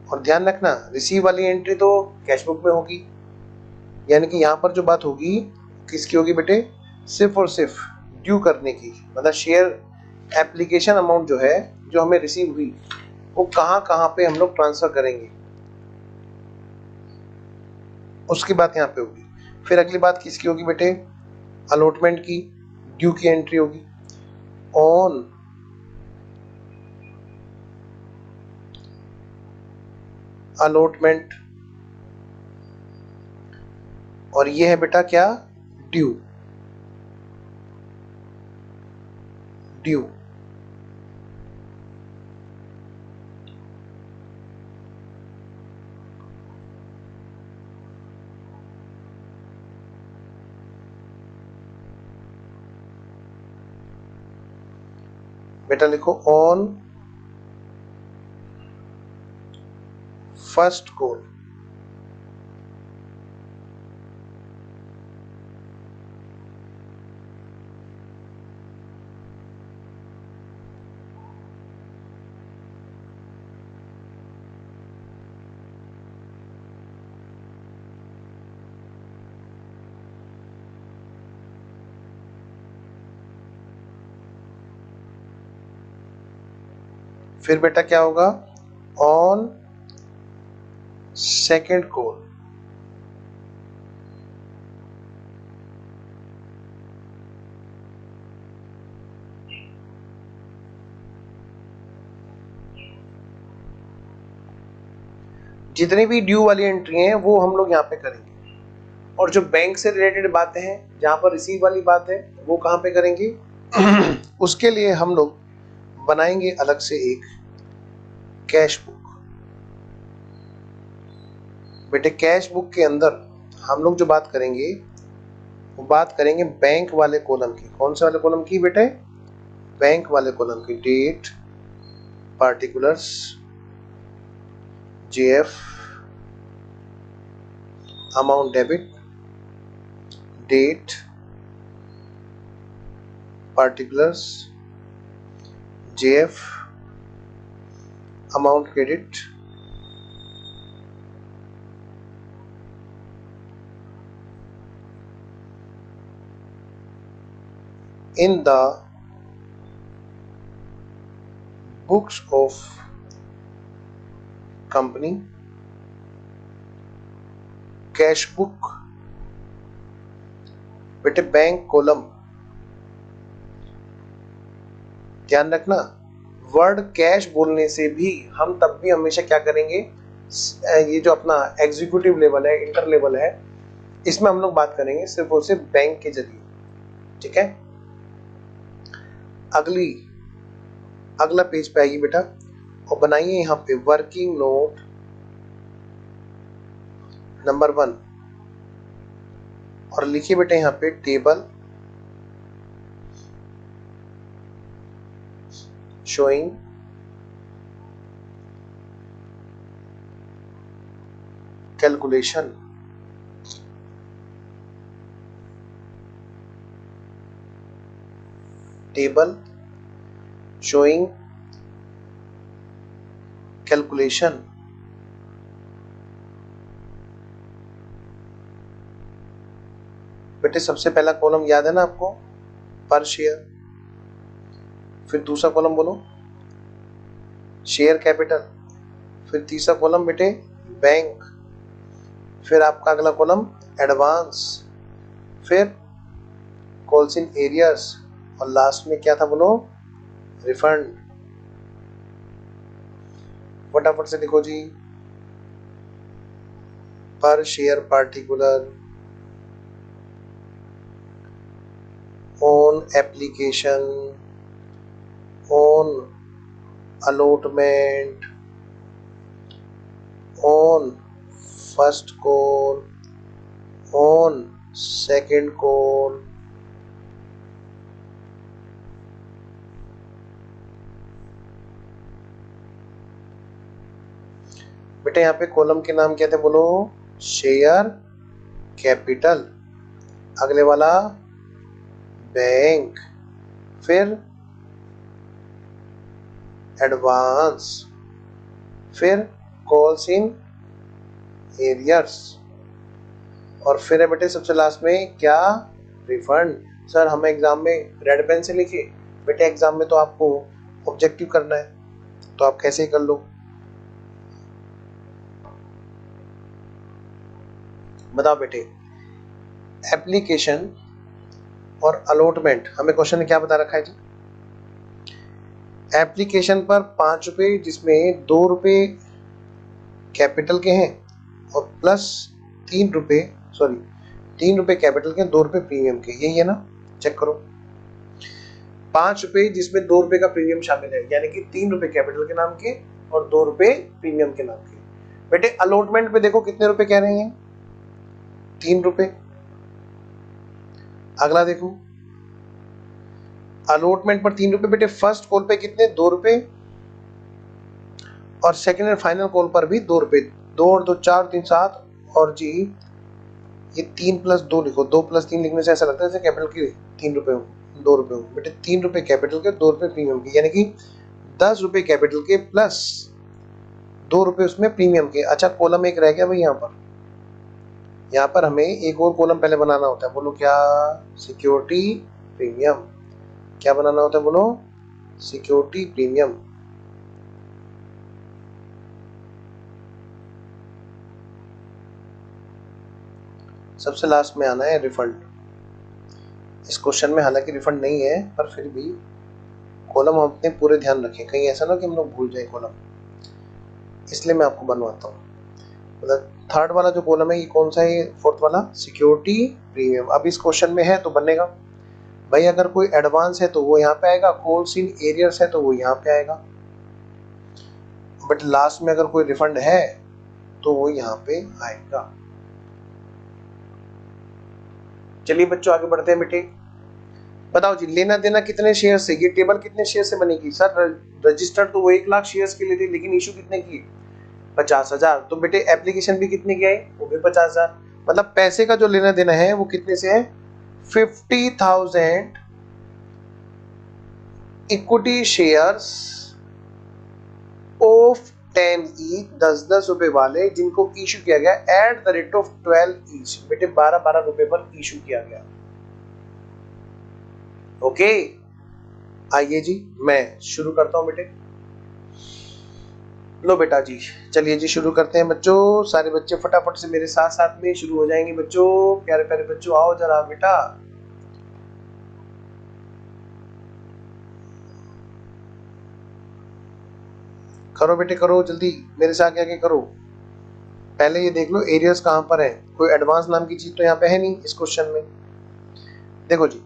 और ध्यान रखना रिसीव वाली एंट्री तो कैश बुक में होगी, यानी कि यहां पर जो बात होगी किसकी होगी बेटे, सिर्फ और सिर्फ ड्यू करने की, मतलब शेयर एप्लीकेशन अमाउंट जो है जो हमें रिसीव हुई वो कहां कहां पे हम लोग ट्रांसफर करेंगे उसकी बात यहाँ पे होगी। फिर अगली बात किसकी होगी बेटे, अलॉटमेंट की, ड्यू की एंट्री होगी, ऑन अलॉटमेंट, और ये है बेटा क्या, ड्यू, ड्यू। बेटा लिखो ऑन फर्स्ट कॉल, फिर बेटा क्या होगा, ऑन सेकेंड कॉल, जितनी भी ड्यू वाली एंट्री हैं वो हम लोग यहाँ पे करेंगे, और जो बैंक से रिलेटेड बातें हैं जहां पर रिसीव वाली बात है वो कहां पे करेंगे उसके लिए हम लोग बनाएंगे अलग से एक कैश बुक। बेटे कैश बुक के अंदर हम लोग जो बात करेंगे वो बात करेंगे बैंक वाले कॉलम की, कौन से वाले कॉलम की बेटे, बैंक वाले कॉलम की, date, particulars, JF, amount debit, date, particulars, JF, amount credit, in the books of company, cash book, बेटे बैंक कॉलम। ध्यान रखना वर्ड कैश बोलने से भी हम तब भी हमेशा क्या करेंगे, ये जो अपना एग्जीक्यूटिव लेवल है, इंटर लेवल है, इसमें हम लोग बात करेंगे सिर्फ और सिर्फ बैंक के जरिए, ठीक है। अगला पेज पे आइए बेटा और बनाइए यहाँ पे वर्किंग नोट नंबर 1 और लिखिए बेटा यहाँ पे table showing calculation, table showing calculation. बेटे सबसे पहला कॉलम याद है ना आपको, पर शेयर। फिर दूसरा कॉलम बोलो शेयर कैपिटल। फिर तीसरा कॉलम बेटे बैंक। फिर आपका अगला कॉलम एडवांस। फिर कॉल्स इन एरियर्स, और लास्ट में क्या था बोलो, रिफंड। फटाफट से लिखो जी, पर share particular, on application, on allotment, on first call, on second call, बेटे यहाँ पे कॉलम के नाम क्या थे बोलो, शेयर कैपिटल, अगले वाला बैंक, फिर एडवांस, फिर कॉल्स इन एरियर्स, और फिर है बेटे सबसे लास्ट में क्या, रिफंड। सर हमें एग्जाम में रेड पेन से लिखे, बेटे एग्जाम में तो आपको ऑब्जेक्टिव करना है, तो आप कैसे ही कर लो। बताओ बेटे, एप्लीकेशन और अलॉटमेंट, हमें क्वेश्चन में क्या बता रखा है जी, एप्लीकेशन पर 5 रुपए, जिसमें 2 रुपए कैपिटल के हैं और प्लस 3 रुपए, सॉरी 3 रुपए कैपिटल के, 2 रुपए प्रीमियम के, यही है ना, चेक करो। 5 रुपए जिसमें 2 रुपए का प्रीमियम शामिल है, यानी कि 3 रुपए कैपिटल के नाम के और 2 रुपए प्रीमियम के नाम के। बेटे अलॉटमेंट पे देखो कितने रुपए कह रहे हैं, 3 रुपए। अगला देखो अलॉटमेंट पर 3 रुपए, बेटे फर्स्ट कॉल पे कितने, 2 रुपए, और सेकंड एंड फाइनल कॉल पर भी 2 रुपए। 2 और 2 4, 3 7, और जी ये 3 प्लस 2 लिखो, 2 प्लस 3 लिखने से ऐसा लगता है जैसे कैपिटल के 3 रुपए हो, 2 रुपए हो। बेटे 3 रुपए कैपिटल के, 2 रुपए प्रीमियम के, यानी कि 10 रुपए कैपिटल के प्लस 2 रुपए उसमें प्रीमियम के। अच्छा कॉलम एक रह गया भाई, यहाँ पर हमें एक और कॉलम पहले बनाना होता है, बोलो क्या, सिक्योरिटी प्रीमियम। क्या बनाना होता है बोलो, सिक्योरिटी प्रीमियम। सबसे लास्ट में आना है रिफंड। इस क्वेश्चन में हालांकि रिफंड नहीं है, पर फिर भी कॉलम हम अपने पूरे ध्यान रखें, कहीं ऐसा ना कि हम लोग भूल जाए कॉलम, इसलिए मैं आपको बनवाता हूँ। मतलब थर्ड वाला जो कॉलम है ये कौन सा है, फोर्थ वाला, सिक्योरिटी प्रीमियम। अब इस क्वेश्चन में है तो बनेगा भाई, अगर कोई एडवांस है तो वो यहाँ पे आएगा, कॉल्स इन एरियर्स है तो वो यहाँ पे आएगा, बट लास्ट में अगर कोई रिफंड है तो वो यहाँ पे आएगा। चलिए बच्चों आगे बढ़ते हैं बेटे। बताओ जी लेना देना कितने शेयर से, ये टेबल कितने शेयर से बनेगी। सर रजिस्टर्ड तो वो 1 लाख शेयर्स के लिए थी, लेकिन इशू कितने की, 50,000। तो बेटे एप्लीकेशन भी कितने की आई, वो भी 50,000। मतलब पैसे का जो लेना देना है वो कितने से है, 50,000 इक्विटी शेयर्स ऑफ 10 ईच, 10-10 रुपए वाले, जिनको इशू किया गया at the rate of 12 each. बेटे 12-12 रुपए पर इशू किया गया। ओके आइए जी मैं शुरू करता हूं बेटे। लो बेटा जी चलिए जी शुरू करते हैं बच्चों। सारे बच्चे फटाफट से मेरे साथ साथ में शुरू हो जाएंगे बच्चों। प्यारे प्यारे बच्चों आओ जरा बेटा। करो बेटे करो जल्दी, मेरे से आगे आगे करो। पहले ये देख लो एरियर्स कहां पर है, कोई एडवांस नाम की चीज तो यहाँ पे है नहीं इस क्वेश्चन में। देखो जी,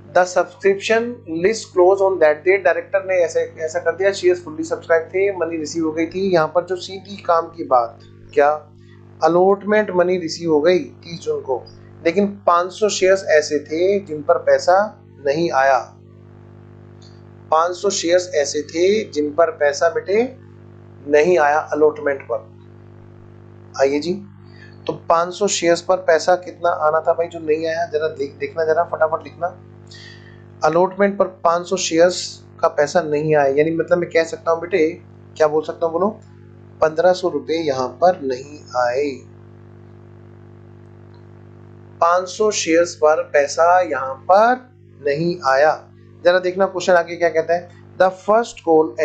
the subscription list close on that date, director ने ऐसा कर दिया, शेयर्स फुल्ली सब्सक्राइब थे, मनी रिसीव हो गई थी। यहाँ पर जो सीधी काम की बात, क्या अलॉटमेंट मनी रिसीव हो गई 30 जून को, लेकिन 500 शेयर्स ऐसे थे जिन पर पैसा नहीं आया। 500 शेयर्स ऐसे थे जिन पर पैसा बेटे नहीं आया अलॉटमेंट पर। आइए जी, तो 500 शेयर्स पर पैसा कितना आना था भाई जो नहीं आया, जरा देखना, जरा फटाफट लिखना। अलॉटमेंट पर 500 शेयर्स का पैसा नहीं आया, यानी मतलब मैं कह सकता हूँ बेटे, क्या बोल सकता हूँ बोलो, 1500 रुपए यहाँ पर नहीं आए। 500 शेयर्स पर पैसा यहाँ पर नहीं आया। जरा देखना क्वेश्चन आगे क्या कहता है, the first call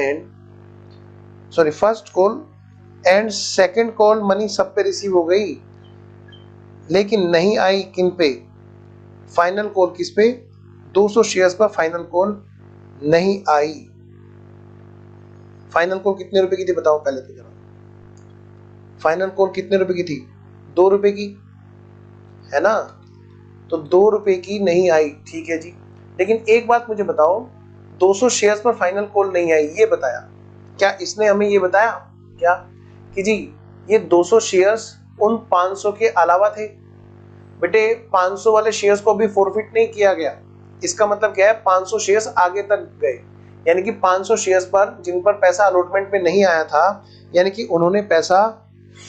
and second call money सब पे रिसीव हो गई, लेकिन नहीं आई किन पे, फाइनल कॉल किस पे, 200 शेयर्स पर फाइनल कॉल नहीं आई। फाइनल कॉल कितने रुपए की थी बताओ पहले तो जरा, फाइनल कॉल कितने रुपए की थी, 2 रुपए की, है ना, तो 2 रुपए की नहीं आई, ठीक है जी। लेकिन एक बात मुझे बताओ, 200 शेयर्स पर फाइनल कॉल नहीं आई, ये बताया क्या इसने हमें, ये बताया क्या कि जी ये 200 शेयर्स उन 500 के अलावा थे। बेटे 500 वाले शेयर्स को भी फॉरफिट नहीं किया गया, इसका मतलब क्या है, 500 शेयर्स आगे तक गए, यानी कि 500 शेयर्स पर जिन पर पैसा अलॉटमेंट में नहीं आया था, यानी कि उन्होंने पैसा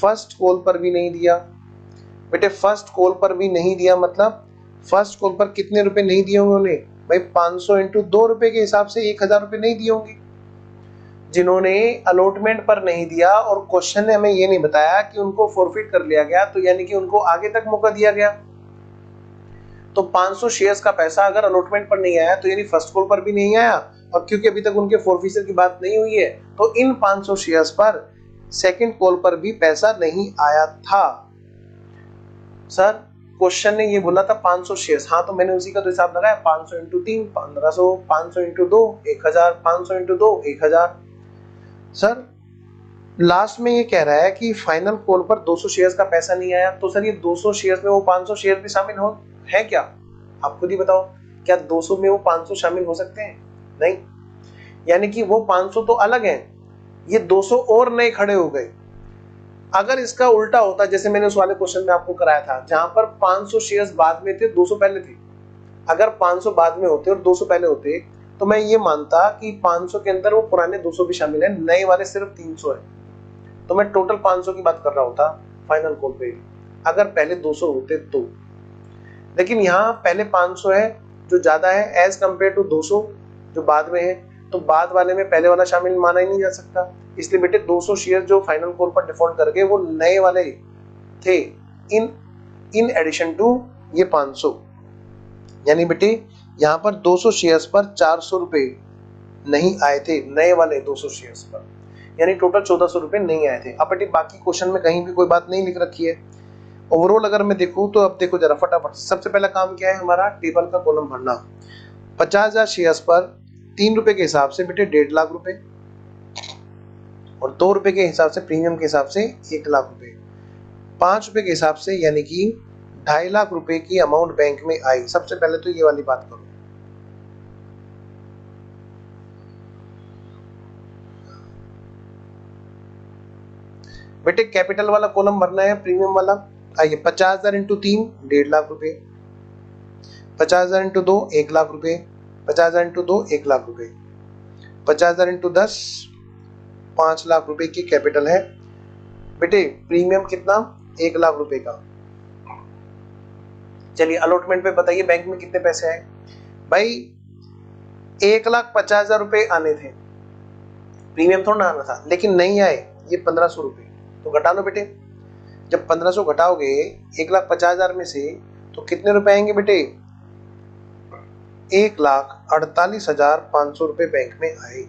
फर्स्ट कॉल पर भी नहीं दिया। बेटे फर्स्ट कॉल पर भी नहीं दिया मतलब फर्स्ट कॉल पर कितने रुपए नहीं दिए होंगे उन्होंने भाई, 500 इंटू 2 रुपए के हिसाब से 1000 रुपए नहीं दिए होंगे जिन्होंने अलॉटमेंट पर नहीं दिया, और क्वेश्चन ने हमें ये नहीं बताया कि उनको फॉरफिट कर लिया गया, तो यानी कि उनको आगे तक मौका दिया गया। तो 500 शेयर्स का पैसा अगर अलॉटमेंट पर नहीं आया तो यानी फर्स्ट कॉल पर भी नहीं आया, और क्योंकि अभी तक उनके फॉरफिचर की बात नहीं हुई है, तो इन 500 शेयर्स पर सेकंड कॉल पर भी पैसा नहीं आया था। सर क्वेश्चन ने ये बोला था 500 शेयर्स, हाँ तो मैंने उसी का तो हिसाब लगाया, 500 into 3 1500, 500 into 2 1000, 500 into 2 1000। Sir last में ये कह रहा है कि फाइनल कॉल पर 200 शेयर्स का पैसा नहीं आया, तो सर ये 200 शेयर्स में वो 500 शेयर भी शामिल हो है क्या, आप खुद ही बताओ, क्या 200 में वो 500 शामिल हो सकते हैं, नहीं, यानी कि वो 500 तो अलग हैं, ये 200 और नए खड़े हो गए। अगर इसका उल्टा होता, जैसे मैंने उस वाले क्वेश्चन में आपको कराया था जहां पर 500 शेयर्स बाद में थे 200 पहले थे, अगर 500 बाद में होते और 200 पहले होते तो मैं ये मानता कि 500 के अंदर वो पुराने 200 भी शामिल है, नए वाले सिर्फ 300 है, तो मैं टोटल 500 की बात कर रहा होता फाइनल कॉल पे, अगर पहले 200 होते तो। लेकिन यहाँ पहले 500 है जो ज्यादा है एज कम्पेयर टू 200 जो बाद में है, तो बाद वाले में पहले वाला शामिल माना ही नहीं जा सकता, इसलिए बेटे 200 शेयर जो फाइनल कॉल पर डिफॉल्ट कर गए वो नए वाले थे इन एडिशन टू ये 500, यानी बेटे यहाँ पर 200 शेयर्स पर 400 रुपए नहीं आए थे, नए वाले 200 शेयर्स पर, यानी टोटल 1400 रुपए नहीं आए थे। अब बेटे बाकी क्वेश्चन में कहीं भी कोई बात नहीं लिख रखी है। ओवरऑल अगर मैं देखूं तो अब देखो जरा फटाफट, सबसे पहला काम क्या है हमारा, टेबल का कॉलम भरना। 50,000 शेयर्स पर 3 रुपए के हिसाब से बेटे 1.5 लाख रुपए, और 2 रुपए के हिसाब से प्रीमियम के हिसाब से 1 लाख रुपए, 5 रुपए के हिसाब से यानी कि 2.5 लाख रुपए की अमाउंट बैंक में आई। सबसे पहले तो ये वाली बात करो, बेटे कैपिटल वाला कॉलम भरना है, प्रीमियम वाला। आइए 50,000 इंटू 3 1.5 लाख रुपए, 50,000 इंटू 2 1 लाख रुपए, 50,000 इंटू 2 1 लाख रुपए, 50,000 इंटू 10 5 लाख रुपए की कैपिटल है। बेटे प्रीमियम कितना, 1 लाख रुपए का। चलिए अलॉटमेंट पे बताइए बैंक में कितने पैसे आए भाई, 1,50,000 रुपए आने थे, प्रीमियम थोड़ा ना आना था, लेकिन नहीं आए ये 1500 रुपए, तो घटा लो बेटे, जब 1500 घटाओगे 1,50,000 में से तो कितने रुपए आएंगे बेटे, 1,48,500 रुपए बैंक में आए,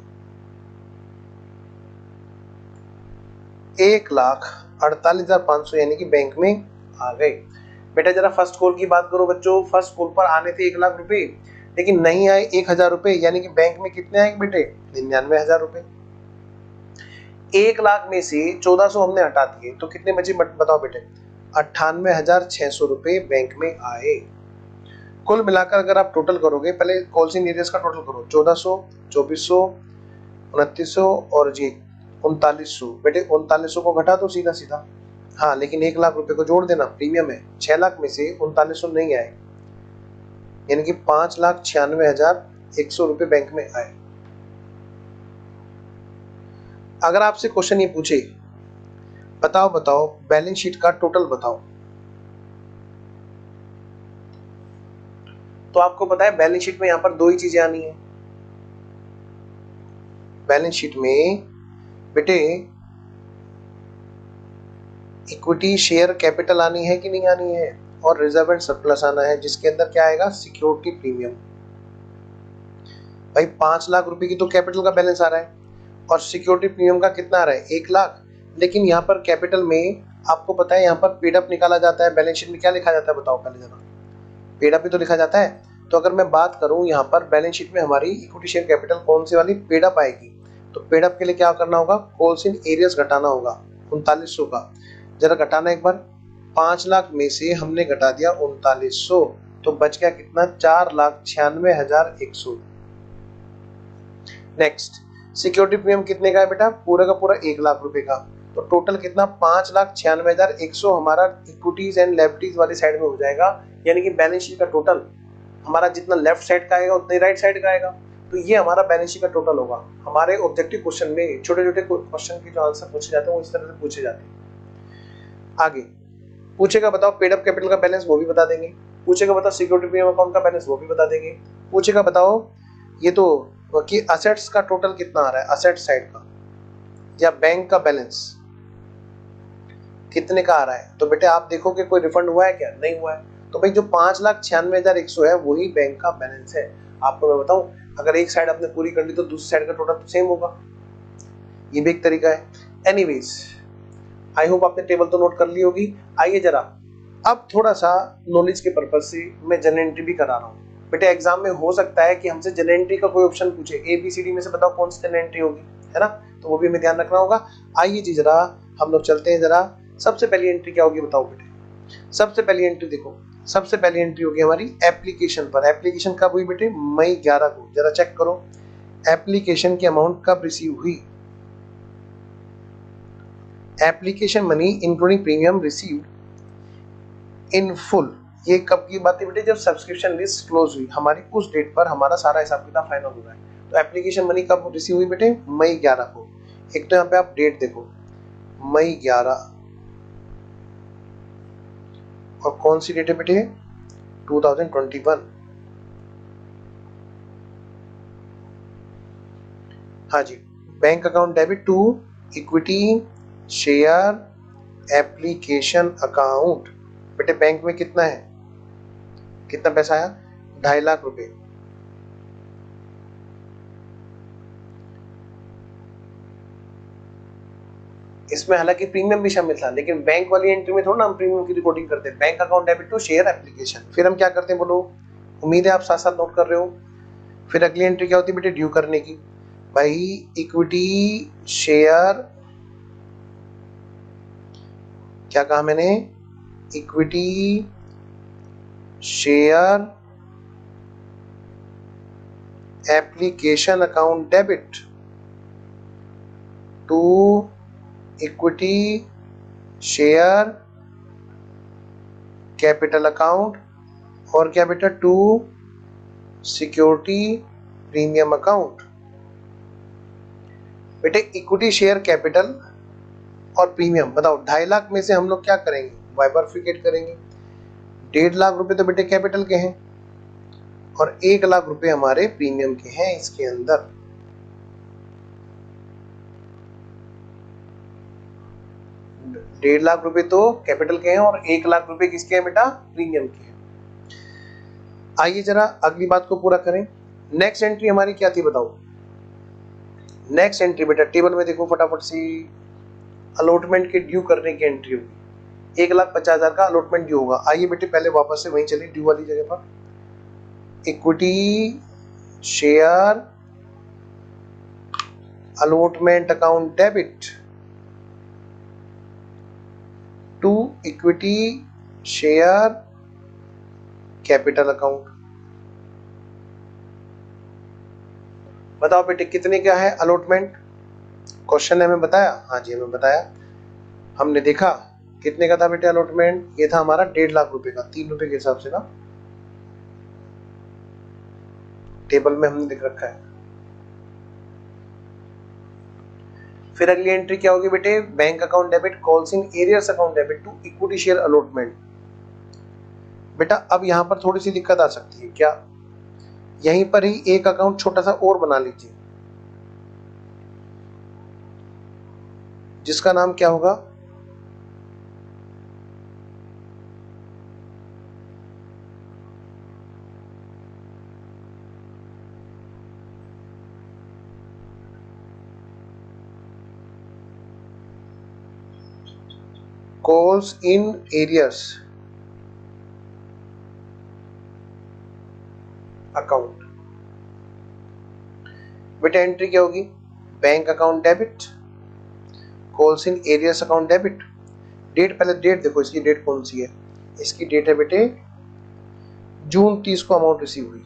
1,48,500 यानी कि बैंक में आ गए। बेटा जरा फर्स्ट कॉल की बात करो बच्चों, फर्स्ट कॉल पर आने थे 1 लाख रुपए, लेकिन नहीं आए 1,000 रुपए, यानी कि बैंक में कितने आएंगे बेटे, 99,000 रुपए। 1 लाख में से 1400 हमने हटा दिए तो कितने बचे बताओ बेटे, 98,600 रुपए बैंक में आए। कुल मिलाकर अगर आप टोटल करोगे, पहले कॉल्स इन एरियर्स का टोटल करो, 1400, 2400, 2900 और जी 3900, बेटे 3900 को घटा दो सीधा सीधा, हाँ लेकिन 1 लाख रुपए को जोड़ देना, प्रीमियम है, 6 लाख में से 3900 नहीं आए, यानी कि 5,96,100 रुपए बैंक में आए। अगर आपसे क्वेश्चन ये पूछे बताओ बताओ बैलेंस शीट का टोटल बताओ। तो आपको पता है बैलेंस शीट में यहां पर दो ही चीजें आनी है। बैलेंस शीट में बेटे इक्विटी शेयर कैपिटल आनी है कि नहीं आनी है, और रिजर्व एंड सरप्लस आना है, जिसके अंदर क्या आएगा, सिक्योरिटी प्रीमियम। भाई 5 लाख रुपए की तो कैपिटल का बैलेंस आ रहा है और सिक्योरिटी प्रीमियम का कितना आ रहा है, 1 लाख। लेकिन यहाँ पर कैपिटल में आपको पता है यहाँ पर पेड अप निकाला जाता है। बैलेंस शीट में क्या लिखा जाता है बताओ पहले जरा, पेड अप ही तो लिखा जाता है। तो अगर मैं बात करूं यहाँ पर बैलेंस शीट में हमारी इक्विटी शेयर कैपिटल कौन सी वाली, पेड अप आएगी। तो पेड अप के लिए क्या करना होगा, कॉल्स इन एरियस घटाना होगा 3900 का। जरा घटाना एक बार, 5 लाख में से हमने घटा दिया 3900, तो बच गया कितना, 4,96,100। नेक्स्ट, सिक्योरिटी प्रीमियम कितने का है बेटा, पूरा का पूरा 1 लाख रुपए का। तो टोटल कितना, 5,96,100 हमारा इक्विटीज एंड लायबिलिटीज वाली साइड में हो जाएगा। यानी कि बैलेंस शीट का टोटल हमारा जितना लेफ्ट साइड का आएगा उतना ही राइट साइड का आएगा। तो ये हमारा बैलेंस शीट का टोटल होगा। हमारे ऑब्जेक्टिव क्वेश्चन में छोटे छोटे क्वेश्चन के जो आंसर पूछे जाते हैं वो इस तरह से पूछे जाते हैं। आगे पूछेगा बताओ पेड अप कैपिटल का बैलेंस, वो भी बता देंगे। पूछेगा बताओ सिक्योरिटी प्रीमियम अकाउंट का बैलेंस, वो भी बता देंगे। पूछेगा बताओ ये तो कि असेट्स का टोटल कितना आ रहा है, असेट साइड का, या बैंक का बैलेंस कितने का आ रहा है। तो बेटे आप देखो कि कोई रिफंड हुआ है क्या, नहीं हुआ है। तो भाई जो 5,96,100 है वही बैंक का बैलेंस है। आपको मैं बताऊं, अगर एक साइड आपने पूरी कर ली तो दूसरी साइड का टोटल तो सेम होगा। ये भी एक तरीका है। एनीवेज, आई होप आपने टेबल तो नोट कर ली होगी। आइए जरा अब थोड़ा सा नॉलेज के पर्पज से मैं जनरल एंट्री भी करा रहा हूँ। बेटे एग्जाम में हो सकता है कि हमसे जनरल एंट्री का कोई ऑप्शन पूछे, ABCD में से बताओ कौन सी जनरल एंट्री होगी, है ना। तो वो भी हमें ध्यान रखना होगा। आइए जी जरा हम लोग चलते हैं। जरा सबसे पहली एंट्री क्या होगी बताओ बेटे। सबसे पहली एंट्री देखो, सबसे पहली एंट्री होगी हमारी एप्लीकेशन पर। एप्लीकेशन कब हुई बेटे, मई 11 को। जरा चेक करो एप्लीकेशन की अमाउंट कब रिसीव हुई। Application money including premium received in full, ये कब की बात है बेटे, जब सब्सक्रिप्शन लिस्ट क्लोज हुई हमारी, उस डेट पर हमारा सारा हिसाब किताब फाइनल हो रहा है। तो एप्लीकेशन मनी कब रिसीव हुई बेटे, मई 11 को। एक तो यहाँ पे आप डेट देखो मई 11, और कौन सी डेट है बेटे, 2021। हाँ जी, bank account debit to equity share application account. बेटे बैंक में कितना है, कितना पैसा आया, 2.5 लाख रुपए। इसमें हालांकि प्रीमियम भी शामिल था, लेकिन बैंक वाली एंट्री में थोड़ा ना हम प्रीमियम की रिकॉर्डिंग करते हैं। Bank account debit to share application, फिर हम क्या करते हैं बोलो, उम्मीद है आप साथ साथ नोट कर रहे हो। फिर अगली एंट्री क्या होती है बेटे, ड्यू करने की। भाई इक्विटी शेयर, क्या कहा मैंने, equity share application account debit to equity share capital account, और क्या बेटा, टू सिक्योरिटी प्रीमियम अकाउंट। बेटे इक्विटी शेयर कैपिटल और प्रीमियम बताओ, 2.5 लाख में से हम लोग क्या करेंगे, बाइफरफिकेट करेंगे। 1.5 लाख रुपए तो बेटे कैपिटल के हैं और 1 लाख रुपए हमारे प्रीमियम के हैं इसके अंदर। डेढ़ लाख रुपए तो कैपिटल के हैं और 1 लाख रुपए किसके हैं बेटा, प्रीमियम के हैं। आइए जरा अगली बात को पूरा करें। नेक्स्ट एंट्री हमारी क्या थी बताओ। नेक्स्ट एंट्री बेटा टेबल में देखो फटाफट से, अलॉटमेंट के ड्यू करने की एंट्री होगी। 1,50,000 का अलॉटमेंट ड्यू होगा। आइए बेटे पहले वापस से वहीं चलिए ड्यू वाली जगह पर। Equity share allotment account debit to equity share capital account. बताओ बेटे कितने का है अलॉटमेंट, क्वेश्चन ने हमें बताया, हाँ जी हमें बताया। हमने देखा कितने का था बेटे अलॉटमेंट, ये था हमारा 1.5 लाख रुपए का, 3 रुपए के हिसाब से ना, टेबल में हमने लिख रखा है। फिर अगली एंट्री क्या होगी बेटे, bank account debit calls in arrears account debit to equity share allotment. बेटा अब यहां पर थोड़ी सी दिक्कत आ सकती है, क्या, यहीं पर ही एक अकाउंट छोटा सा और बना लीजिए जिसका नाम क्या होगा, कॉल्स इन एरियर्स अकाउंट। बेटा एंट्री क्या होगी, bank account debit calls in arrears account debit. Date, पहले डेट देखो, इसकी डेट कौन सी है, इसकी डेट है बेटे जून 30 को अमाउंट रिसीव हुई,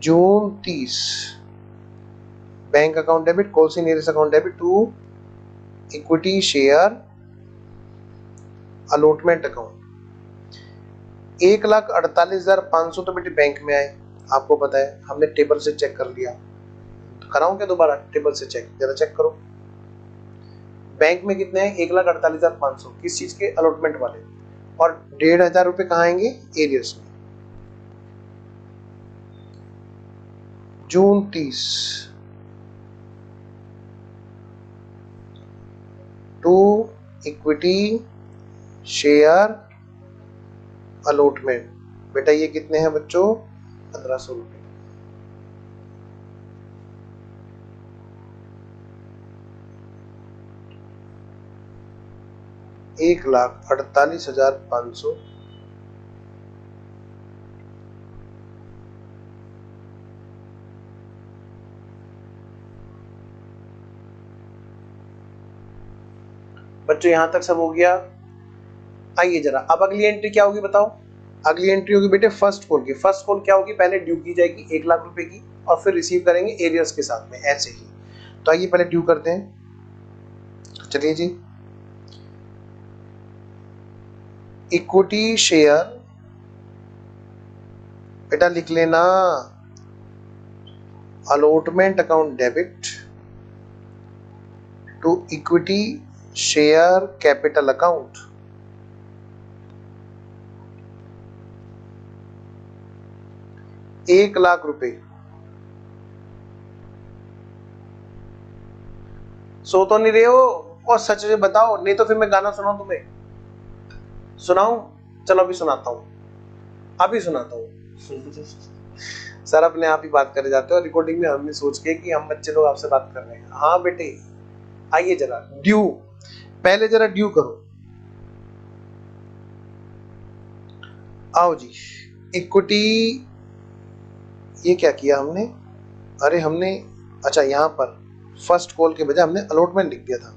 जून 30। Bank account debit calls in arrears account debit to equity share allotment account. 1,48,500 तो बेटे बैंक में आए, आपको पता है, हमने टेबल से चेक कर लिया। कराऊं क्या दोबारा टेबल से चेक, जरा चेक करो। बैंक में कितने हैं, 1,48,500, किस चीज के, अलॉटमेंट वाले, और 1,500 रुपए कहाँ आएंगे, एरियर्स में। जून 30 टू इक्विटी शेयर अलॉटमेंट। बेटा ये कितने हैं बच्चों, 1,500 रुपए। $1,48,500 बच्चों, यहां तक सब हो गया। आइए जरा अब अगली एंट्री क्या होगी बताओ, अगली एंट्री होगी बेटे फर्स्ट कॉल की। फर्स्ट कॉल क्या होगी, पहले ड्यू की जाएगी 1,00,000 रुपए की और फिर रिसीव करेंगे एरियर्स के साथ में, ऐसे ही। तो आइए पहले ड्यू करते हैं, चलिए जी। इक्विटी शेयर, बेटा लिख लेना, allotment account debit to equity share capital account. ₹1,00,000। सो तो नहीं रहे हो, और सच से बताओ, नहीं तो फिर मैं गाना सुनाऊं तुम्हें, सुनाऊं, चलो अभी सुनाता हूं, अभी सुनाता हूं। सर अपने आप ही बात करे जाते हो रिकॉर्डिंग में, हमने सोच के कि हम बच्चे लोग आपसे बात कर रहे हैं। हाँ बेटे आइए जरा ड्यू, पहले जरा ड्यू करो, आओ जी। इक्विटी, ये क्या किया हमने, अरे हमने, अच्छा यहाँ पर फर्स्ट कॉल के बजाय हमने अलॉटमेंट लिख दिया था।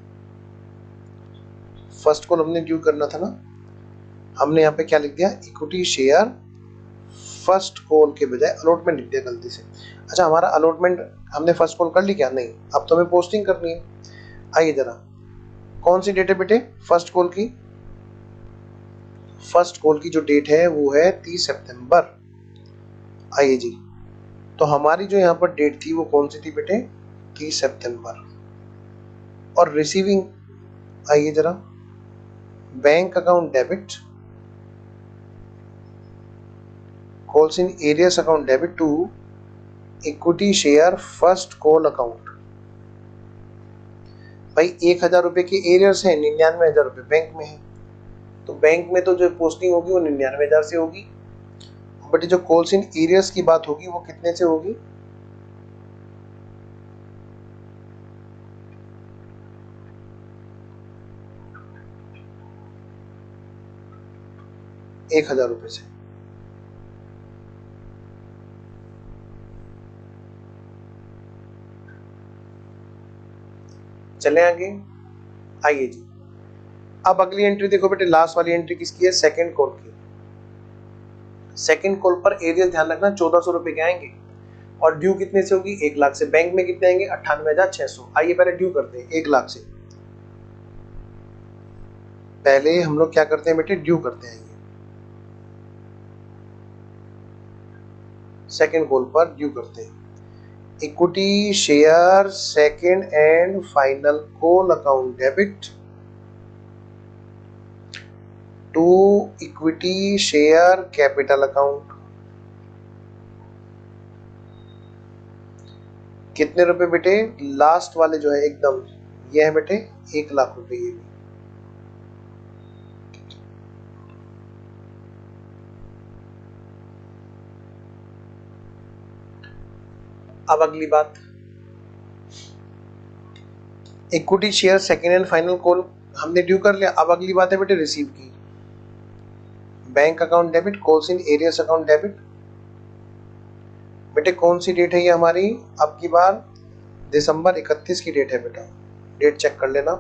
फर्स्ट कॉल हमने ड्यू करना था ना, हमने यहाँ पे क्या लिख दिया, इक्विटी शेयर फर्स्ट कॉल के बजाय अलॉटमेंट लिख दिया गलती से। अच्छा हमारा अलॉटमेंट हमने फर्स्ट कॉल कर ली क्या, नहीं, अब तो हमें पोस्टिंग करनी है। आइए जरा, कौन सी डेट है बेटे फर्स्ट कॉल की, फर्स्ट कॉल की जो डेट है वो है 30 सितंबर। आइए जी, तो हमारी जो यहाँ पर डेट थी वो कौन सी थी बेटे, 30 सितंबर। और रिसीविंग, आइए जरा, bank account debit calls in arrears account debit to equity share first call account. भाई 1,000 रुपए के एरियर्स है, 99,000 रुपए बैंक में है, तो बैंक में तो जो पोस्टिंग होगी वो 99,000 से होगी, बट जो कॉल्स इन एरियर्स की बात होगी वो कितने से होगी, 1,000 रुपए से। चले आगे, आइए जी। अब अगली एंट्री देखो बेटे, लास्ट वाली एंट्री किसकी है, सेकंड कॉल की। सेकंड कॉल पर एरियल ध्यान रखना 1,400 रुपए के आएंगे, और ड्यू कितने से होगी, 1,00,000 से। बैंक में कितने आएंगे, 98,600। आइए पहले ड्यू करते हैं 1,00,000 से, पहले हम लोग क्या करते हैं बेटे, ड्यू करते हैं। सेकंड कॉल पर ड्यू करते हैं equity share second and final call account debit to equity share capital account. कितने रुपए बेटे? लास्ट वाले जो है एकदम ये है बेटे 1,00,000 रुपए। ये भी अब अगली बात, equity share second and final call हमने ड्यू कर लिया। अब अगली बात है बेटे रिसीव की। Bank account debit, calls in arrears account debit. बेटे कौन सी डेट है ये हमारी? अब की बार दिसंबर 31 की डेट है बेटा, डेट चेक कर लेना।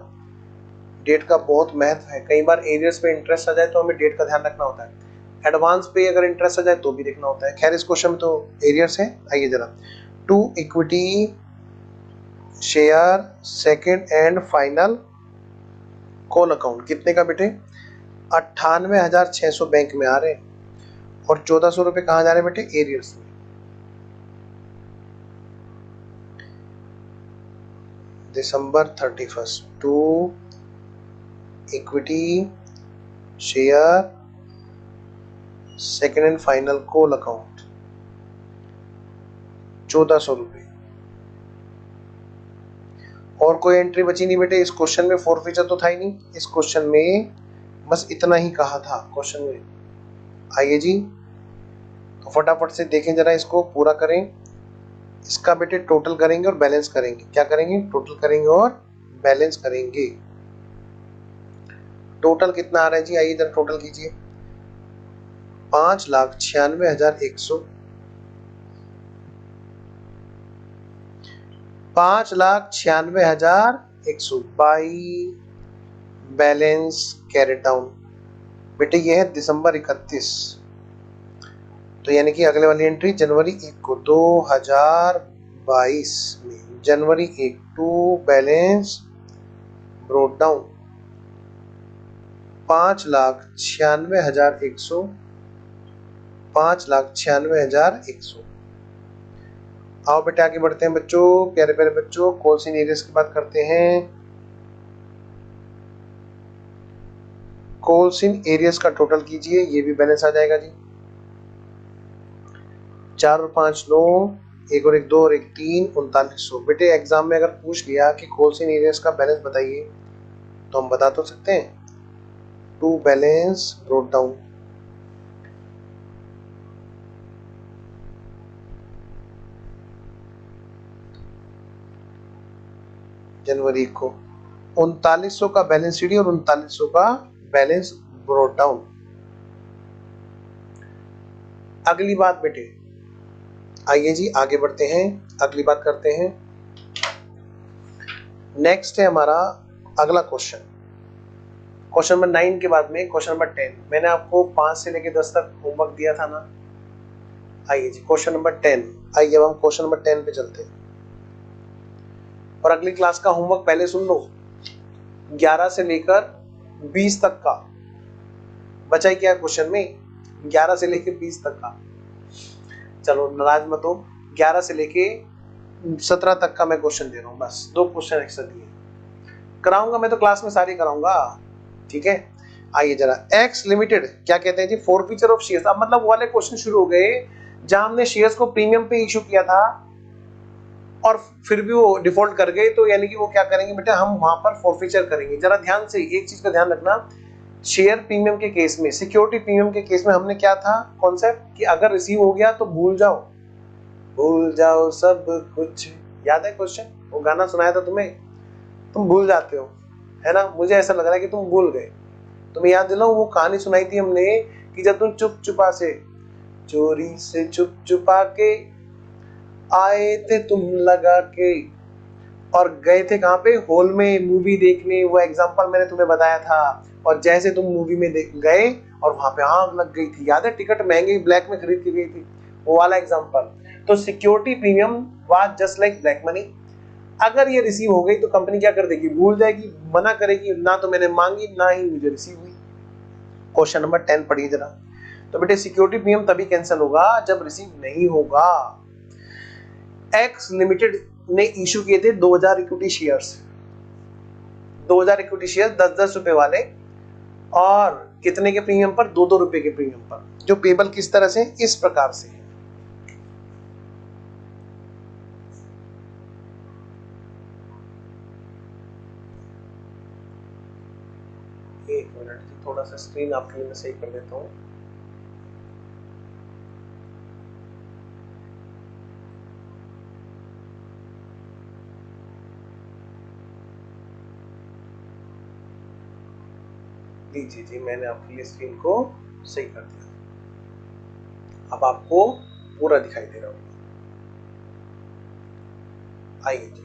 डेट का बहुत महत्व है। कई बार एरियस पे इंटरेस्ट आ जाए तो हमें डेट का ध्यान रखना होता है। एडवांस पे अगर इंटरेस्ट आ जाए तो भी देखना होता है। खैर इस क्वेश्चन में तो एरियस है। आइए जरा, to equity share second and final call account कितने का बेटे? 98,600 बैंक में आ रहे हैं और 1400 रुपए कहाँ जा रहे हैं बेटे? एरियस में। December 31 to equity share second and final call account 1400 रुपए। और कोई एंट्री बची नहीं बेटे इस क्वेश्चन में। फॉरफीचर तो था ही नहीं इस क्वेश्चन में, बस इतना ही कहा था क्वेश्चन में। आइए जी, तो फटाफट से देखें जरा, इसको पूरा करें। इसका बेटे टोटल करेंगे और बैलेंस करेंगे। क्या करेंगे? टोटल करेंगे और बैलेंस करेंगे। टोटल कितना आ रहा है जी? आइए जरा टोटल कीजिए। 5,96,100, 5,96,100 बाई बैलेंस कैरेट डाउन। बेटे ये है दिसंबर 31, तो यानी कि अगले वाली एंट्री जनवरी 1 को 2022 में, जनवरी 1 टू बैलेंस ब्रोट डाउन 5,96,100, 5,96,100। आओ बेटे आगे बढ़ते हैं बच्चों, प्यारे प्यारे बच्चों। कॉल्स इन एरियस की बात करते हैं। कॉल्स इन एरियस का टोटल कीजिए, ये भी बैलेंस आ जाएगा जी। 4 और 5 9, 1 और 1 2 और 1 3, 3900। बेटे एग्जाम में अगर पूछ लिया कि कॉल्स इन एरियस का बैलेंस बताइए तो हम बता तो सकते हैं, टू बैलेंस ब्रोट डाउन। जनवरी को 3900 का बैलेंस शीट और 3900 का बैलेंस ब्रोट डाउन। अगली बात बेटे, आइए जी आगे बढ़ते हैं, अगली बात करते हैं। नेक्स्ट है हमारा अगला क्वेश्चन, क्वेश्चन नंबर 9 के बाद में क्वेश्चन नंबर 10। मैंने आपको 5 से लेकर 10 तक होमवर्क दिया था ना। आइए जी क्वेश्चन नंबर 10। आइए अब हम क्वेश्चन नंबर 10 पे चलते हैं और अगली क्लास का होमवर्क पहले सुन लो। 11 से लेकर 20 तक का बचा ही क्या क्वेश्चन में? 11 से लेकर 20 तक का। चलो नाराज मत हो, 11 से लेके 17 तक का मैं क्वेश्चन दे रहा हूँ, बस 2 क्वेश्चन एक्स्ट्रा दिए। कराऊंगा मैं तो क्लास में सारी कराऊंगा, ठीक है। आइए जरा, एक्स लिमिटेड क्या कहते हैं जी? Forfeiture of shares. अब मतलब वो वाले क्वेश्चन शुरू हो गए जहां हमने शेयर्स को प्रीमियम पे इशू किया था और फिर भी वो डिफॉल्ट कर गए, तो यानी कि वो क्या करेंगे बेटा? हम वहां पर फॉरफीचर करेंगे। जरा ध्यान से एक चीज का ध्यान रखना, शेयर प्रीमियम के केस में, सिक्योरिटी प्रीमियम के केस में हमने क्या था कॉन्सेप्ट कि अगर रिसीव हो गया तो भूल जाओ सब कुछ। याद है क्वेश्चन? वो गाना सुनाया था तुम्हें, तुम भूल जाते हो, है ना? मुझे ऐसा लग रहा है कि तुम भूल गए। तुम्हें याद दिलाऊं, वो कहानी सुनाई थी हमने कि जब तुम चुप चुपा से, चोरी से चुप चुपा के आए थे तुम लगा के, और गए थे कहाँ पे? हॉल में मूवी देखने। वो एग्जांपल मैंने तुम्हें बताया था। और जैसे तुम मूवी में गए और वहां पे आग लग गई थी, याद है? टिकट महंगी ब्लैक में खरीद की गई थी, वो वाला एग्जांपल। तो security premium was just like black money. अगर ये रिसीव हो गई तो कंपनी क्या कर देगी? भूल जाएगी, मना करेगी, ना तो मैंने मांगी ना ही मुझे रिसीव हुई। क्वेश्चन नंबर 10 पढ़िए जरा। तो बेटे सिक्योरिटी प्रीमियम तभी कैंसिल होगा जब रिसीव नहीं होगा। एक्स लिमिटेड ने इशू किए थे 2000 इक्विटी शेयर्स, 2000 इक्विटी शेयर 10-10 रुपए वाले, और कितने के प्रीमियम पर? 2-2 रुपए के प्रीमियम पर। जो पेबल किस तरह से? इस प्रकार से है। एक मिनट, थोड़ा सा स्क्रीन आपके लिए मैं सही कर देता हूँ। लीजिए जी, मैंने आपके लिए स्क्रीन को सही कर दिया, अब आपको पूरा दिखाई दे रहा होगा। आइए जी,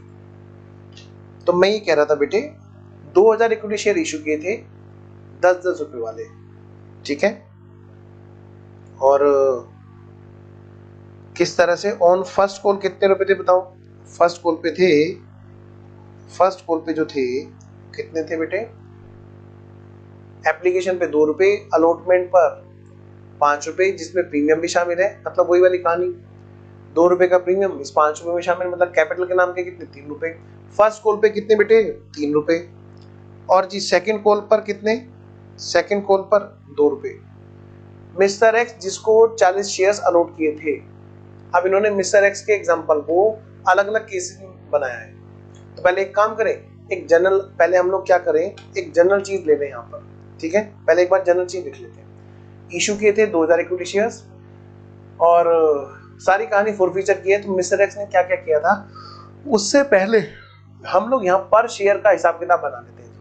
तो मैं ये कह रहा था बेटे, 2000 इक्विटी शेयर इशू किए थे 10-10 रुपए वाले, ठीक है। और किस तरह से? ऑन फर्स्ट कॉल कितने रुपए थे बताओ? फर्स्ट कॉल पे थे, फर्स्ट कॉल पे जो थे कितने थे बेटे? एप्लीकेशन पे 2 रुपए, अलॉटमेंट पर 5 रुपए, जिसमें प्रीमियम भी शामिल है, मतलब वही वाली कहानी, 2 रुपए का प्रीमियम इस 5 रुपए में शामिल, मतलब कैपिटल के नाम के कितने? 3 रुपए। फर्स्ट कॉल पे कितने बेटे? 3 रुपए। और जी सेकंड कॉल पर कितने? सेकंड कॉल पर 2 रुपए। मिस्टर एक्स जिसको 40 शेयर्स अलॉट किए थे, अब इन्होंने मिस्टर एक्स के एग्जांपल को अलग अलग केसेस में बनाया है। तो पहले एक काम करें, एक जनरल, पहले हम लोग क्या करें, एक जनरल चीज ले लें यहाँ पर, ठीक है। पहले एक बार जनरल चीज लिख लेते हैं। इशू किए थे 2000 इक्विटी शेयर्स, और सारी कहानी फॉरफीचर की है। तो मिस्टर एक्स ने क्या क्या किया था, उससे पहले हम लोग यहाँ पर शेयर का हिसाब किताब बना लेते हैं।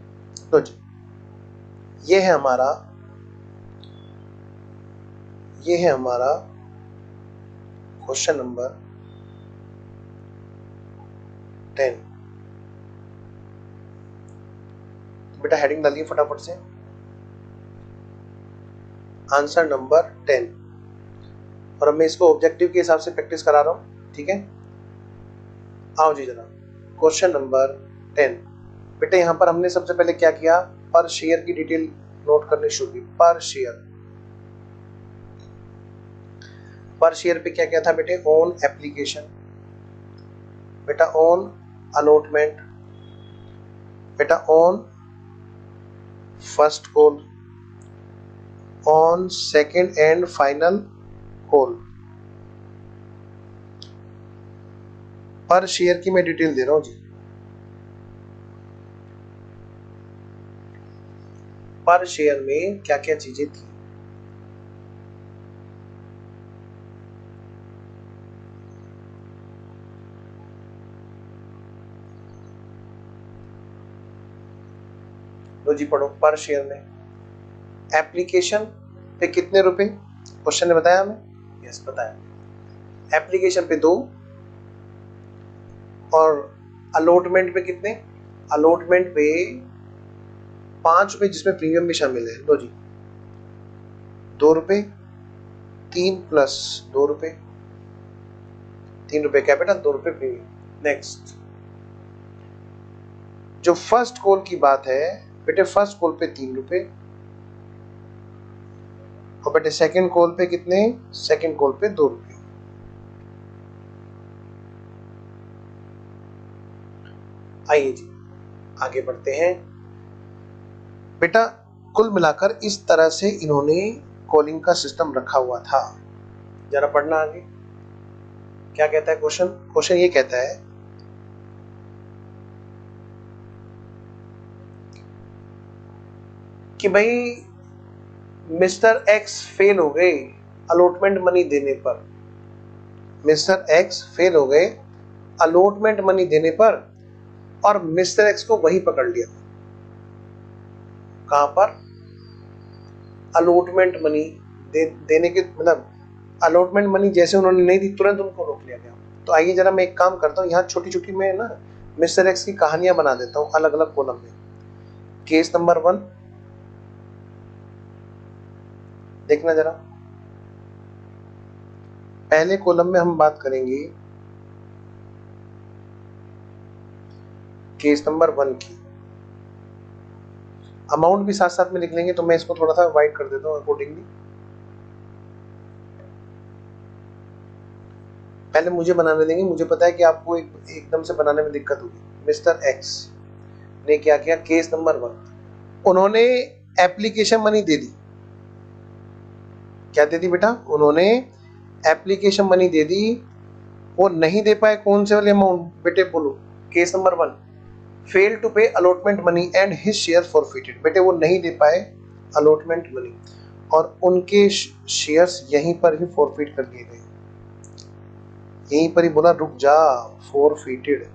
तो जी ये है हमारा क्वेश्चन नंबर 10। बेटा हेडिंग डालिए फटाफट से, आंसर नंबर 10। और अब मैं इसको ऑब्जेक्टिव के हिसाब से प्रैक्टिस करा रहा हूँ, ठीक है। आओ जी जरा, क्वेश्चन नंबर 10। बेटा यहाँ पर हमने सबसे पहले क्या किया, पर शेयर की डिटेल नोट करनी शुरू की। पर शेयर पे क्या क्या था बेटे? ऑन एप्लीकेशन, बेटा ऑन अलॉटमेंट, बेटा on first call, on second and final call. पर शेयर की मैं डिटेल दे रहा हूं जी। पर शेयर में क्या क्या चीजें थी? लो जी पढ़ो। पर शेयर में एप्लीकेशन पे कितने रुपए? क्वेश्चन ने बताया हमें, यस बताया। एप्लीकेशन पे 2, और अलॉटमेंट पे कितने? अलॉटमेंट पे 5 रुपए, जिसमें प्रीमियम भी शामिल है। लो जी 2 रुपए, 3 प्लस 2 रुपए, 3 रुपए कैपिटल, 2 रुपए प्रीमियम। नेक्स्ट, जो फर्स्ट कॉल की बात है बेटे, फर्स्ट कॉल पे 3 रुपए, और बेटे सेकंड कॉल पे कितने? सेकंड कॉल पे 2 रुपए। आइए जी आगे बढ़ते हैं। बेटा कुल मिलाकर इस तरह से इन्होंने कॉलिंग का सिस्टम रखा हुआ था। जरा पढ़ना आगे क्या कहता है क्वेश्चन। क्वेश्चन ये कहता है कि भाई मिस्टर एक्स फेल हो गए अलॉटमेंट मनी देने पर। मिस्टर एक्स फेल हो गए अलॉटमेंट मनी देने पर, और मिस्टर एक्स को वही पकड़ लिया। कहां पर? अलॉटमेंट मनी देने के, मतलब अलॉटमेंट मनी जैसे उन्होंने नहीं दी, तुरंत उनको रोक लिया गया। तो आइए जरा मैं एक काम करता हूँ, यहाँ छोटी छोटी मैं ना मिस्टर एक्स की कहानियां बना देता हूँ अलग अलग कॉलम में। केस नंबर 1 देखना जरा। पहले कॉलम में हम बात करेंगे केस नंबर 1 की। अमाउंट भी साथ साथ में लिख लेंगे, तो मैं इसको थोड़ा सा वाइड कर देता हूँ अकॉर्डिंगली। पहले मुझे बनाने देंगे, मुझे पता है कि आपको एकदम से बनाने में दिक्कत होगी। मिस्टर एक्स ने क्या किया, केस नंबर 1, उन्होंने एप्लीकेशन मनी दे दी। क्या दे दी बेटा, उन्होंने एप्लीकेशन मनी दे दी। वो नहीं दे पाए कौन से वाले अमाउंट, बेटे बोलो। केस नंबर 1, फेल टू पे allotment money and his share forfeited. बेटे वो नहीं दे पाए अलॉटमेंट मनी और उनके शेयर्स यहीं पर ही फॉरफिट कर दिए गए। यहीं पर ही बोला रुक जा, फॉरफिटेड।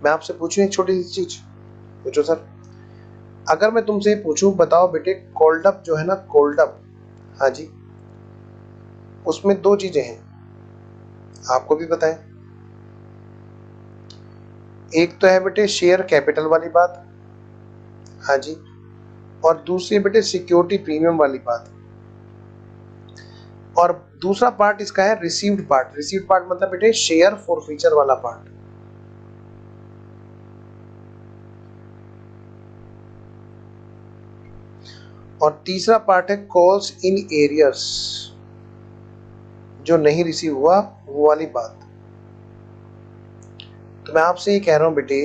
मैं आपसे पूछूं एक छोटी सी चीज, पूछो सर। अगर मैं तुमसे पूछूं, बताओ बेटे, कॉल्ड अप जो है ना, कॉल्ड अप, हाँ जी, उसमें 2 चीजें हैं, आपको भी पता है। एक तो है बेटे शेयर कैपिटल वाली बात, हाँ जी, और दूसरी बेटे सिक्योरिटी प्रीमियम वाली बात। और दूसरा पार्ट इसका है रिसीव्ड पार्ट। रिसीव्ड पार्ट मतलब बेटे शेयर फॉरफीचर वाला पार्ट। और तीसरा पार्ट है कॉल्स इन एरियर्स, जो नहीं रिसीव हुआ वो वाली बात। तो मैं आपसे ये कह रहा हूं बेटे,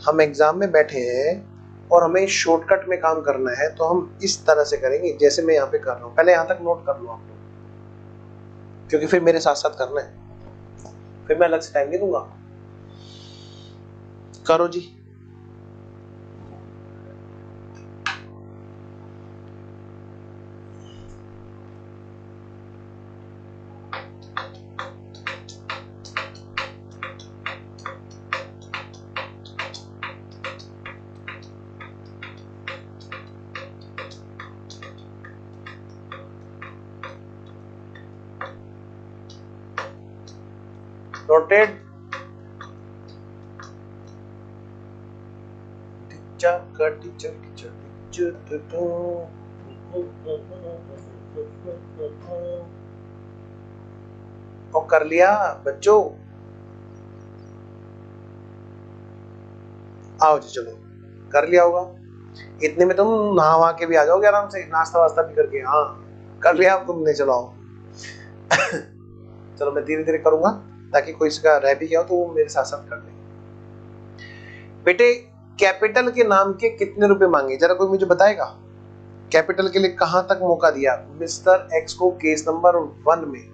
हम एग्जाम में बैठे हैं और हमें शॉर्टकट में काम करना है, तो हम इस तरह से करेंगे जैसे मैं यहाँ पे कर रहा हूँ। पहले यहाँ तक नोट कर लो आप लोग, क्योंकि फिर मेरे साथ साथ करना है, फिर मैं अलग से टाइम नहीं दूंगा। करो जी। नोटेड। और कर लिया बच्चों, आओ जी चलो, कर लिया होगा। इतने में तुम नहा वहा के भी आ जाओगे आराम से, नाश्ता वास्ता भी करके। हाँ कर लिया अब तुमने, चलो आओ। चलो मैं धीरे धीरे करूंगा ताकि कोई इसका रह भी गया हो तो वो मेरे साथ साथ कर ले। बेटे कैपिटल के नाम के कितने रुपए मांगे, जरा कोई मुझे बताएगा। कैपिटल के लिए कहां तक मौका दिया मिस्टर एक्स को केस नंबर 1 में?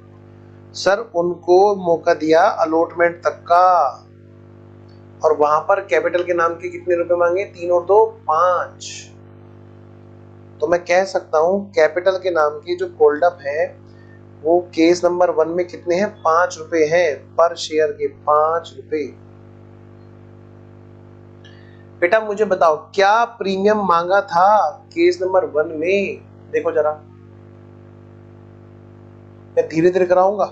सर उनको मौका दिया अलॉटमेंट तक का, और वहां पर कैपिटल के नाम के कितने रुपए मांगे, 3 और 2 5। तो मैं कह सकता हूं कैपिटल के नाम की जो कॉल्ड अप है वो केस नंबर 1 में कितने हैं, 5 रुपए हैं पर शेयर के, 5 रुपए। बेटा मुझे बताओ क्या प्रीमियम मांगा था केस नंबर 1 में? देखो जरा, मैं धीरे धीरे कराऊंगा।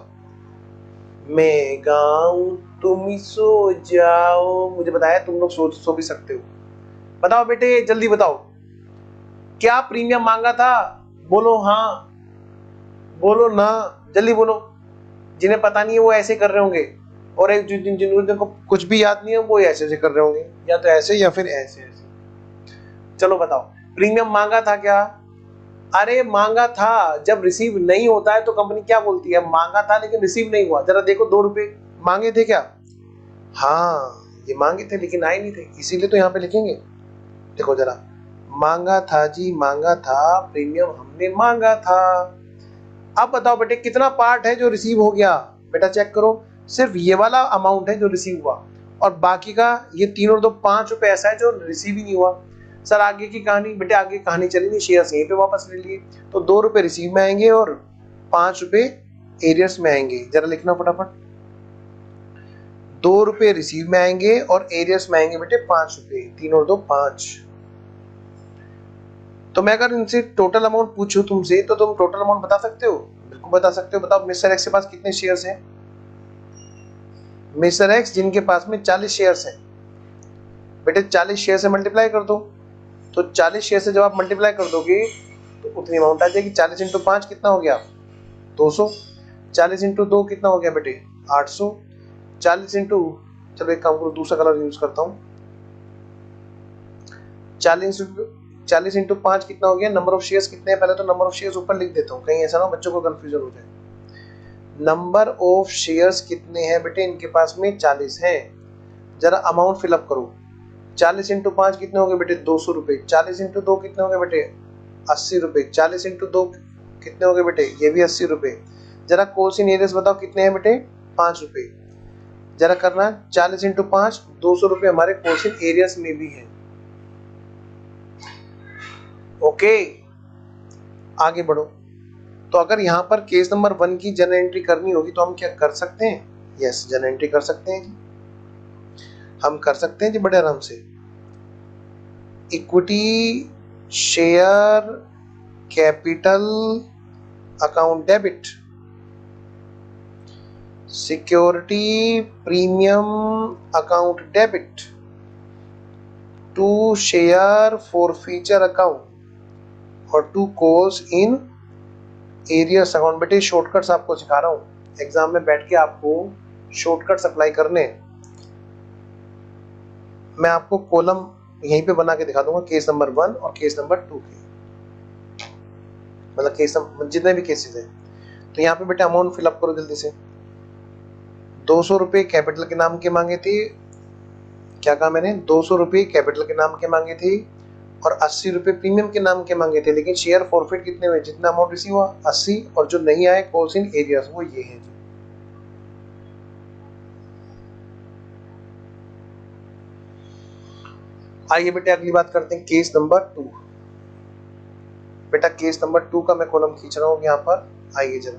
मैं गाऊं तुम ही सो जाओ, मुझे बताया तुम लोग सो भी सकते हो। बताओ बेटे जल्दी बताओ, क्या प्रीमियम मांगा था? बोलो हाँ, बोलो ना, जल्दी बोलो। जिन्हें पता नहीं है वो ऐसे कर रहे होंगे, और एक जिनको कुछ भी याद नहीं है वो ऐसे ऐसे कर रहे होंगे, या तो ऐसे या फिर ऐसे ऐसे। चलो बताओ प्रीमियम मांगा था क्या? अरे मांगा था, जब रिसीव नहीं होता है तो कंपनी क्या बोलती है, मांगा था लेकिन रिसीव नहीं हुआ। जरा देखो 2 रुपए मांगे थे क्या? हाँ ये मांगे थे लेकिन आए नहीं थे, इसीलिए तो यहाँ पे लिखेंगे। देखो जरा, मांगा था जी, मांगा था, प्रीमियम हमने मांगा था। अब बताओ बेटे कितना पार्ट है जो रिसीव हो गया? बेटा चेक करो, सिर्फ ये वाला अमाउंट है जो रिसीव हुआ, और बाकी का ये 3 और 2 5 रुपए ऐसा है जो रिसीव ही नहीं हुआ। सर आगे की कहानी, बेटे आगे कहानी चली नहीं, शेयर्स यहीं पे वापस ले लिए। तो 2 रुपए रिसीव में आएंगे और 5 रुपए एरियर्स में आएंगे। जरा लिखना फटाफट, 2 रुपए रिसीव में आएंगे और एरियर्स में आएंगे बेटे 5 रुपए, 3 और 2 5। तो मैं अगर इनसे टोटल अमाउंट पूछूं तुमसे, तो तुम टोटल अमाउंट बता सकते हो? बिल्कुल बता सकते हो। बताओ मिस्टर एक्स के पास कितने शेयर्स हैं? मिस्टर एक्स जिनके पास में 40 शेयर्स हैं। बेटे 40 शेयर से मल्टीप्लाई कर दो, तो 40 शेयर से जब आप मल्टीप्लाई कर दोगे तो उतनी अमाउंट आ जाएगी। 40 इंटू 5 कितना हो गया, 200। 40 इंटू 2 कितना हो गया बेटे, 800। 40 इंटू, चलो एक काम करो दूसरा कलर यूज करता हूँ। 40 इंटू 5 कितना हो गया, नंबर ऑफ शेयर्स कितने हैं, पहले तो नंबर ऑफ शेयर्स ऊपर लिख देता हूँ, कहीं ऐसा ना बच्चों को कंफ्यूजन हो जाए। नंबर ऑफ शेयर्स कितने हैं बेटे इनके पास में? 40 हैं। जरा अमाउंट फिलअप करो। 40 इंटू 5 कितने हो गए बेटे? 200 रुपए। 40 इंटू 2 कितने हो गए बेटे? 80 रुपए। 40 इंटू 2 कितने हो गए बेटे? ये भी 80 रुपए। जरा कॉल्स इन एरियस बताओ कितने हैं बेटे? 5 रुपए। जरा करना 40 इंटू 5 200 रुपए हमारे कॉल्स इन एरियस में भी है। ओके, आगे बढ़ो। तो अगर यहाँ पर केस नंबर 1 की जर्नल एंट्री करनी होगी तो हम क्या कर सकते हैं? यस, जर्नल एंट्री कर सकते हैं जी, हम कर सकते हैं जी बड़े आराम से। Equity share capital account debit, security premium account debit, to share forfeiture account और to calls in arrears account. बेटे शॉर्टकट्स आपको सिखा रहा हूँ, एग्जाम में बैठ के आपको शॉर्टकट्स अप्लाई करने। मैं आपको कॉलम यहीं पे बना के दिखा दूंगा, केस नंबर 1 और केस नंबर 2 के, मतलब केस जितने भी केसेस हैं। तो यहाँ पे बेटा अमाउंट फिलअप करो जल्दी से। 200 रुपए कैपिटल के नाम के मांगे थे, क्या कहा मैंने? 200 रुपए कैपिटल के नाम के मांगे थे और 80 रुपए प्रीमियम के नाम के मांगे थे। लेकिन शेयर फॉरफिट कितने हुए? जितना अमाउंट रिसीव हुआ 80, और जो नहीं आए कॉल्स इन एरियाज वो ये है। आइए बेटा अगली बात करते हैं, केस नंबर 2। बेटा केस नंबर 2 का मैं कॉलम खींच रहा हूं यहाँ पर, आइए जरा।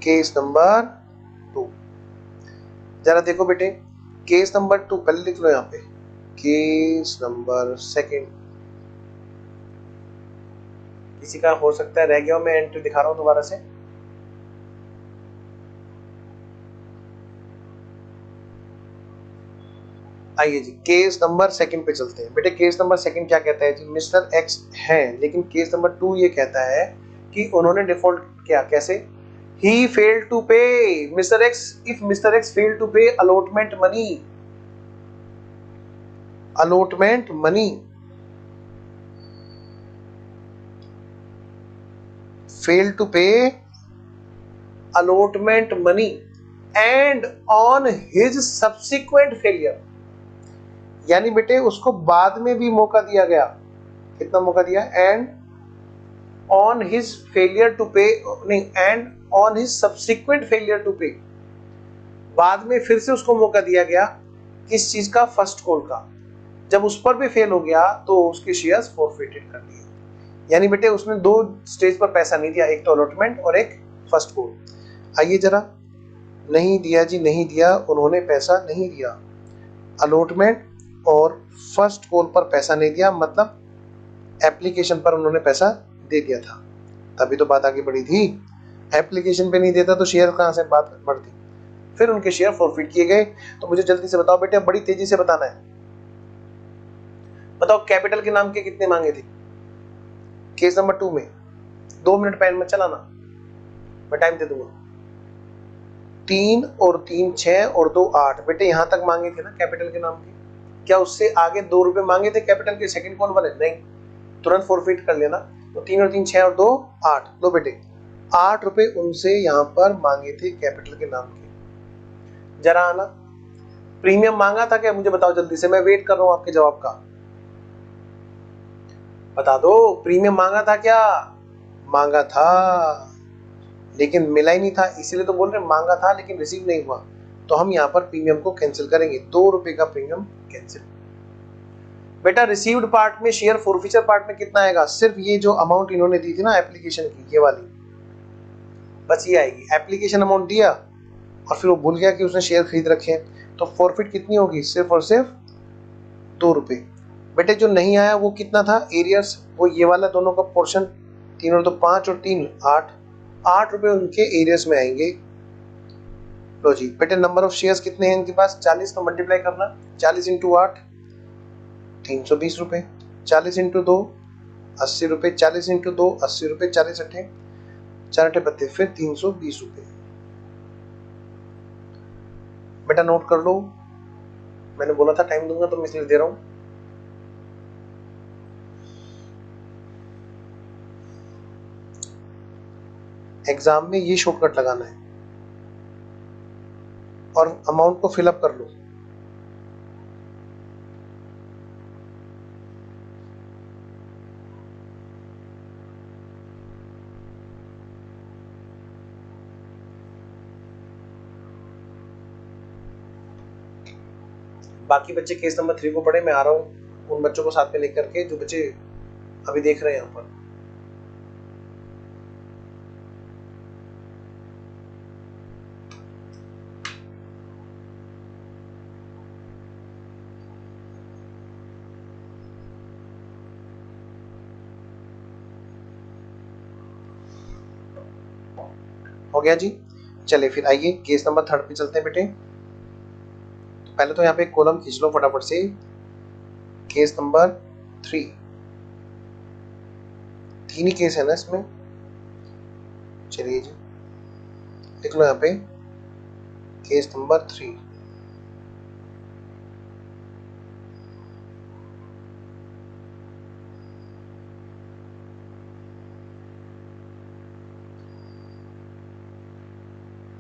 केस नंबर 2 जरा देखो बेटे, केस नंबर 2 पहले लिख लो यहाँ पे, केस नंबर 2। किसी का हो सकता है रह गया हो, मैं एंट्री दिखा रहा हूं दोबारा से। आइए जी केस नंबर 2 पे चलते हैं। बेटे केस नंबर 2 क्या कहता है जी? मिस्टर एक्स है, लेकिन केस नंबर 2 ये कहता है कि उन्होंने डिफॉल्ट किया। कैसे? He failed to pay Mr. X. If Mr. X failed to pay allotment money, failed to pay allotment money, and on his subsequent failure, यानी बेटे उसको बाद में भी मौका दिया गया। कितना मौका दिया? And on his failure to pay, नहीं, and on his subsequent failure to pay, बाद में फिर से उसको मौका दिया गया। किस चीज का? फर्स्ट कॉल का। जब उस पर भी फेल हो गया तो उसके शेयर्स फॉरफिटेड कर दिए। यानी बेटे उसने 2 स्टेज पर पैसा नहीं दिया, एक तो अलॉटमेंट और एक फर्स्ट कॉल। आइए जरा, नहीं दिया जी, नहीं दिया, उन्होंने पैसा नहीं दिया। अलॉटमेंट और फर्स्ट कॉल पर पैसा नहीं दिया, मतलब एप्लीकेशन पर उन्होंने पैसा दे दिया था, तभी तो बात आगे बढ़ी थी। एप्लीकेशन पे नहीं देता तो शेयर कहां से बात बढ़ती? फिर उनके शेयर फॉरफिट किए गए। तो मुझे जल्दी से बताओ बेटे, बड़ी तेजी से बताना है। बताओ कैपिटल के नाम के कितने मांगे थे केस नंबर 2 में? 2 मिनट पेन में चलाना, मैं टाइम दे दूंगा। 3 और 3 6 और 2 8। बेटे यहां तक मांगे थे ना कैपिटल के नाम के। क्या उससे आगे 2 रुपए मांगे थे कैपिटल के सेकंड कॉल वाले? नहीं, तुरंत फॉरफिट कर लेना। तो 3 और 3 6 और 2 8। लो बेटे 8 रुपए उनसे यहां पर मांगे थे कैपिटल के नाम के। जरा आना, प्रीमियम मांगा था क्या? मुझे बताओ जल्दी से, मैं वेट कर रहा हूं आपके जवाब का। बता दो, प्रीमियम मांगा था क्या? मांगा था, लेकिन मिला ही नहीं था, इसीलिए तो बोल रहे मांगा था लेकिन रिसीव नहीं हुआ। तो हम यहाँ पर प्रीमियम को कैंसिल करेंगे, 2 रुपए का प्रीमियम कैंसिल। बेटा रिसीव्ड पार्ट में, शेयर फॉरफीचर पार्ट में कितना आएगा? सिर्फ ये जो अमाउंट इन्होंने दी थी ना एप्लीकेशन की, ये वाली, बस ये आएगी। एप्लीकेशन अमाउंट दिया और फिर वो भूल गया कि उसने शेयर खरीद रखे हैं, तो फॉरफिट कितनी होगी? सिर्फ और सिर्फ 2 रुपए। बेटे जो नहीं आया वो कितना था? एरियर्स, वो ये वाला दोनों का पोर्शन, 3 और 2 5 और 3 8। 8 रुपए उनके एरियर्स में आएंगे। लो जी बेटे नंबर ऑफ शेयर्स कितने हैं इनके पास? 40। तो मल्टीप्लाई करना, 40 इंटू 8 320 रुपए, 40 इंटू 2 80 रुपए, 40 इंटू 2 80 रुपए, 40 अट्ठे 4 अट्ठे 32, फिर 320 रुपए। बेटा नोट कर लो, मैंने बोला था टाइम दूंगा तो मैं इसलिए दे रहा हूं। एग्जाम में ये शॉर्टकट लगाना है और अमाउंट को फिलअप कर लो। बाकी बच्चे केस नंबर 3 को पढ़े, मैं आ रहा हूँ उन बच्चों को साथ में लेकर के जो बच्चे अभी देख रहे हैं यहाँ पर। हो गया जी। चलिए फिर आइए केस नंबर 3 पे चलते हैं बेटे। तो पहले तो यहाँ पे एक कॉलम खींच लो फटाफट से, केस नंबर 3। 3 ही केस है ना इसमें। चलिए जी लिख लो यहाँ पे केस नंबर 3।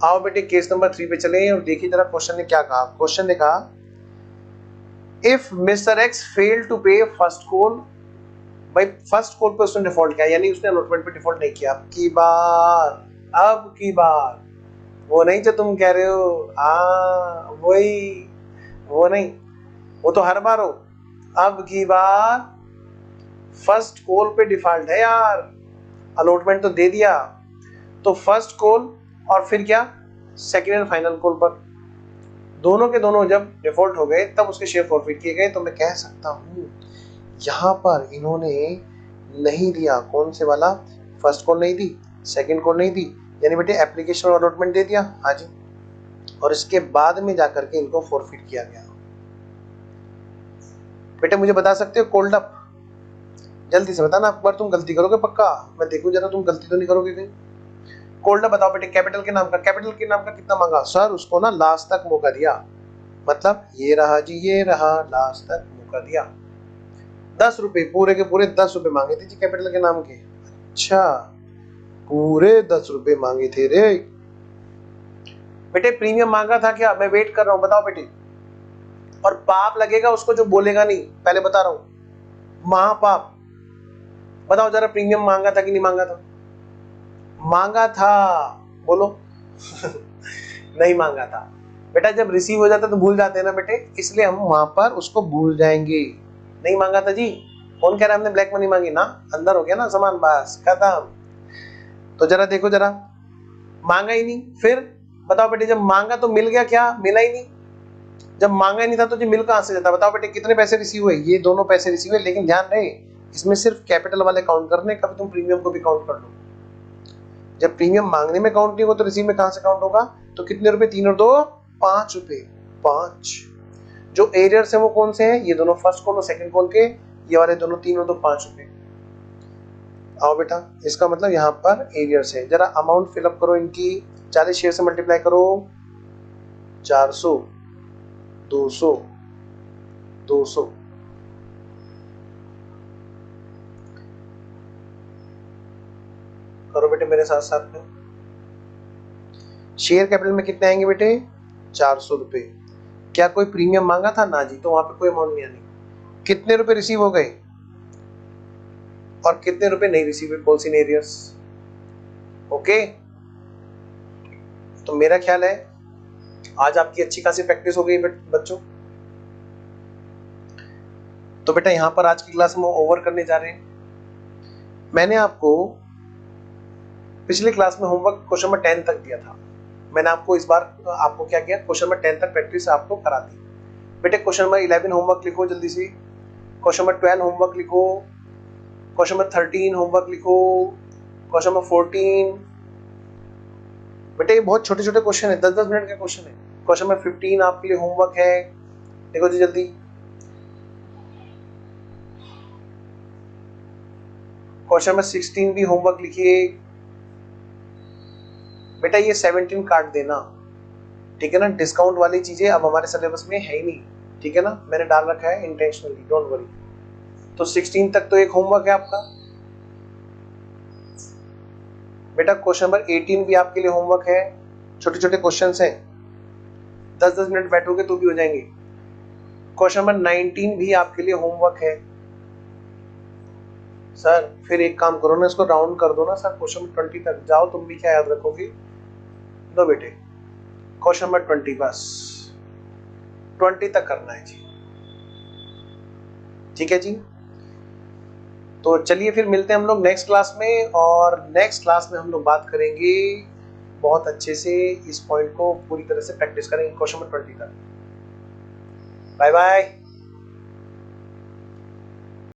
आओ बेटे केस नंबर 3 पे चले और देखिए जरा क्वेश्चन ने क्या कहा। क्वेश्चन ने कहा if mister X fail to pay first call, भाई फर्स्ट कॉल पे उसने डिफॉल्ट किया, यानी उसने अलॉटमेंट पे डिफॉल्ट नहीं किया। अब की बार वो नहीं जो तुम कह रहे हो, हाँ वही, वो नहीं, वो तो हर बार हो। अब की बार फर्स्ट कॉल पे डिफॉल्ट है यार, अलॉटमेंट तो दे दिया, तो फर्स्ट कॉल और फिर क्या सेकेंड एंड फाइनल कॉल पर दोनों के दोनों जब डिफॉल्ट हो गए तब उसके शेयर फॉरफिट किए गए। तो मैं कह सकता हूं यहाँ पर इन्होंने नहीं दिया, कौन से वाला, फर्स्ट कॉल नहीं दी, सेकंड कॉल नहीं दी, यानी बेटे एप्लीकेशन और अलॉटमेंट दे दिया, हाँ जी, और इसके बाद में जाकर के इनको फॉरफिट किया गया। बेटे मुझे बता सकते हो कोल्ड अप, जल्दी से बताना, एक बार तुम गलती करोगे पक्का, मैं देखूं जरा तुम गलती तो नहीं करोगे कहीं। कोल्ड अप बताओ बेटे, कैपिटल के नाम का कितना मांगा सर, उसको ना लास्ट तक मौका दिया, मतलब ये रहा जी, ये रहा, लास्ट तक मौका दिया। 10 रुपए, पूरे के पूरे 10 रुपए मांगे थे जी कैपिटल के नाम के। अच्छा पूरे 10 रुपए मांगे थे रे बेटे। प्रीमियम मांगा था क्या, मैं वेट कर रहा हूं, बताओ बेटे। और पाप लगेगा उसको जो बोलेगा नहीं, पहले बता रहा हूं, महापाप। बताओ जरा प्रीमियम मांगा था कि नहीं मांगा था? मांगा था, बोलो नहीं मांगा था बेटा। जब रिसीव हो जाता तो भूल जाते हैं ना बेटे, इसलिए हम वहां पर उसको भूल जाएंगे। नहीं मांगा था जी, कौन कह रहा है हमने ब्लैक मनी मांगी ना, अंदर हो गया ना सामान, बस खत्म। तो जरा देखो जरा, मांगा ही नहीं, फिर बताओ बेटे जब मांगा तो मिल गया क्या, मिला ही नहीं। जब मांगा ही नहीं था तो जी मिल कहां से जाता, बताओ बेटे कितने पैसे रिसीव हुए, ये दोनों पैसे रिसीव हुए, लेकिन ध्यान रहे इसमें सिर्फ कैपिटल वाले काउंट करने, कभी तुम प्रीमियम को भी काउंट कर लो। जब प्रीमियम मांगने में काउंट नहीं होगा तो रिसीव में कहां से काउंट होगा। तो कितने रुपए, 3 और 2 5 रुपए, 5। जो एरियर्स है वो कौन से हैं, ये दोनों फर्स्ट कॉल और सेकंड कॉल के, ये वाले दोनों 3 और 2 5 रुपए। आओ बेटा, इसका मतलब यहाँ पर एरियर्स है। जरा अमाउंट फिलअप करो इनकी, 40 शेयर से मल्टीप्लाई करो, 400, 200, 200, करो बेटे मेरे साथ साथ में। शेयर कैपिटल में कितने आएंगे बेटे, 400 रुपए। क्या कोई प्रीमियम मांगा था ना जी, तो वहां पे कोई अमाउंट नहीं आनी। कितने रुपए रिसीव हो गए और कितने रुपए नहीं रिसीव हुए, कॉल्स इन एरियर्स। ओके, तो मेरा ख्याल है आज आपकी अच्छी खासी प्रैक्टिस हो गई बच्चों। तो बेटा यहां पर आज की क्लास में ओवर करने जा रहे हैं। मैंने आपको पिछली क्लास में होमवर्क क्वेश्चन नंबर 10 तक दिया था, मैंने आपको इस बार आपको क्या किया, क्वेश्चन नंबर 10 तक प्रैक्टिस आपको करा दी। बेटे क्वेश्चन नंबर 11 होमवर्क लिखो जल्दी से, क्वेश्चन नंबर 12 होमवर्क लिखो, क्वेश्चन नंबर 13 होमवर्क लिखो, क्वेश्चन नंबर 14। बेटे ये बहुत छोटे छोटे क्वेश्चन है, 10-10 मिनट के क्वेश्चन है। क्वेश्चन नंबर 15 आपके लिए होमवर्क है, देखो जी जल्दी। क्वेश्चन नंबर 16 भी होमवर्क लिखिए। बेटा ये 17 काट देना, ठीक है ना, डिस्काउंट वाली चीजें अब हमारे सिलेबस में है ही नहीं, ठीक है ना, मैंने डाल रखा है इंटेंशनली, डोंट वरी। तो 16 तक तो एक होमवर्क है आपका। बेटा क्वेश्चन नंबर 18 भी आपके लिए होमवर्क है, छोटे छोटे क्वेश्चंस हैं, 10-10 मिनट बैठोगे तो भी हो जाएंगे। क्वेश्चन नंबर 19 भी आपके लिए होमवर्क है। सर फिर एक काम करो ना, इसको राउंड कर दो ना सर, क्वेश्चन नंबर 20 तक जाओ, तुम भी क्या याद रखोगे। दो बेटे, क्वेश्चन नंबर 20 बस 20 तक करना है जी, ठीक है जी। तो चलिए फिर मिलते हैं हम लोग नेक्स्ट क्लास में, और नेक्स्ट क्लास में हम लोग बात करेंगे बहुत अच्छे से, इस पॉइंट को पूरी तरह से प्रैक्टिस करेंगे क्वेश्चन नंबर 20 तक। Bye bye.